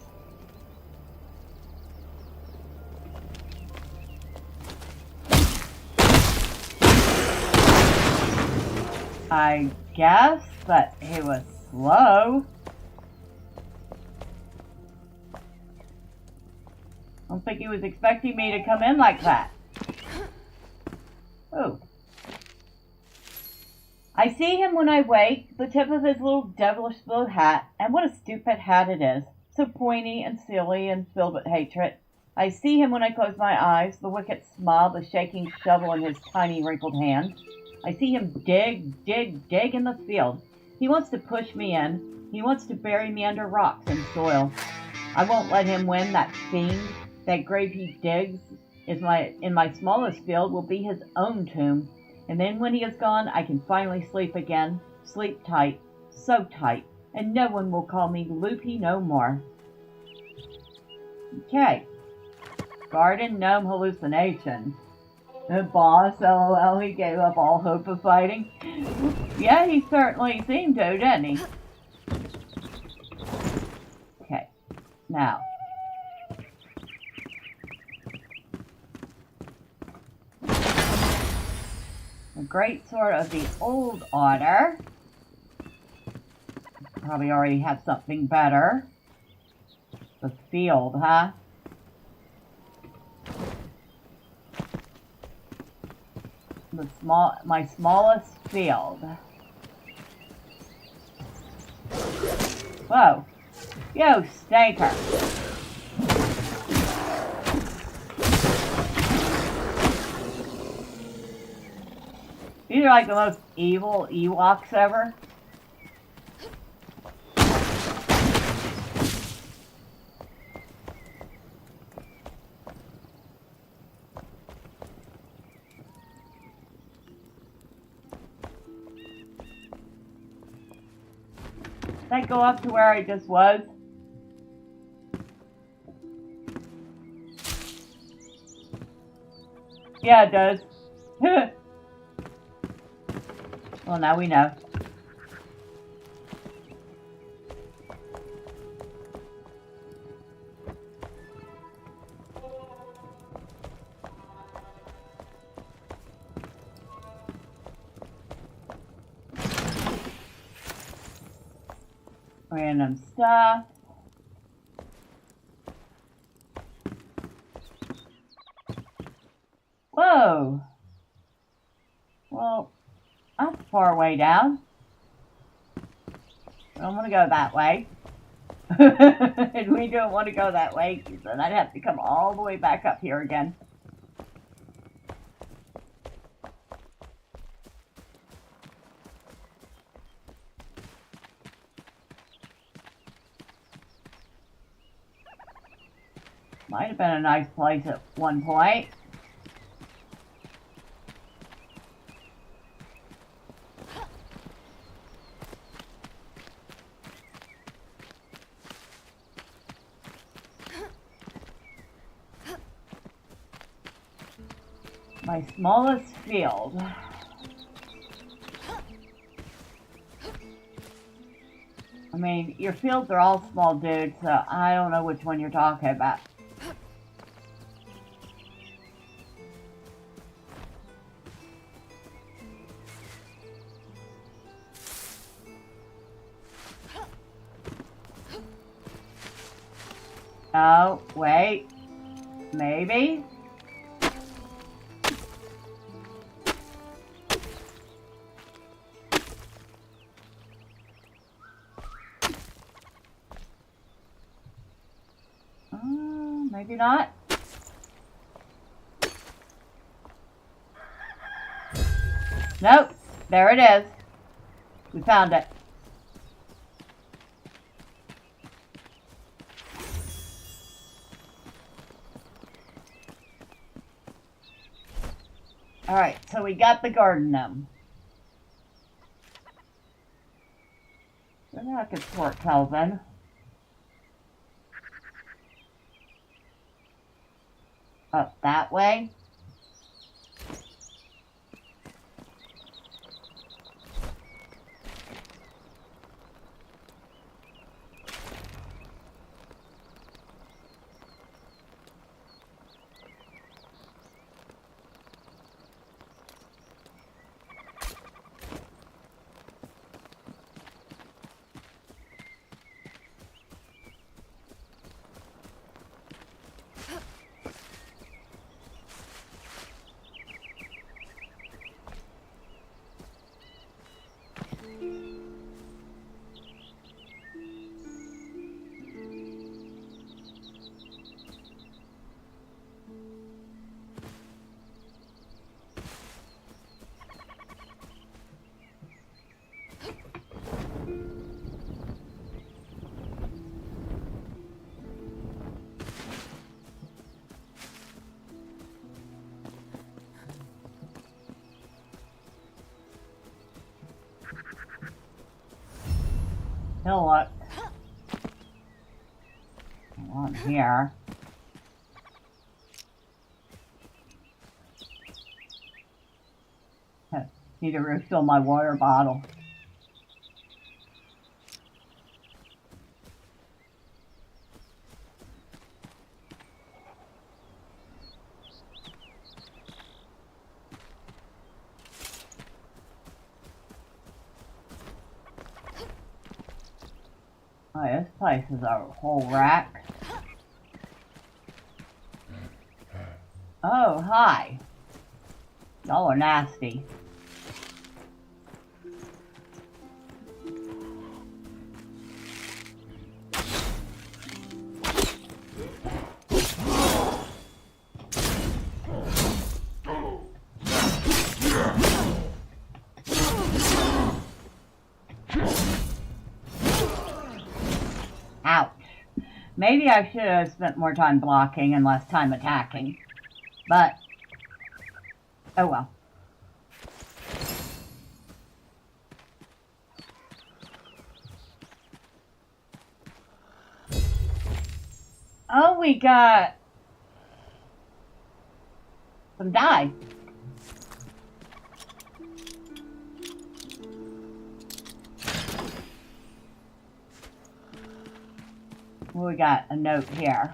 I guess, but he was slow. I don't think he was expecting me to come in like that. Oh. I see him when I wake, the tip of his little devilish blue hat, and what a stupid hat it is. So pointy and silly and filled with hatred. I see him when I close my eyes, the wicked smile, the shaking shovel in his tiny wrinkled hand. I see him dig, dig, dig in the field. He wants to push me in. He wants to bury me under rocks and soil. I won't let him win. That fiend, that grave he digs, in my smallest field will be his own tomb. And then when he is gone, I can finally sleep again. Sleep tight, so tight, and no one will call me loopy no more. Okay. Garden gnome hallucination. The boss, LOL, he gave up all hope of fighting. Yeah, he certainly seemed to, didn't he? Okay, now. The great sword of the old order. Probably already have something better. The field, huh? My smallest field. Whoa. You stinker. These are like the most evil Ewoks ever. Did I go up to where I just was? Yeah, it does. Well, now we know. Random stuff. Whoa. Well, that's far way down. I don't want to go that way. And we don't want to go that way, because then I'd have to come all the way back up here again. Might have been a nice place at one point. My smallest field. I mean, your fields are all small, dude, so I don't know which one you're talking about. Oh, wait. Maybe? Maybe not. Nope. There it is. We found it. Alright, so we got the garden gnome. Where the heck is Port Kelvin? Up that way. Now look. On here. Need to refill my water bottle. Oh, this place is a whole rack. Oh, hi. Y'all are nasty. Ouch. Maybe I should have spent more time blocking and less time attacking. But, oh well. Oh, we got some dye. Well, we got a note here.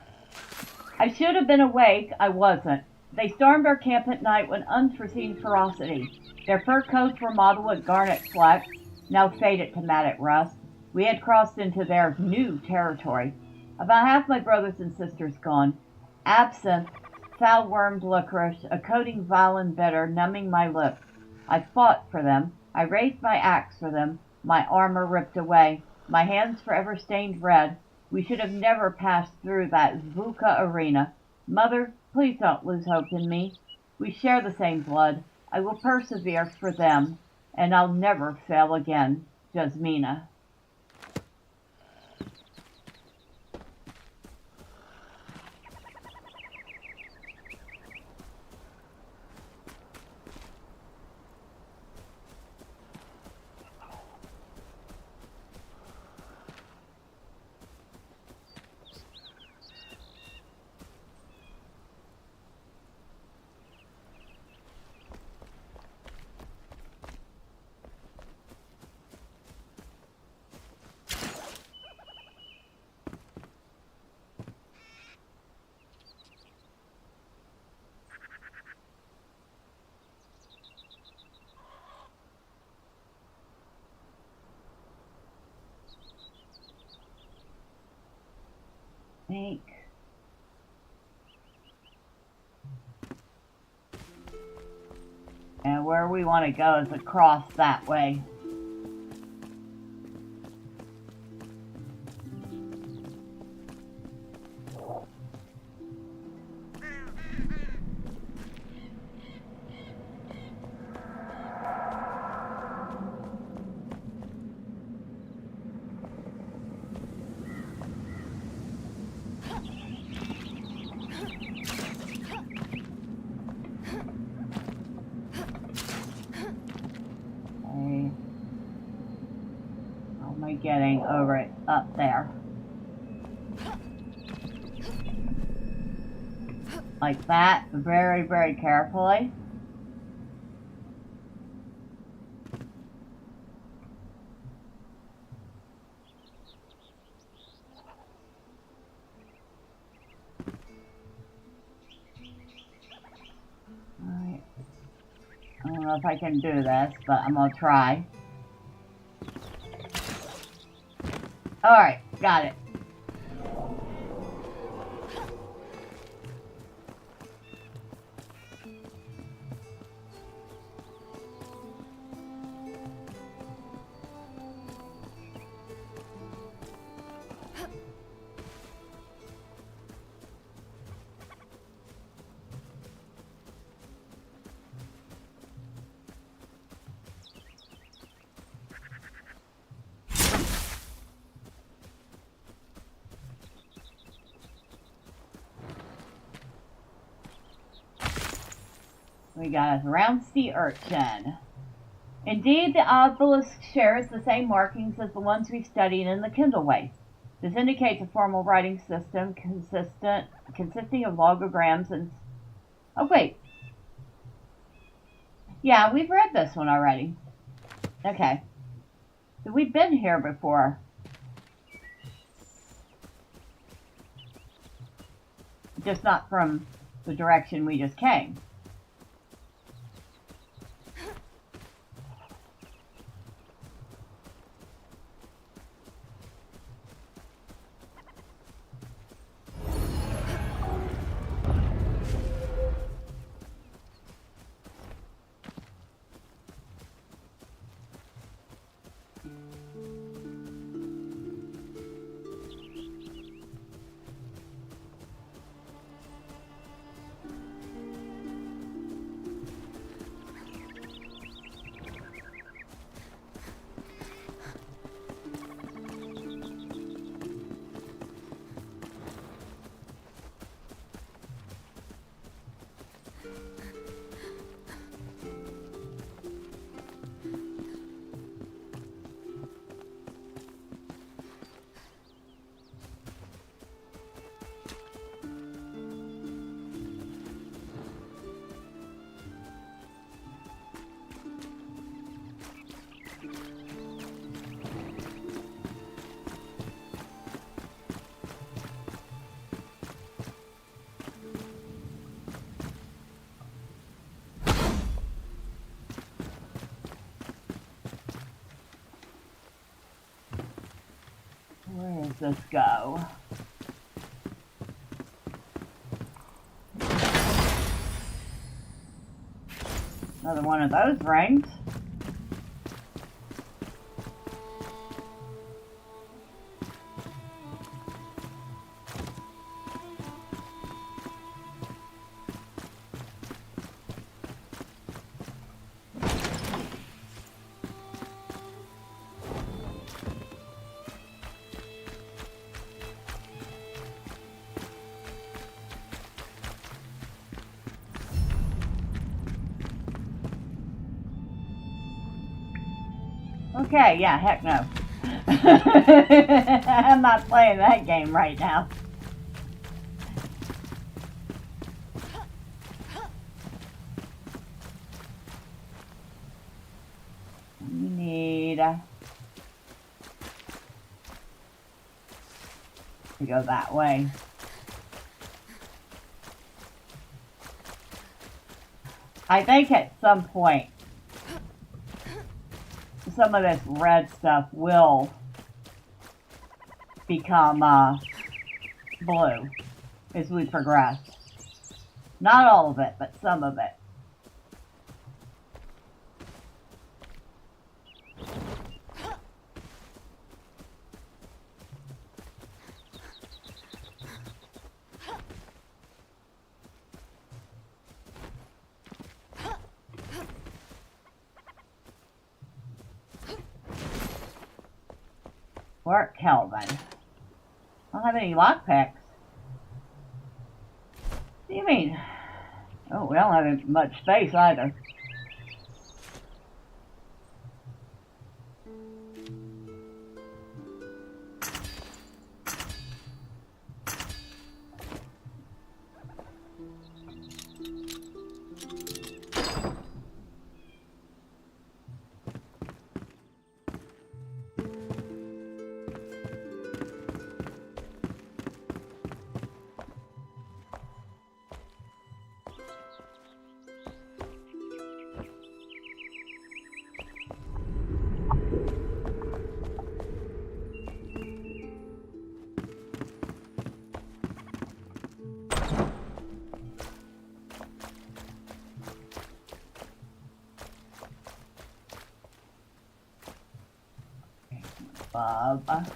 I should have been awake. I wasn't. They stormed our camp at night with unforeseen ferocity. Their fur coats were mottled with garnet flecks, now faded to matted rust. We had crossed into their new territory. About half my brothers and sisters gone. Absinthe, foul-wormed licorice, a coating vile and bitter, numbing my lips. I fought for them. I raised my axe for them. My armor ripped away. My hands forever stained red. We should have never passed through that Zvuka arena. Mother, please don't lose hope in me. We share the same blood. I will persevere for them, and I'll never fail again. Jasmina. think. And where we want to go is across that way. Getting over it up there. Like that, very, very carefully. Alright. I don't know if I can do this, but I'm gonna try. Alright, got it. We got a round sea urchin. Indeed, the obelisk shares the same markings as the ones we've studied in the Kindleways. This indicates a formal writing system consisting of logograms and... Oh, wait. Yeah, we've read this one already. Okay. So we've been here before. Just not from the direction we just came. Where does this go? Another one of those rings. Okay, yeah, heck no. I'm not playing that game right now. We need to go that way. I think at some point some of this red stuff will become blue as we progress. Not all of it, but some of it. Work, Kelvin. I don't have any lockpicks. What do you mean? Oh, we don't have much space either. Bob.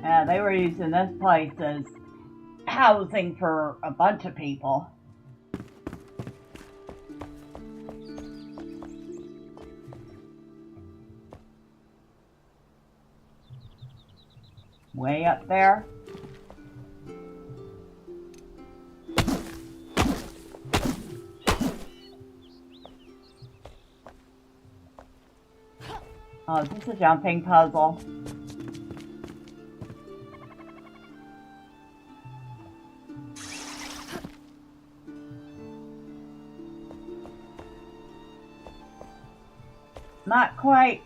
Yeah, they were using this place as housing for a bunch of people. Way up there. Oh, is this a jumping puzzle? Not quite.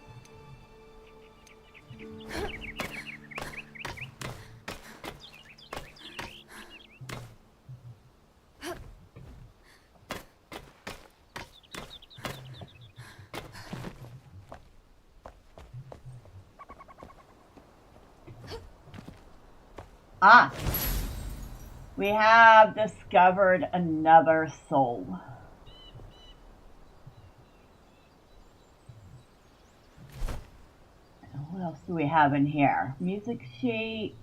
Ah, we have discovered another soul. What else do we have in here? Music sheet.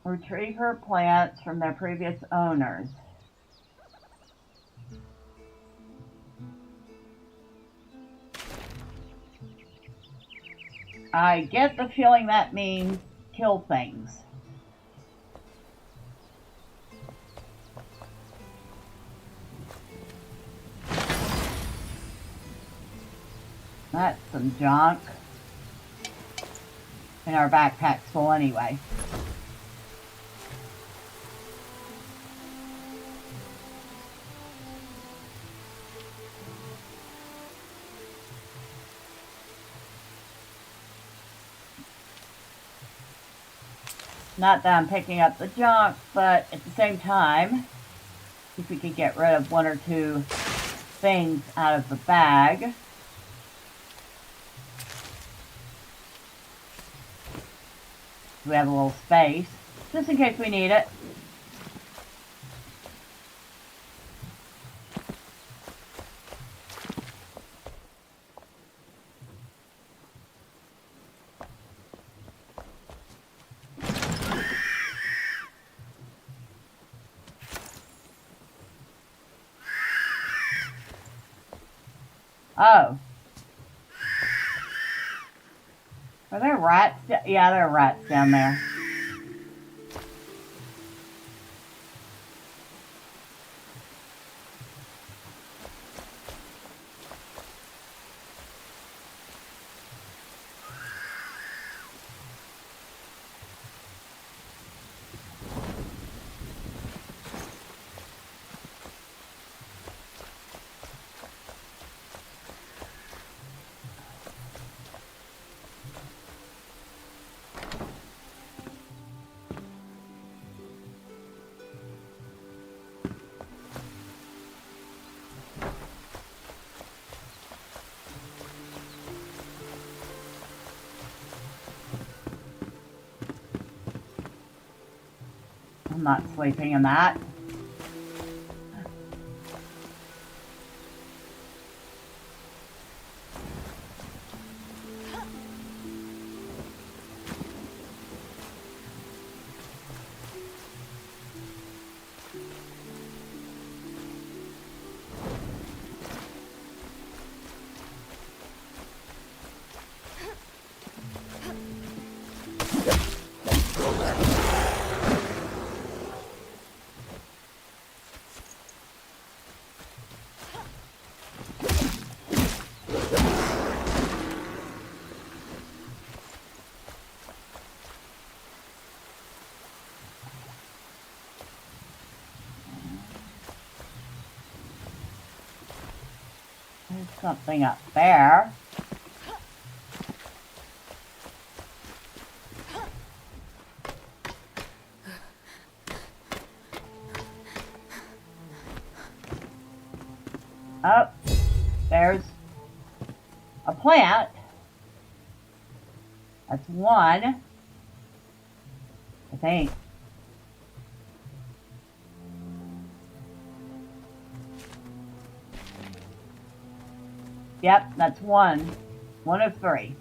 Retrieve her plants from their previous owners. I get the feeling that means kill things. That's some junk. And our backpack's full anyway. Not that I'm picking up the junk, but at the same time, if we could get rid of one or two things out of the bag. We have a little space, just in case we need it. Oh. Are there rats? Yeah, there are rats down there. I'm not sleeping in that. There's something up there. Oh, there's a plant. That's one, I think. Yep, that's one. One of three.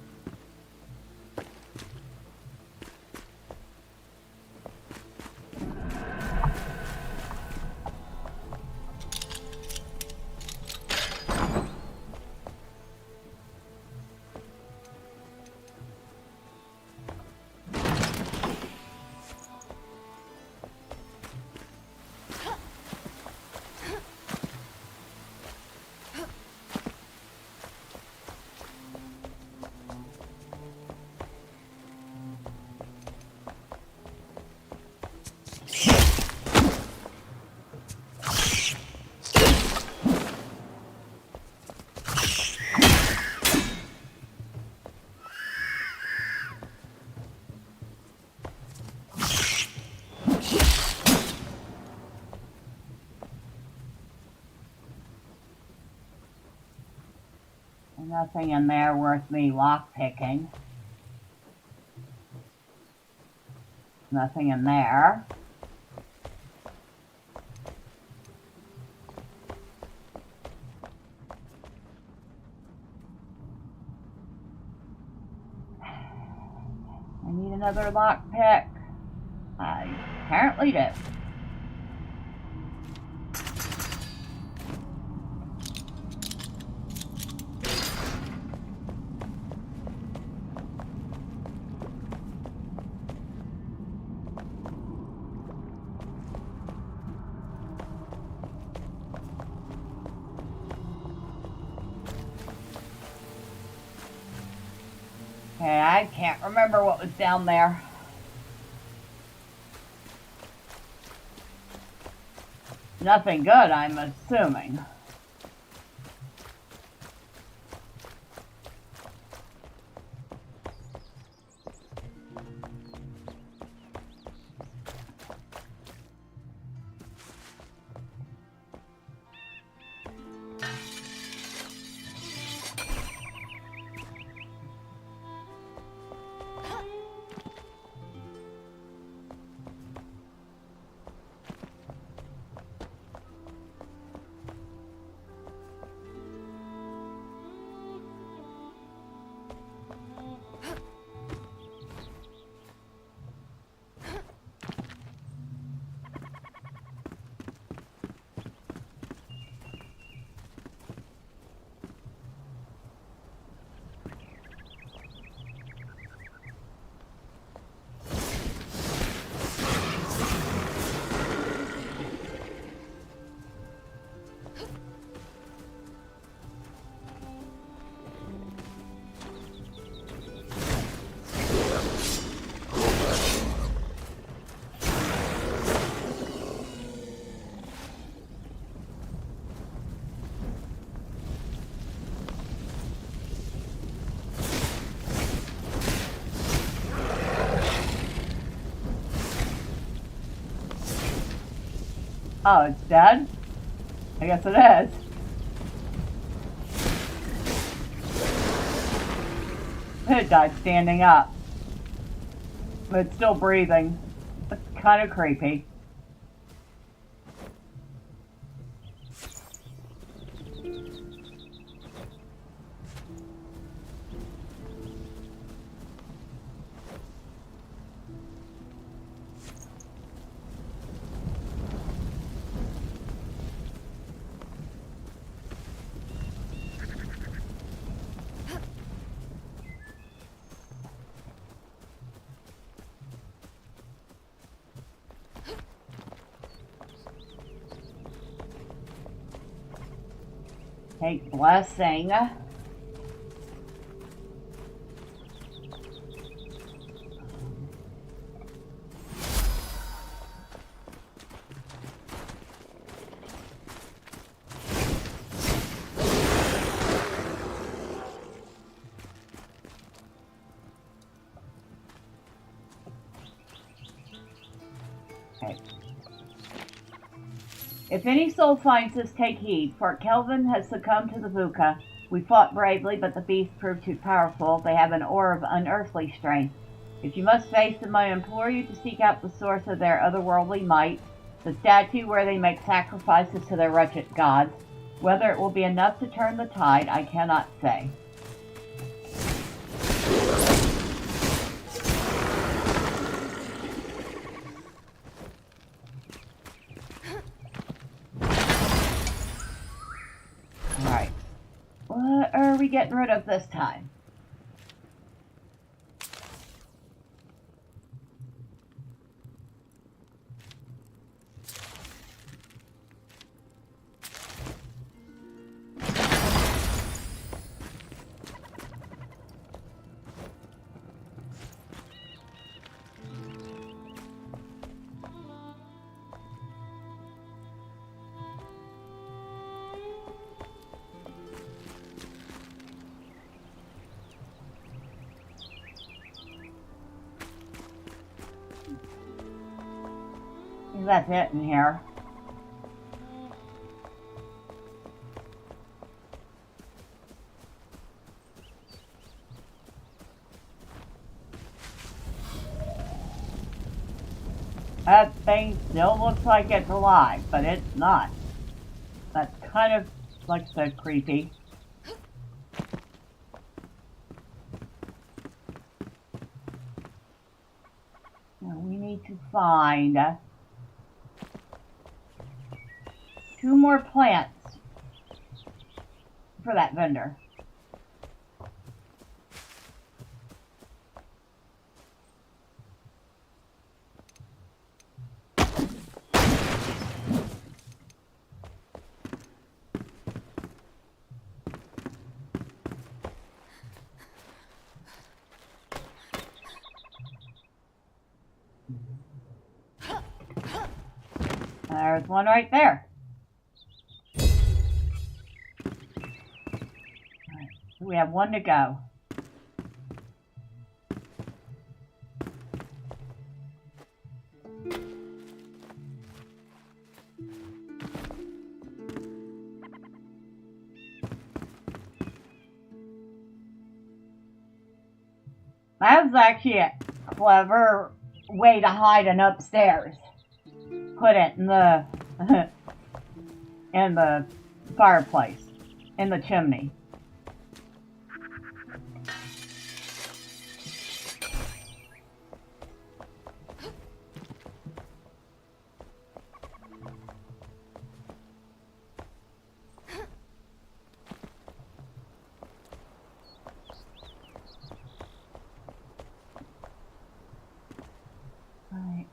Nothing in there worth me lockpicking. Nothing in there. I need another lockpick. I apparently do. Okay, I can't remember what was down there. Nothing good, I'm assuming. Oh, it's dead? I guess it is. It died standing up. But it's still breathing. It's kind of creepy. Take blessing. Okay. If any soul finds this, take heed, for Kelvin has succumbed to the VUCA. We fought bravely, but the beasts proved too powerful. They have an aura of unearthly strength. If you must face them, I implore you to seek out the source of their otherworldly might, the statue where they make sacrifices to their wretched gods. Whether it will be enough to turn the tide, I cannot say. Alright. What are we getting rid of this time? That's it in here. That thing still looks like it's alive, but it's not. That's kind of, like I said, creepy. Now we need to find 2 more plants for that vendor. There's one right there. Alright, so we have 1 to go. That was actually a clever way to hide an upstairs. Put it in the in the fireplace, in the chimney. Right.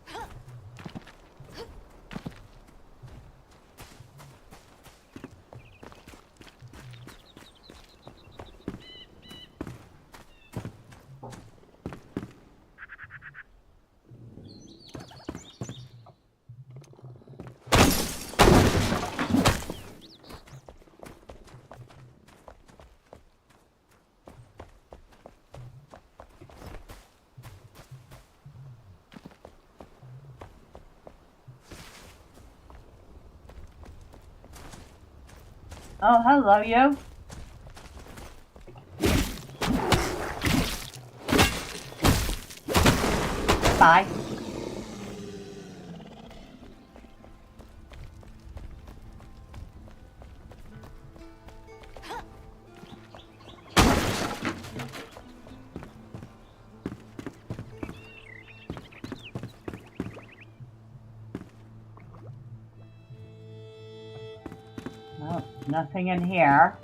Oh, hello, you. Bye. Oh, nothing in here.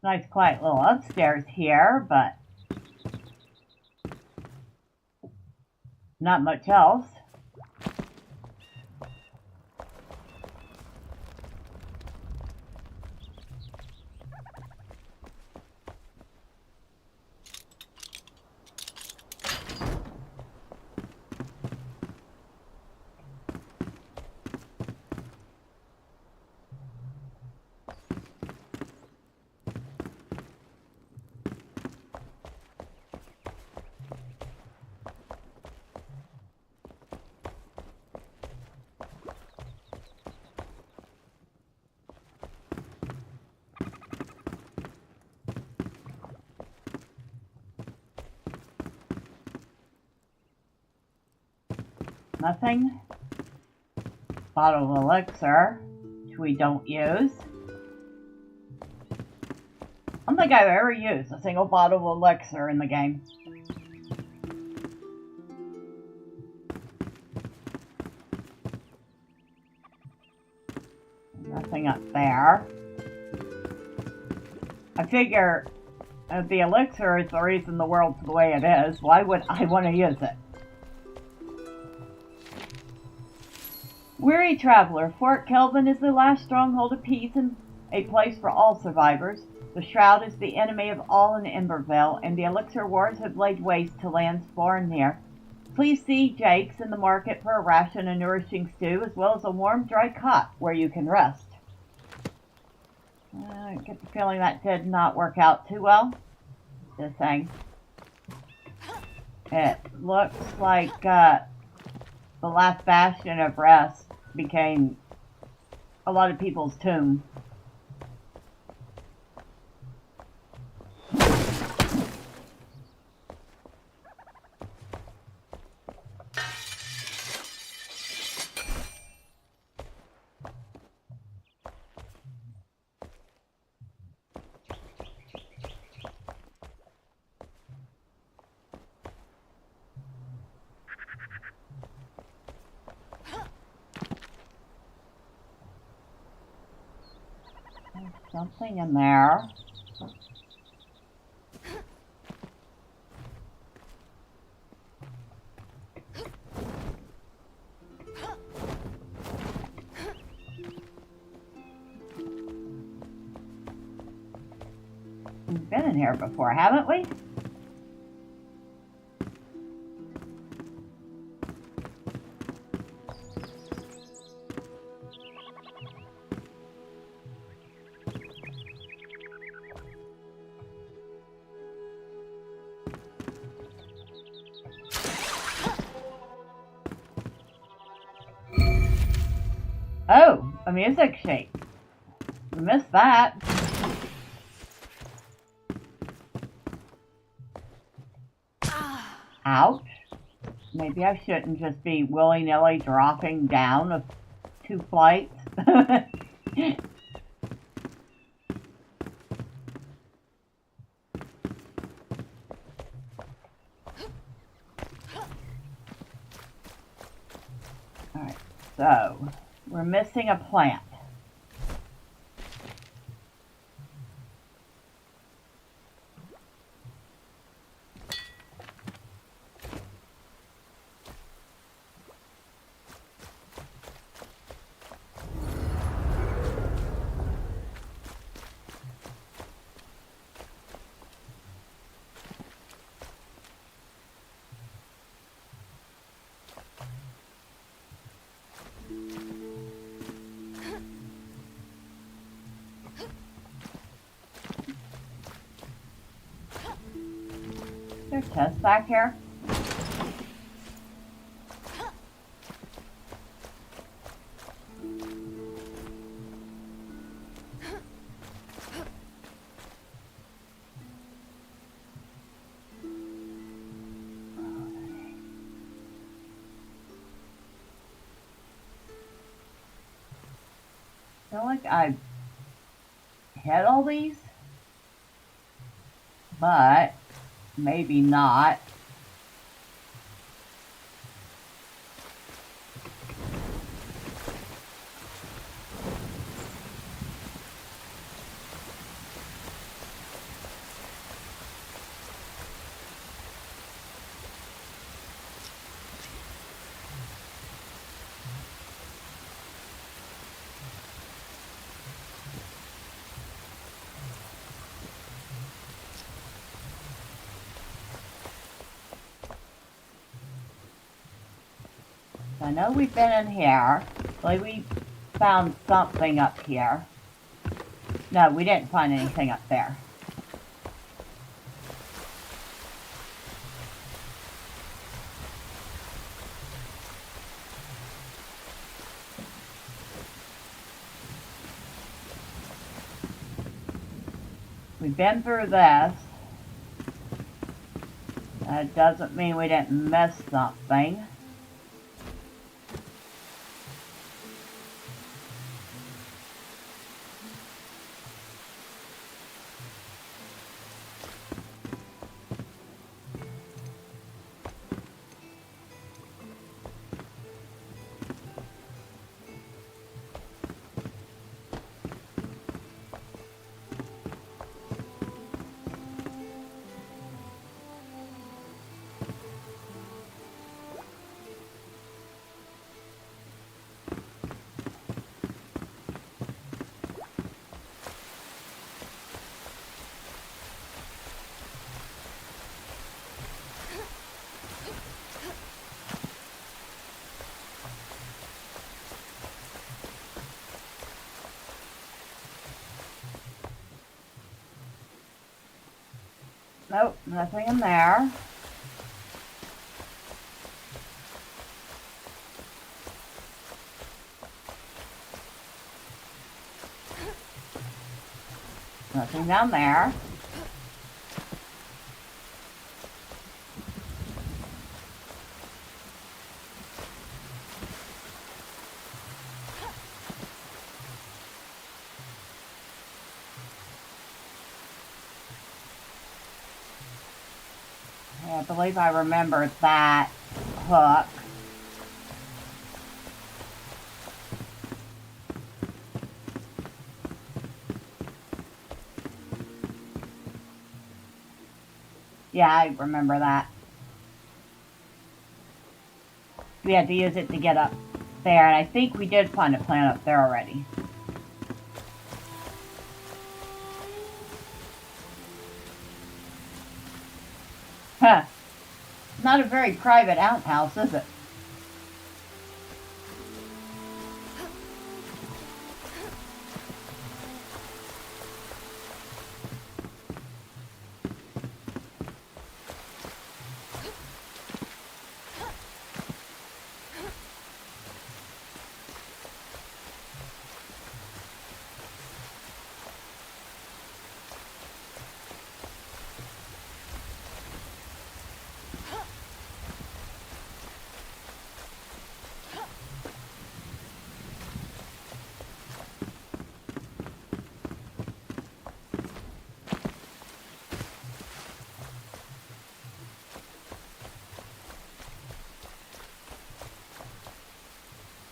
Nice quiet little upstairs here, but not much else. Nothing. Bottle of elixir, which we don't use. I don't think I've ever used a single bottle of elixir in the game. Nothing up there. I figure the elixir is the reason the world's the way it is. Why would I want to use it? Weary traveler, Fort Kelvin is the last stronghold of peace and a place for all survivors. The Shroud is the enemy of all in Embervale, and the elixir wars have laid waste to lands far and near. Please see Jake's in the market for a ration and nourishing stew, as well as a warm, dry cot where you can rest. I get the feeling that did not work out too well. This thing. It looks like the last bastion of rest became a lot of people's tomb. Something in there. We've been in here before, haven't we? Oh, a music sheet. We missed that. Ouch. Maybe I shouldn't just be willy-nilly dropping down 2 flights. Alright, so we're missing a plant. there chests back here? I feel like I hit all these, but maybe not. I know we've been in here. Like we found something up here. No, we didn't find anything up there. We've been through this. That doesn't mean we didn't miss something. Nope, nothing in there. Nothing down there. I believe I remember that hook. Yeah, I remember that. We had to use it to get up there, and I think we did find a plant up there already. Huh. Not a very private outhouse, is it?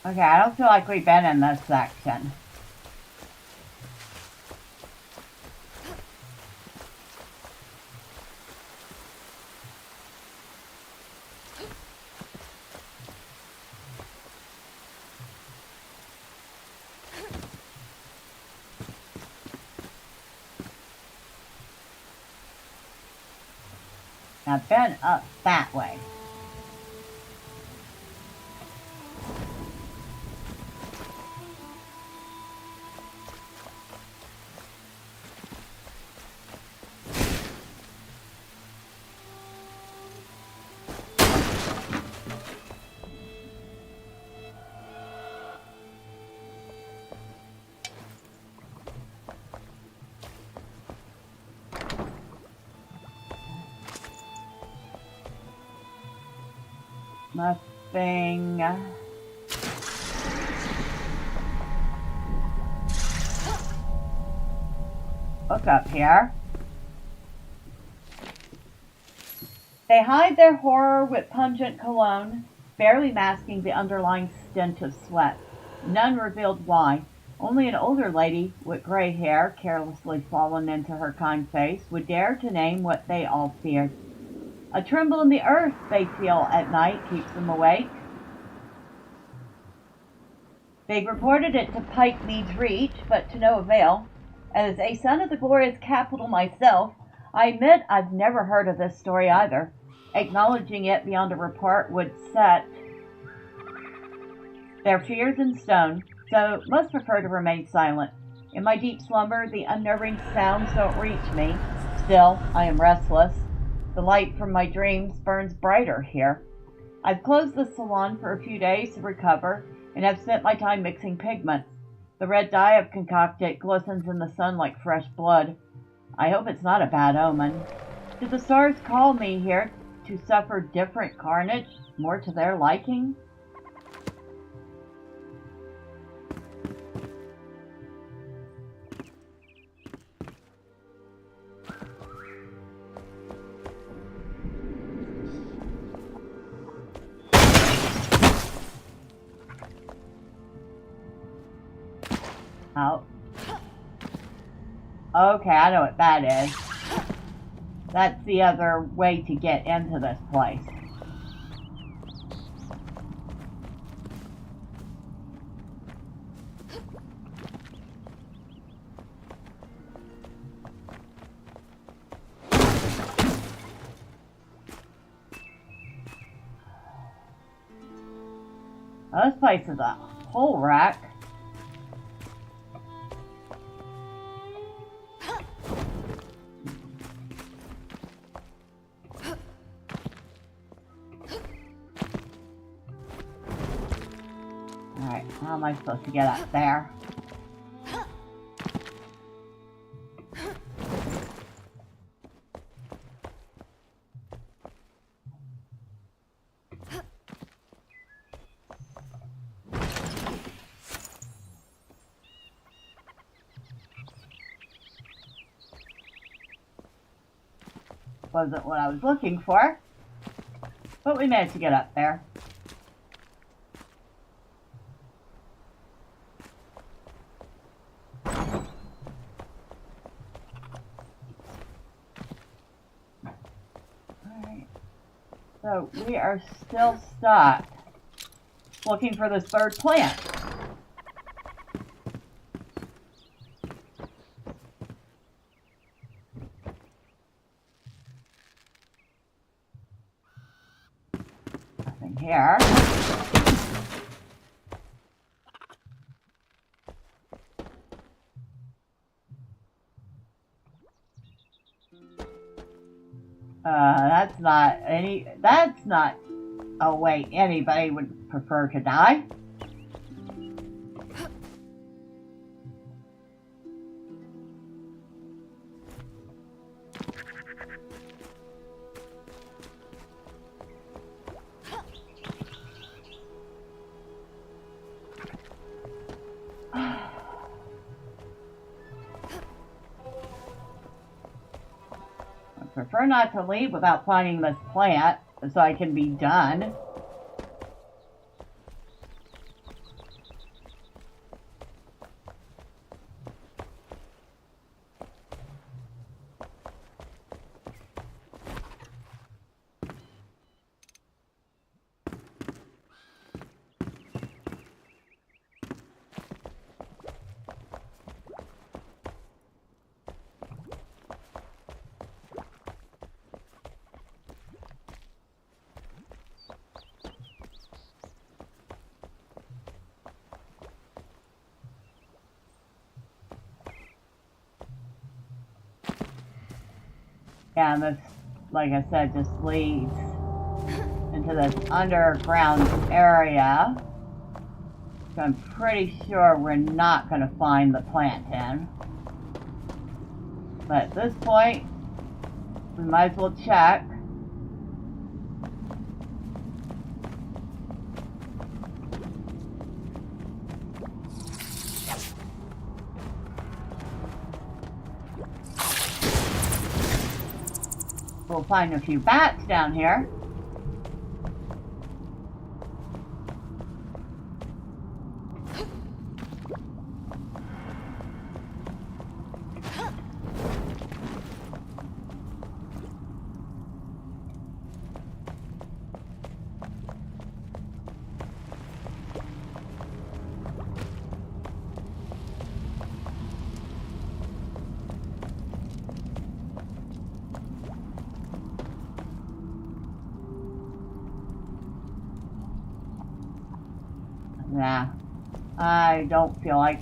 Okay, I don't feel like we've been in this section. I've been up that way. Nothing. Look up here. They hide their horror with pungent cologne, barely masking the underlying stench of sweat. None revealed why. Only an older lady with gray hair, carelessly fallen into her kind face, would dare to name what they all feared. A tremble in the earth they feel at night keeps them awake. They reported it to Pike Mead's Reach, but to no avail. As a son of the glorious capital myself, I admit I've never heard of this story either. Acknowledging it beyond a report would set their fears in stone, so must prefer to remain silent. In my deep slumber, the unnerving sounds don't reach me. Still, I am restless. The light from my dreams burns brighter here. I've closed the salon for a few days to recover, and have spent my time mixing pigments. The red dye I've concocted glistens in the sun like fresh blood. I hope it's not a bad omen. Did the stars call me here to suffer different carnage, more to their liking? Out. Okay, I know what that is. That's the other way to get into this place. This place is a whole wreck. Alright, how am I supposed to get up there? Wasn't what I was looking for, but we managed to get up there. Alright, so we are still stuck looking for this third plant. Here. That's not a way anybody would prefer to die. Prefer not to leave without finding this plant so I can be done. Yeah, and this, like I said, just leads into this underground area. So I'm pretty sure we're not going to find the plant in. But at this point, we might as well check. we'll find a few bats down here. Nah, I don't feel like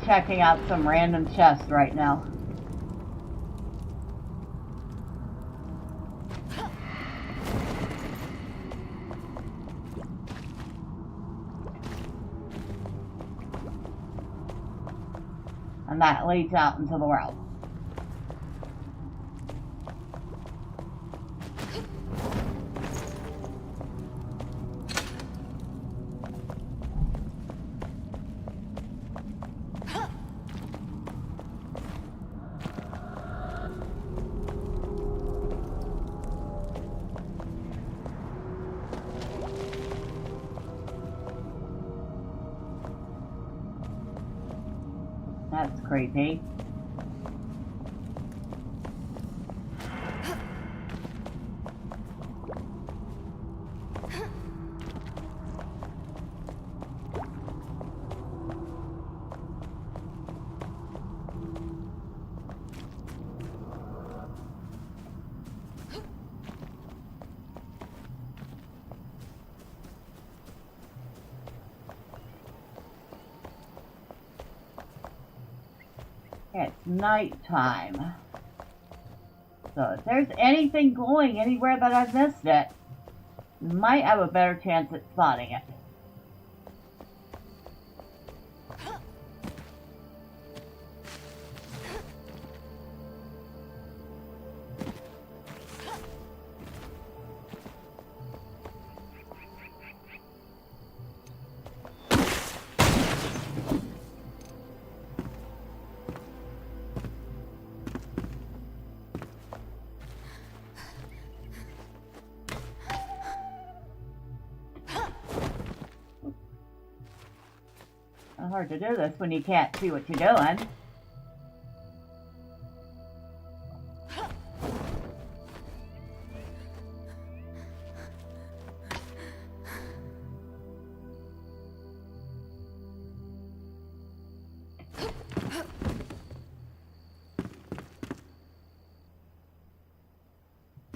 checking out some random chest right now. And that leads out into the world. That's creepy. It's nighttime. So if there's anything glowing anywhere that I've missed it, we might have a better chance at spotting it. Hard to do this when you can't see what you're doing.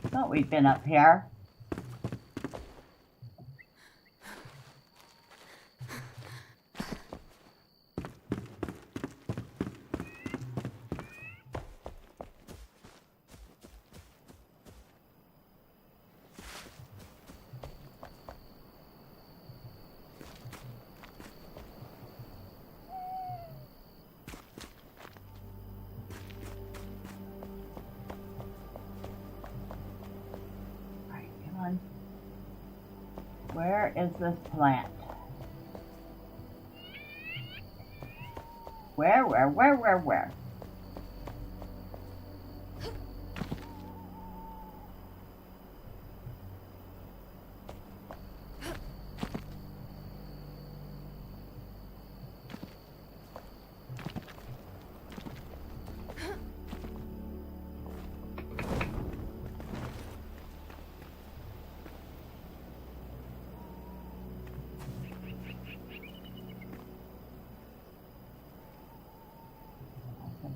Thought we'd been up here. Where is this plant? Where?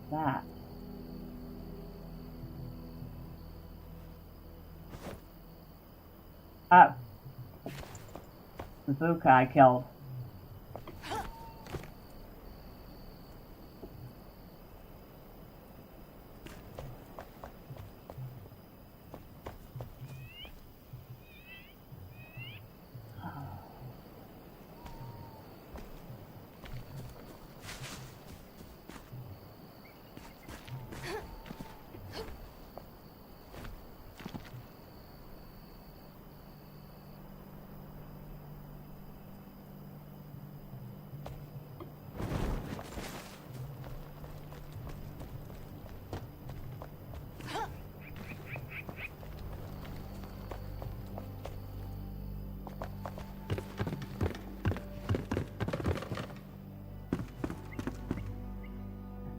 That. Oh. The Buka I killed.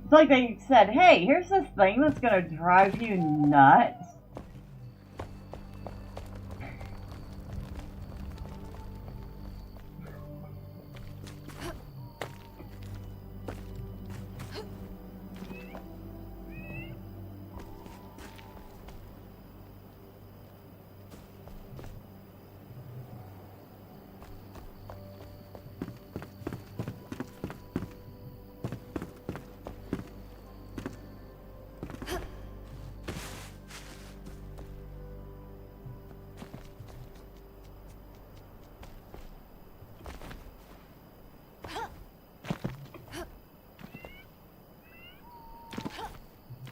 It's like they said, hey, here's this thing that's gonna drive you nuts.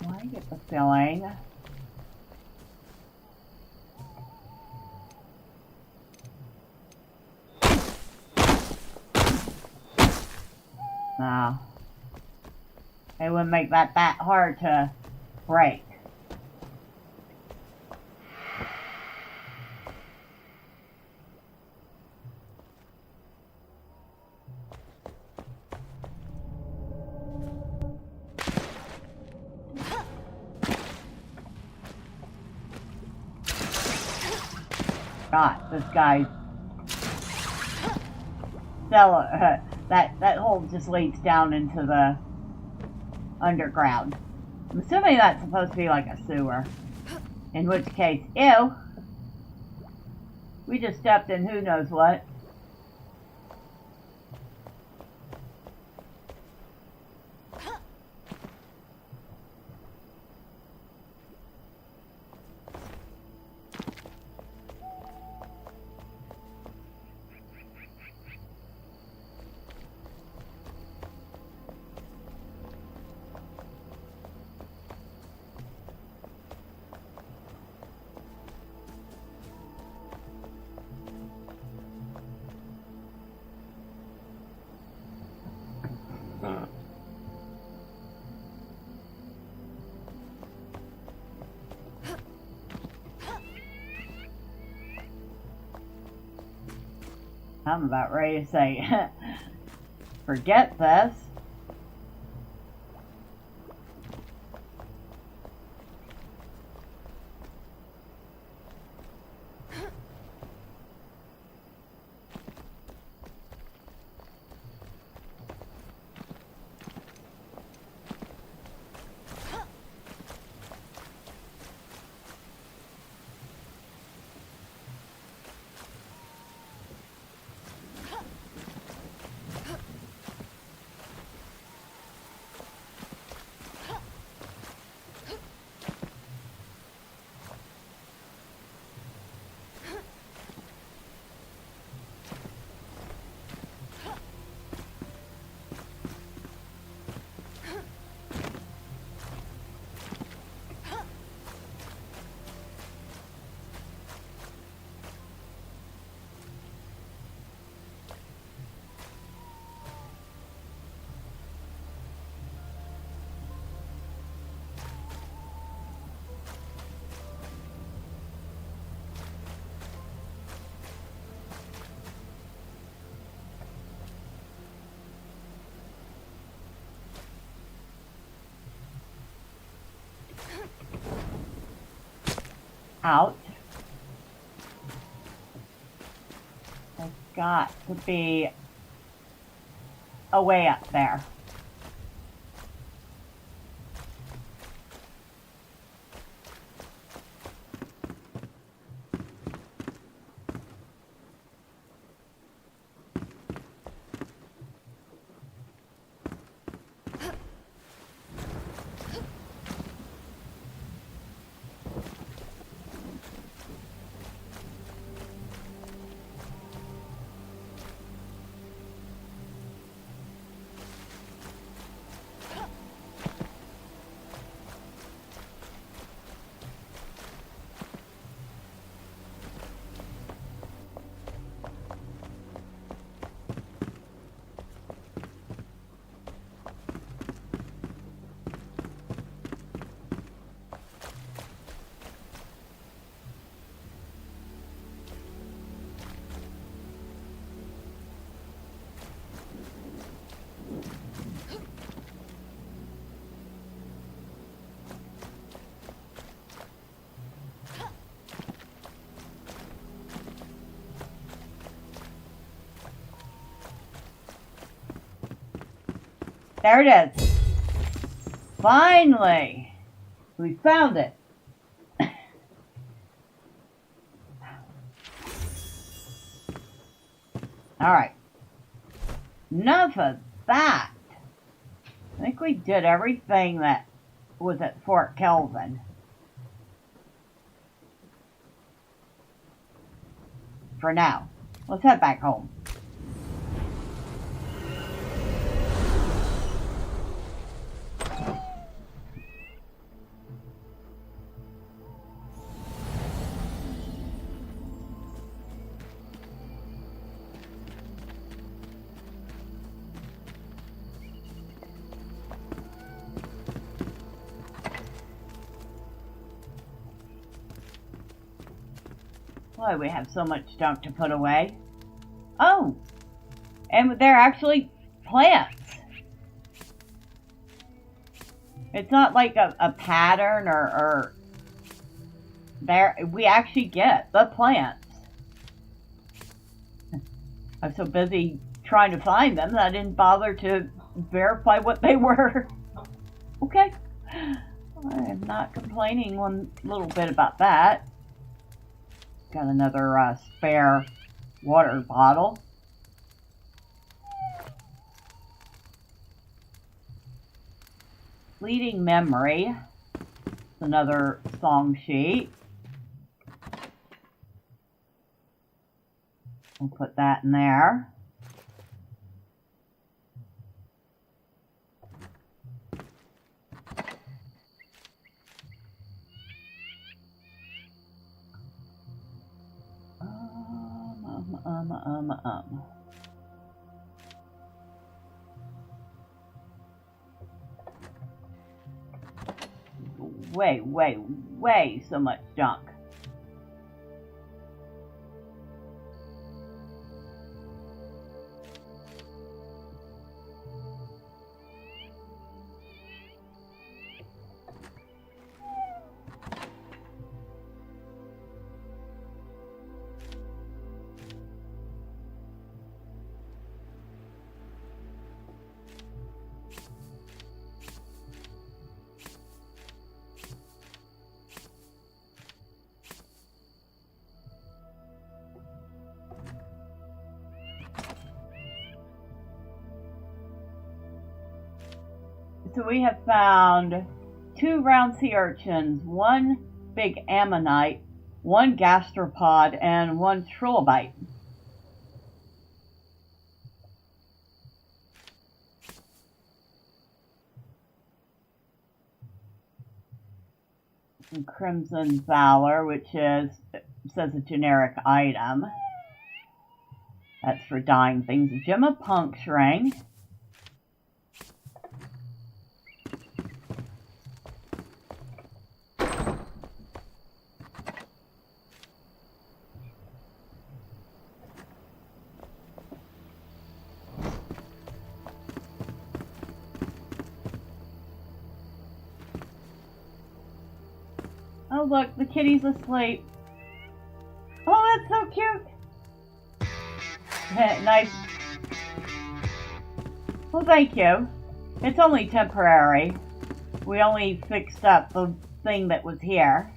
I get the feeling no, it wouldn't make that hard to break. God, this guy's cellar, that hole just leads down into the underground. I'm assuming that's supposed to be like a sewer. In which case, ew, we just stepped in who knows what. I'm about ready to say, forget this. Out. There's got to be a way up there. There it is. Finally. We found it. Alright. Enough of that. I think we did everything that was at Fort Kelvin. For now. Let's head back home. Why we have so much junk to put away? Oh, and they're actually plants. It's not like a pattern or there. We actually get the plants. I'm so busy trying to find them that I didn't bother to verify what they were. Okay, I am not complaining one little bit about that. Got another spare water bottle. Fleeting Memory. Another song sheet. We'll put that in there. Way so much junk. So we have found 2 round sea urchins, 1 big ammonite, 1 gastropod, and 1 trilobite. And Crimson Valor, which says a generic item. That's for dying things. Gemma Puncturing. Oh look, the kitty's asleep. Oh, that's so cute. Nice. Well, thank you. It's only temporary. We only fixed up the thing that was here.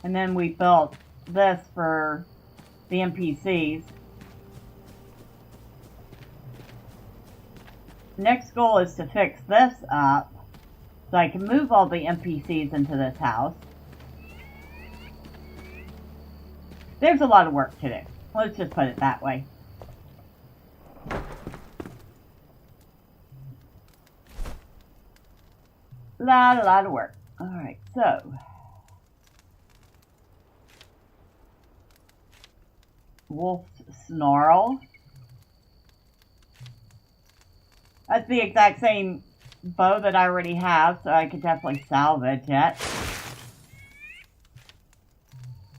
And then we built this for the NPCs. Next goal is to fix this up so I can move all the NPCs into this house. There's a lot of work to do. Let's just put it that way. A lot of work. Alright, so. Wolf's Snarl. That's the exact same bow that I already have, so I could definitely salvage it.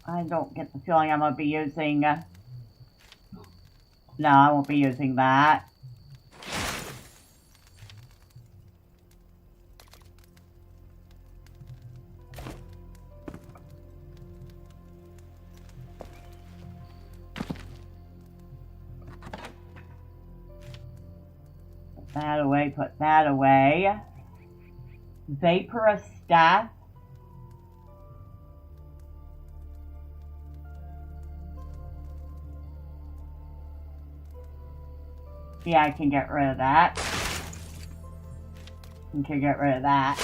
I don't get the feeling I'm going to be using... No, I won't be using that. that away, put that away. Vaporous staff. Yeah, I can get rid of that. I can get rid of that.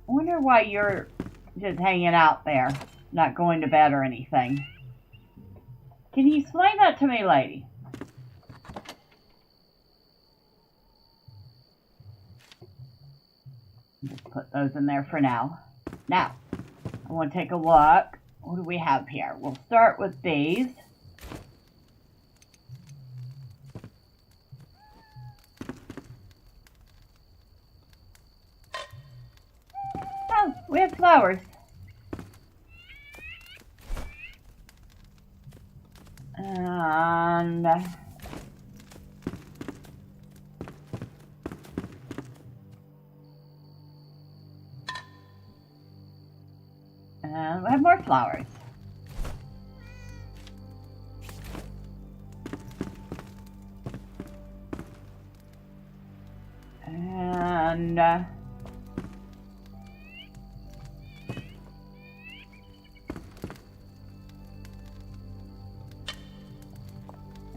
I wonder why you're just hanging out there, not going to bed or anything. Can you explain that to me, lady? Just put those in there for now. Now, I want to take a look. What do we have here? We'll start with these. Oh, we have flowers. And we have more flowers. And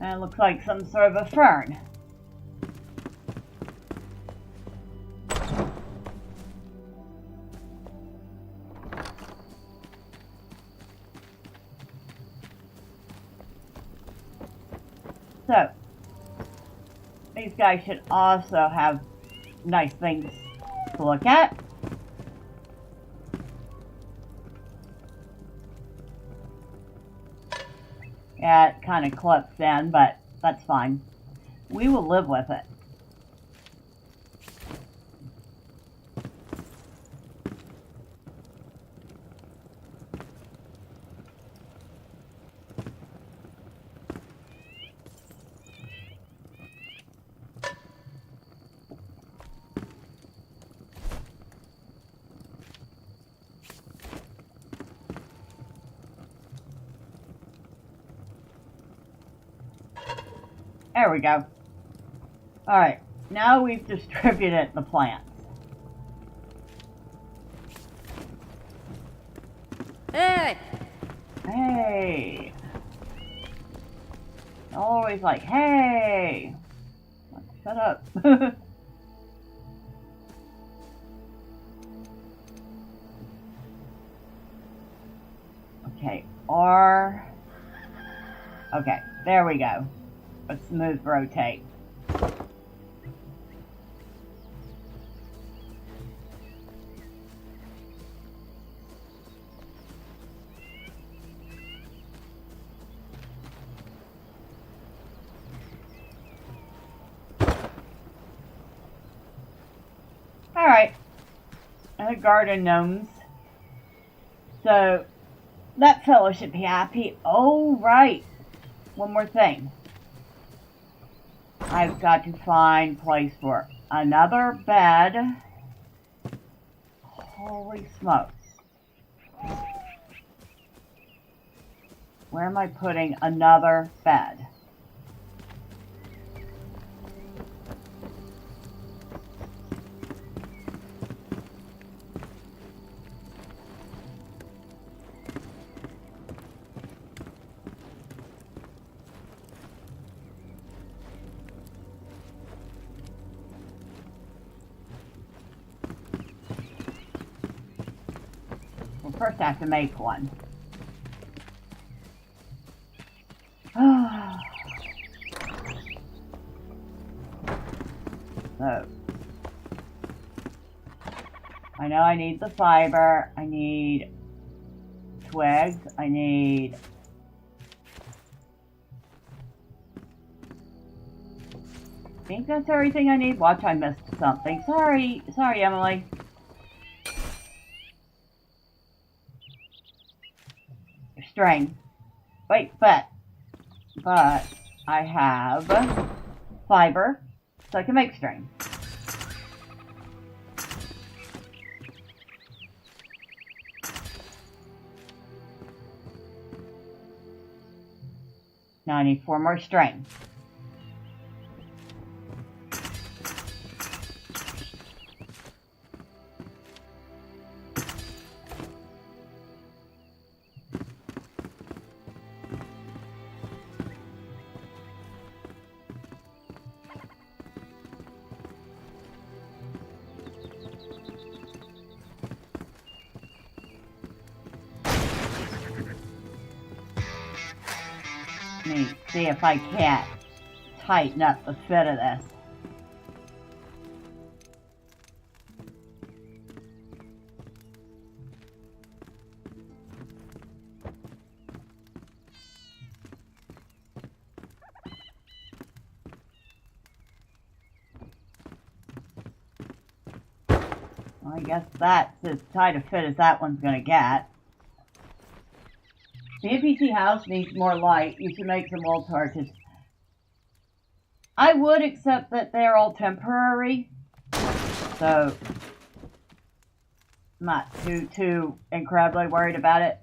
it looks like some sort of a fern. So, these guys should also have nice things to look at. Yeah, it kind of clips in, but that's fine. We will live with it. There we go. Alright, now we've distributed the plants. Hey! Hey! Always like, hey! Shut up. Okay, R. Okay, there we go. A smooth rotate. Alright. And the garden gnomes. So, that fellow should be happy. Oh, right. One more thing. I've got to find a place for another bed. Holy smokes. Where am I putting another bed? First I have to make one. So, I know I need the fiber, I need twigs, I need I think that's everything I need. Watch, I missed something. Sorry, Emily. String. Wait, but I have fiber, so I can make string. Now I need 4 more string. Let me see if I can't tighten up the fit of this. Well, I guess that's as tight a fit as that one's going to get. The NPC house needs more light. You should make some wall torches. I would, accept that they're all temporary. So, I'm not too incredibly worried about it.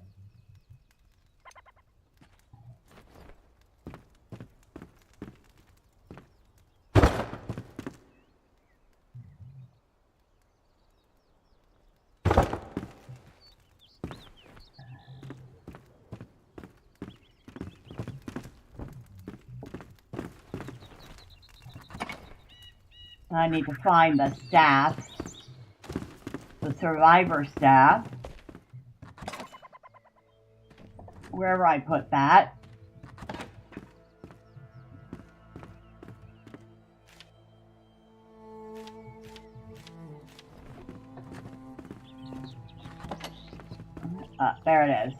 I need to find the staff, the survivor staff, wherever I put that. There it is.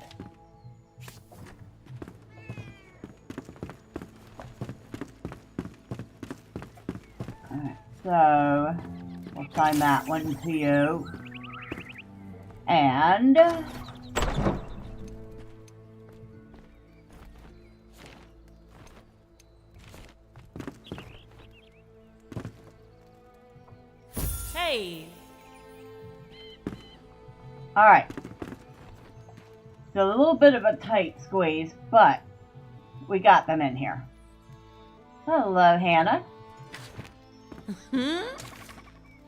Alright. So, we'll assign that one to you. And hey. alright. So a little bit of a tight squeeze, but we got them in here. Hello, Hannah.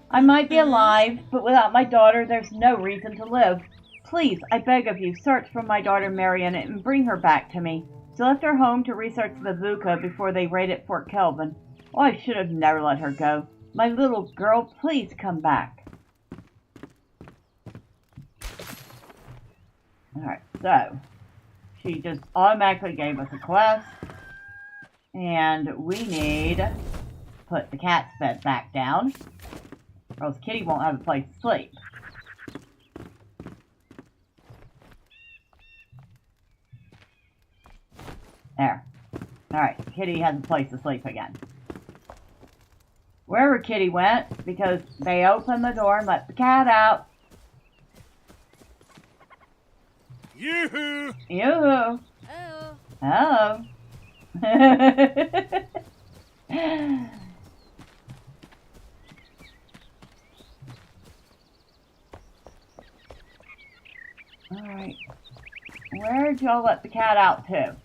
I might be alive, but without my daughter, there's no reason to live. Please, I beg of you, search for my daughter Marion and bring her back to me. She left her home to research the Vuka before they raided Fort Kelvin. Oh, I should have never let her go. My little girl, please come back. Alright, so she just automatically gave us a quest. And we need to put the cat's bed back down, or else Kitty won't have a place to sleep. There. Alright, Kitty has a place to sleep again. Wherever Kitty went, because they opened the door and let the cat out. Yoo-hoo! Yoo-hoo! Oh. Hello! Alright. Where'd y'all let the cat out to?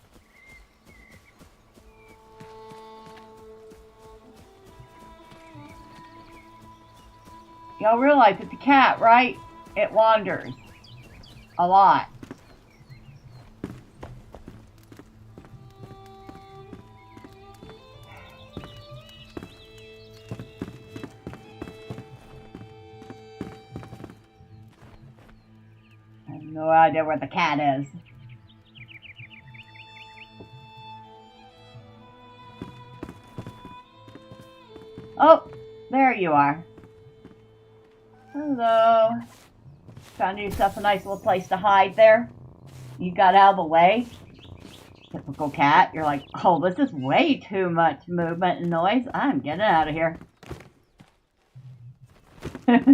Y'all realize that the cat, right? It wanders. A lot. I have no idea where the cat is. Oh, there you are. Hello. Found yourself a nice little place to hide there. You got out of the way. Typical cat. You're like, oh, this is way too much movement and noise. I'm getting out of here. If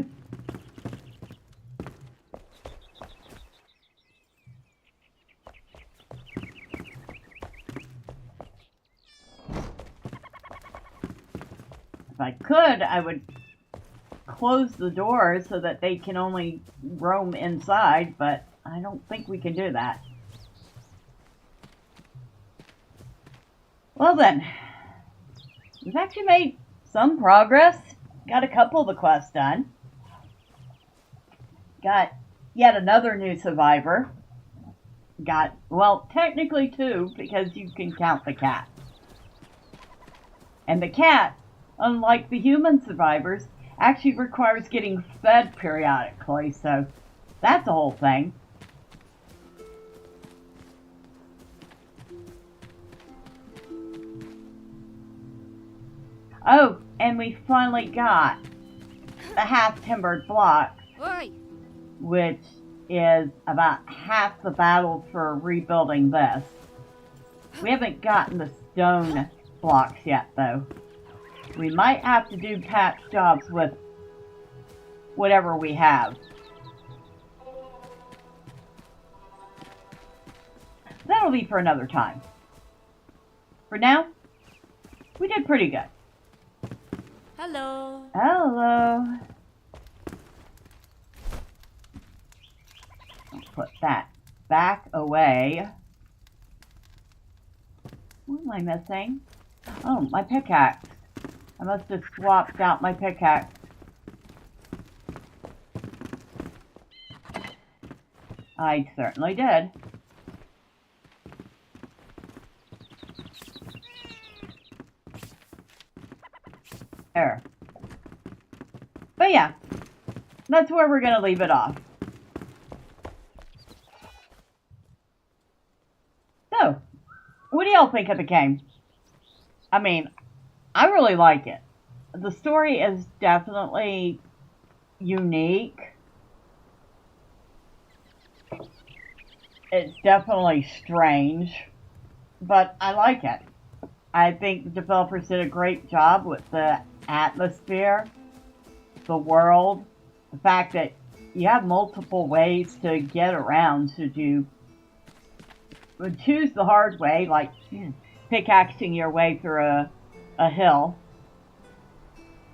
I could, I would close the doors so that they can only roam inside, but I don't think we can do that. Well then, we've actually made some progress. Got a couple of the quests done. Got yet another new survivor. Got, well, technically 2, because you can count the cat. And the cat, unlike the human survivors, actually requires getting fed periodically, so that's a whole thing. Oh, and we finally got the half-timbered block, Oi. which is about half the battle for rebuilding this. We haven't gotten the stone blocks yet, though. We might have to do patch jobs with whatever we have. That'll be for another time. For now, we did pretty good. Hello. Hello. I'll put that back away. What am I missing? Oh, my pickaxe. I must have swapped out my pickaxe. I certainly did. There. But yeah, that's where we're going to leave it off. So, what do y'all think of the game? I mean, I really like it. The story is definitely unique. It's definitely strange, but I like it. I think the developers did a great job with the atmosphere, the world, the fact that you have multiple ways to get around should you choose the hard way, like pickaxing your way through a hill,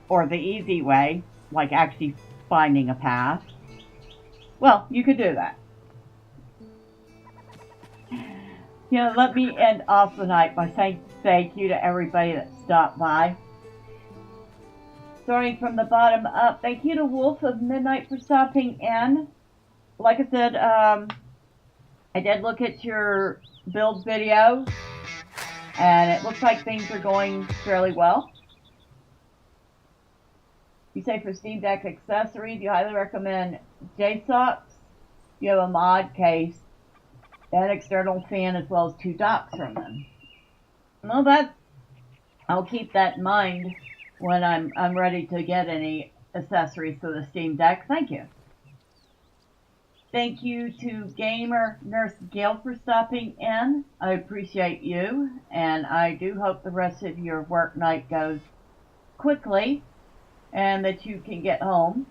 or the easy way, like actually finding a path. Well, you could do that. You know, let me end off the night by saying thank you to everybody that stopped by. Starting from the bottom up, thank you to Wolf of Midnight for stopping in. Like I said, I did look at your build video, and it looks like things are going fairly well. You say for Steam Deck accessories, you highly recommend JSOCs. You have a mod case, an external fan, as well as 2 docks from them. Well, I'll keep that in mind when I'm ready to get any accessories for the Steam Deck. Thank you. Thank you to Gamer Nurse Gail for stopping in. I appreciate you, and I do hope the rest of your work night goes quickly and that you can get home.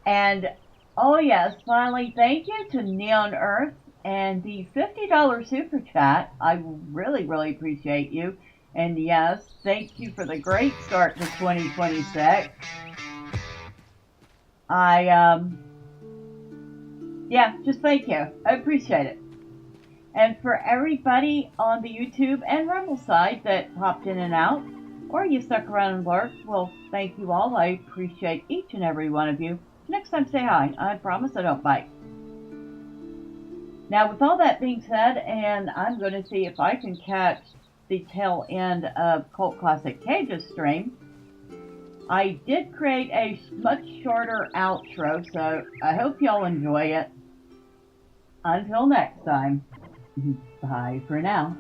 And oh yes, finally, thank you to Neon Earth and the $50 super chat. I really, really appreciate you. And yes, thank you for the great start to 2026. Yeah, just thank you. I appreciate it. And for everybody on the YouTube and Rumble side that popped in and out, or you stuck around and lurked, well, thank you all. I appreciate each and every one of you. Next time, say hi. I promise I don't bite. Now, with all that being said, and I'm going to see if I can catch the tail end of Cult Classic Cage's stream, I did create a much shorter outro, so I hope y'all enjoy it. Until next time, bye for now.